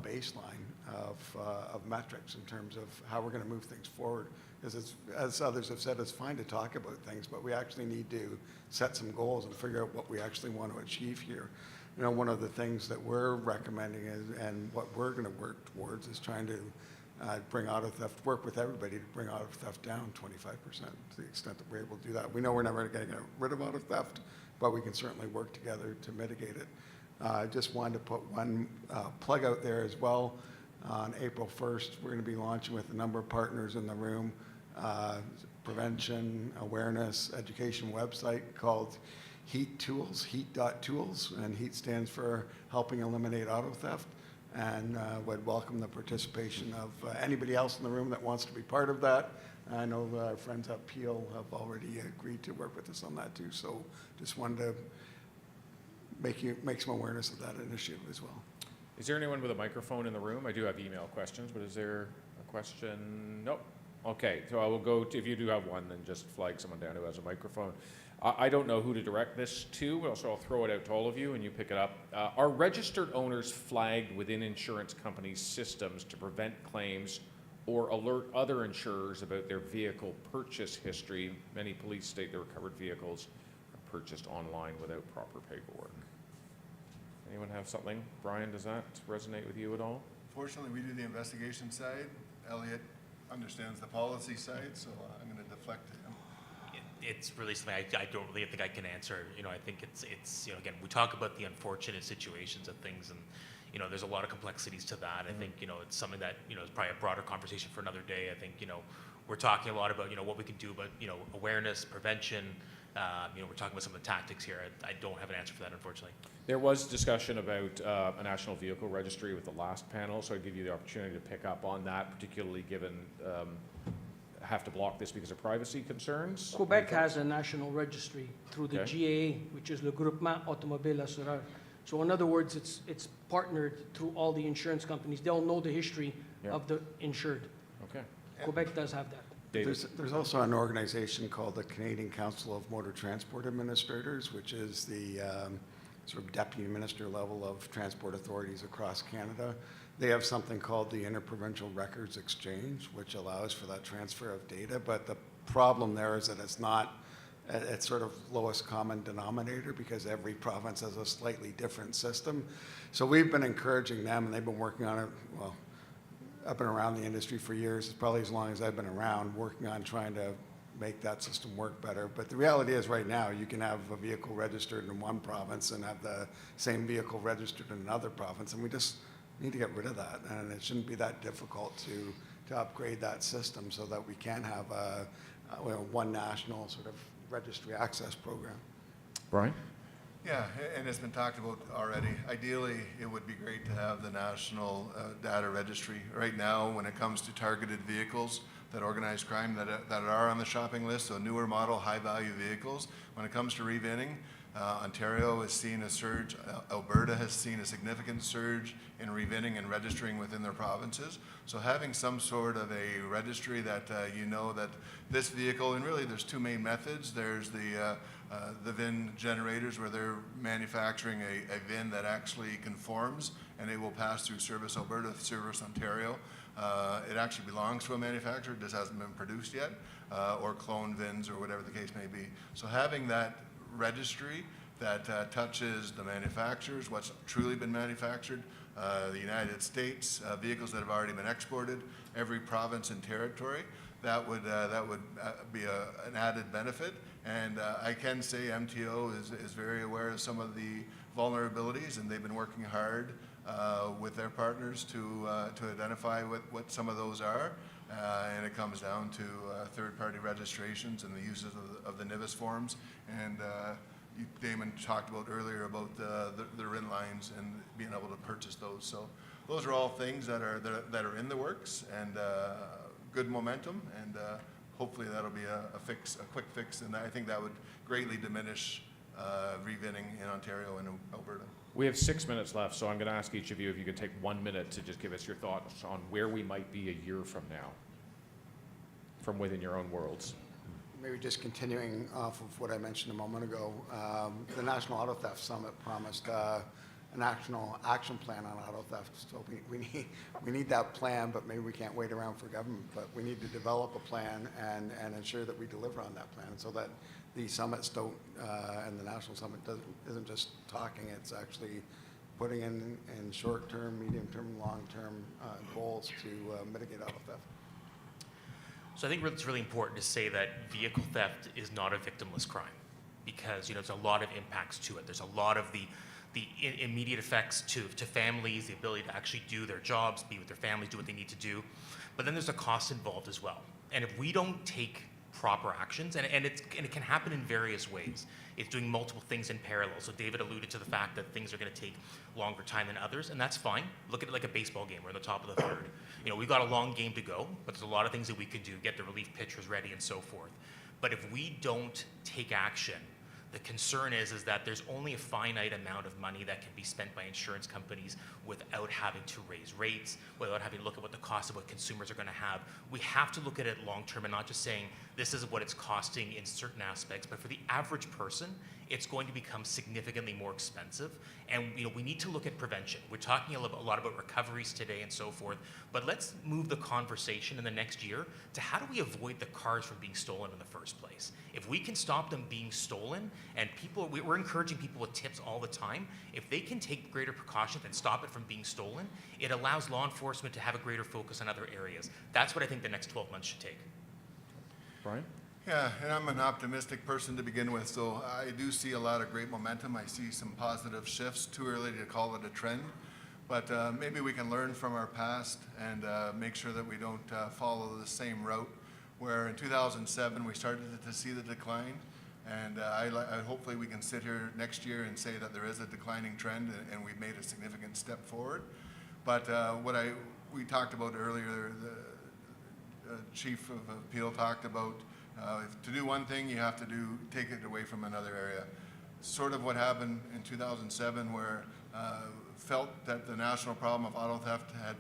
baseline of metrics in terms of how we're going to move things forward. Because as others have said, it's fine to talk about things, but we actually need to set some goals and figure out what we actually want to achieve here. One of the things that we're recommending and what we're going to work towards is trying to work with everybody to bring auto theft down 25% to the extent that we're able to do that. We know we're never going to get rid of auto theft, but we can certainly work together to mitigate it. I just wanted to put one plug out there as well. On April 1st, we're going to be launching with a number of partners in the room, prevention, awareness, education website called HEAT Tools, heat.tools, and HEAT stands for Helping Eliminate Auto Theft, and would welcome the participation of anybody else in the room that wants to be part of that. I know our friends at Peel have already agreed to work with us on that too, so just wanted to make some awareness of that initiative as well. Is there anyone with a microphone in the room? I do have email questions, but is there a question? Nope. Okay, so I will go to, if you do have one, then just flag someone down who has a microphone. I don't know who to direct this to, so I'll throw it out to all of you and you pick it up. Are registered owners flagged within insurance companies' systems to prevent claims or alert other insurers about their vehicle purchase history? Many police state the recovered vehicles are purchased online without proper paperwork. Anyone have something? Brian, does that resonate with you at all? Fortunately, we do the investigation side. Elliot understands the policy side, so I'm going to deflect to him. It's really something I don't really think I can answer. I think it's again, we talk about the unfortunate situations of things, and there's a lot of complexities to that. I think it's something that is probably a broader conversation for another day. I think we're talking a lot about what we can do, but awareness, prevention. We're talking about some of the tactics here. I don't have an answer for that, unfortunately. There was discussion about a national vehicle registry with the last panel, so I give you the opportunity to pick up on that, particularly given have to block this because of privacy concerns. Quebec has a national registry through the GAA, which is Le Groupement Automobile Assureur. So in other words, it's partnered through all the insurance companies. They'll know the history of the insured. Okay. Quebec does have that. There's also an organization called the Canadian Council of Motor Transport Administrators, which is the sort of deputy minister level of transport authorities across Canada. They have something called the Interprovincial Records Exchange, which allows for that transfer of data. But the problem there is that it's not at sort of lowest common denominator because every province has a slightly different system. So we've been encouraging them, and they've been working on it, well, I've been around the industry for years, probably as long as I've been around, working on trying to make that system work better. But the reality is right now, you can have a vehicle registered in one province and have the same vehicle registered in another province, and we just need to get rid of that. And it shouldn't be that difficult to upgrade that system so that we can have one national sort of registry access program. Brian? Yeah, and it's been talked about already. Ideally, it would be great to have the national data registry. Right now, when it comes to targeted vehicles, that organized crime that are on the shopping list, so newer model, high-value vehicles, when it comes to revinning, Ontario has seen a surge, Alberta has seen a significant surge in revinning and registering within their provinces. So having some sort of a registry that you know that this vehicle, and really there's two main methods. There's the VIN generators where they're manufacturing a VIN that actually conforms and it will pass through Service Alberta, Service Ontario. It actually belongs to a manufacturer, it just hasn't been produced yet, or clone VINs or whatever the case may be. So having that registry that touches the manufacturers, what's truly been manufactured, the United States, vehicles that have already been exported, every province and territory, that would be an added benefit. And I can say MTO is very aware of some of the vulnerabilities, and they've been working hard with their partners to identify what some of those are. And it comes down to third-party registrations and the uses of the NIVIS forms. And Damon talked about earlier about the RIN lines and being able to purchase those. So those are all things that are in the works and good momentum. And hopefully that'll be a quick fix. And I think that would greatly diminish revinning in Ontario and Alberta. We have 6 minutes left, so I'm going to ask each of you if you could take 1 minute to just give us your thoughts on where we might be a year from now, from within your own worlds. Maybe just continuing off of what I mentioned a moment ago, the National Auto Theft Summit promised a national action plan on auto theft. So we need that plan, but maybe we can't wait around for government. But we need to develop a plan and ensure that we deliver on that plan so that the summits don't, and the national summit isn't just talking, it's actually putting in short-term, medium-term, long-term goals to mitigate auto theft. So I think it's really important to say that vehicle theft is not a victimless crime because there's a lot of impacts to it. There's a lot of the immediate effects to families, the ability to actually do their jobs, be with their families, do what they need to do. But then there's a cost involved as well. And if we don't take proper actions, and it can happen in various ways. It's doing multiple things in parallel. So David alluded to the fact that things are going to take longer time than others, and that's fine. Look at it like a baseball game. We're at the top of the third. We've got a long game to go, but there's a lot of things that we can do, get the relief pitchers ready and so forth. But if we don't take action, the concern is that there's only a finite amount of money that can be spent by insurance companies without having to raise rates, without having to look at what the cost of what consumers are going to have. We have to look at it long term and not just saying this is what it's costing in certain aspects, but for the average person, it's going to become significantly more expensive. And we need to look at prevention. We're talking a lot about recoveries today and so forth, but let's move the conversation in the next year to how do we avoid the cars from being stolen in the first place? If we can stop them being stolen, and we're encouraging people with tips all the time, if they can take greater precautions and stop it from being stolen, it allows law enforcement to have a greater focus on other areas. That's what I think the next 12 months should take. Brian? Yeah, and I'm an optimistic person to begin with, so I do see a lot of great momentum. I see some positive shifts. Too early to call it a trend, but maybe we can learn from our past and make sure that we don't follow the same route, where in 2007 we started to see the decline, and hopefully we can sit here next year and say that there is a declining trend and we've made a significant step forward. But we talked about earlier, the Chief of Appeal talked about to do one thing, you have to take it away from another area. Sort of what happened in 2007, where felt that the national problem of auto theft had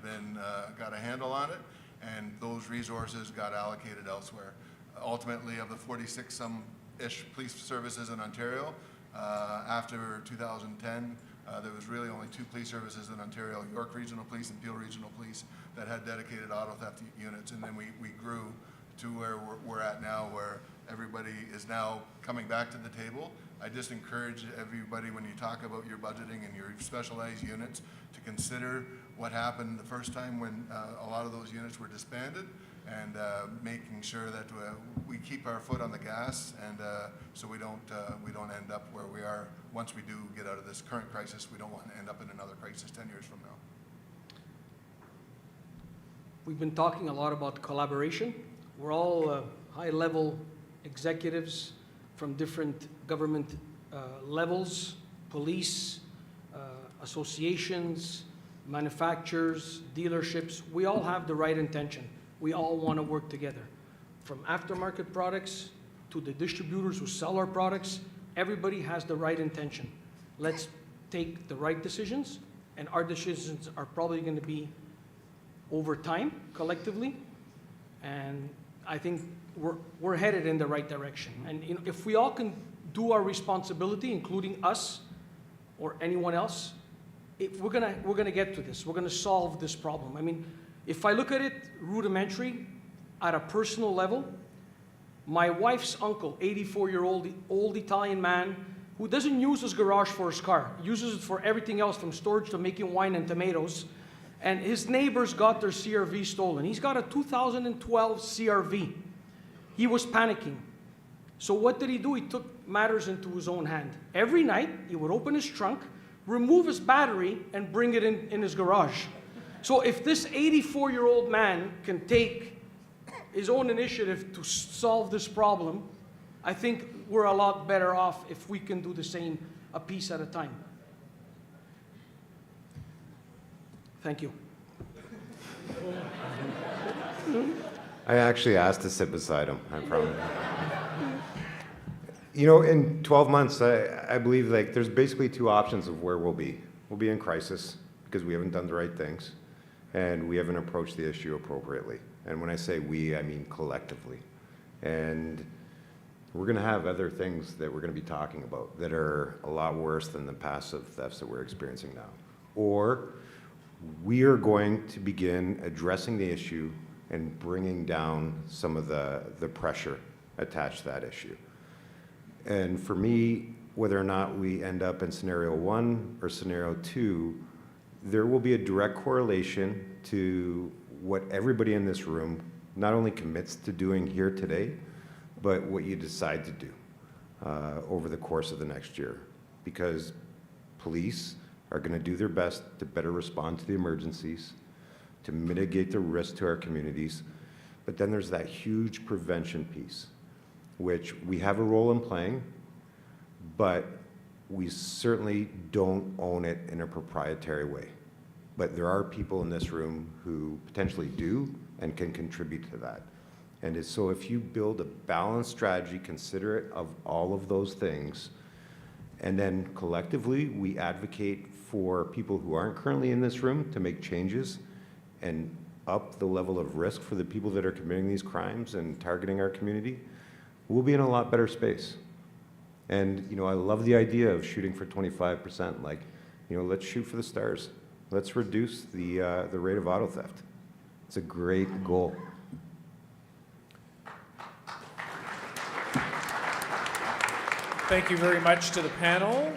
got a handle on it, and those resources got allocated elsewhere. Ultimately, of the 46-some-ish police services in Ontario, after 2010, there was really only 2 police services in Ontario, York Regional Police and Peel Regional Police, that had dedicated auto theft units, and then we grew to where we're at now, where everybody is now coming back to the table. I just encourage everybody, when you talk about your budgeting and your specialized units, to consider what happened the first time when a lot of those units were disbanded, and making sure that we keep our foot on the gas, and so we don't end up where we are once we do get out of this current crisis. We don't want to end up in another crisis 10 years from now. We've been talking a lot about collaboration. We're all high-level executives from different government levels, police, associations, manufacturers, dealerships. We all have the right intention. We all want to work together. From aftermarket products to the distributors who sell our products, everybody has the right intention. Let's take the right decisions, and our decisions are probably going to be over time, collectively, and I think we're headed in the right direction. And if we all can do our responsibility, including us or anyone else, we're gonna get to this. We're gonna solve this problem. I mean, if I look at it rudimentary, at a personal level, my wife's uncle, 84-year-old old Italian man, who doesn't use his garage for his car, uses it for everything else from storage to making wine and tomatoes, and his neighbors got their CRV stolen. He's got a 2012 CRV. He was panicking. So what did he do? He took matters into his own hand. Every night, he would open his trunk, remove his battery, and bring it in his garage. So if this 84-year-old man can take his own initiative to solve this problem, I think we're a lot better off if we can do the same, a piece at a time. Thank you. I actually asked to sit beside him, I promise. You know, in 12 months, I believe like there's basically two options of where we'll be. We'll be in crisis because we haven't done the right things, and we haven't approached the issue appropriately. And when I say we, I mean collectively. And we're going to have other things that we're going to be talking about that are a lot worse than the passive thefts that we're experiencing now. Or we are going to begin addressing the issue and bringing down some of the pressure attached to that issue. And for me, whether or not we end up in scenario 1 or scenario 2, there will be a direct correlation to what everybody in this room not only commits to doing here today, but what you decide to do over the course of the next year. Because police are going to do their best to better respond to the emergencies, to mitigate the risk to our communities. But then there's that huge prevention piece, which we have a role in playing, but we certainly don't own it in a proprietary way. But there are people in this room who potentially do and can contribute to that. And so if you build a balanced strategy, considerate of all of those things, and then collectively we advocate for people who aren't currently in this room to make changes and up the level of risk for the people that are committing these crimes and targeting our community, we'll be in a lot better space. And, you know, I love the idea of shooting for 25%. Like, you know, let's shoot for the stars. Let's reduce the rate of auto theft. It's a great goal. Thank you very much to the panel.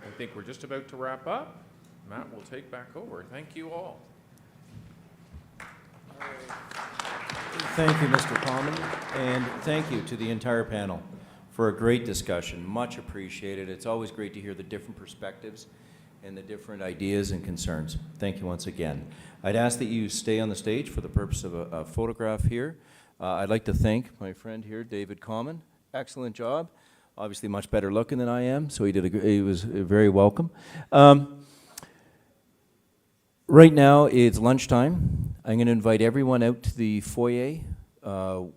I think we're just about to wrap up. Matt will take back over. Thank you all. Thank you, Mr. Common, and thank you to the entire panel for a great discussion. Much appreciated. It's always great to hear the different perspectives and the different ideas and concerns. Thank you once again. I'd ask that you stay on the stage for the purpose of a photograph here. I'd like to thank my friend here, David Common. Excellent job. Obviously much better looking than I am, so he was very welcome. Right now it's lunchtime. I'm going to invite everyone out to the foyer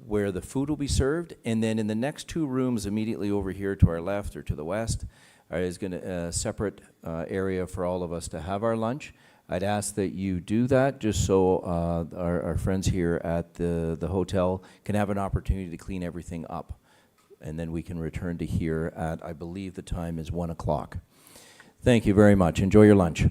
where the food will be served, and then in the next two rooms immediately over here to our left or to the west is going to a separate area for all of us to have our lunch. I'd ask that you do that just so our friends here at the hotel can have an opportunity to clean everything up. And then we can return to here at, I believe the time is 1 o'clock. Thank you very much. Enjoy your lunch.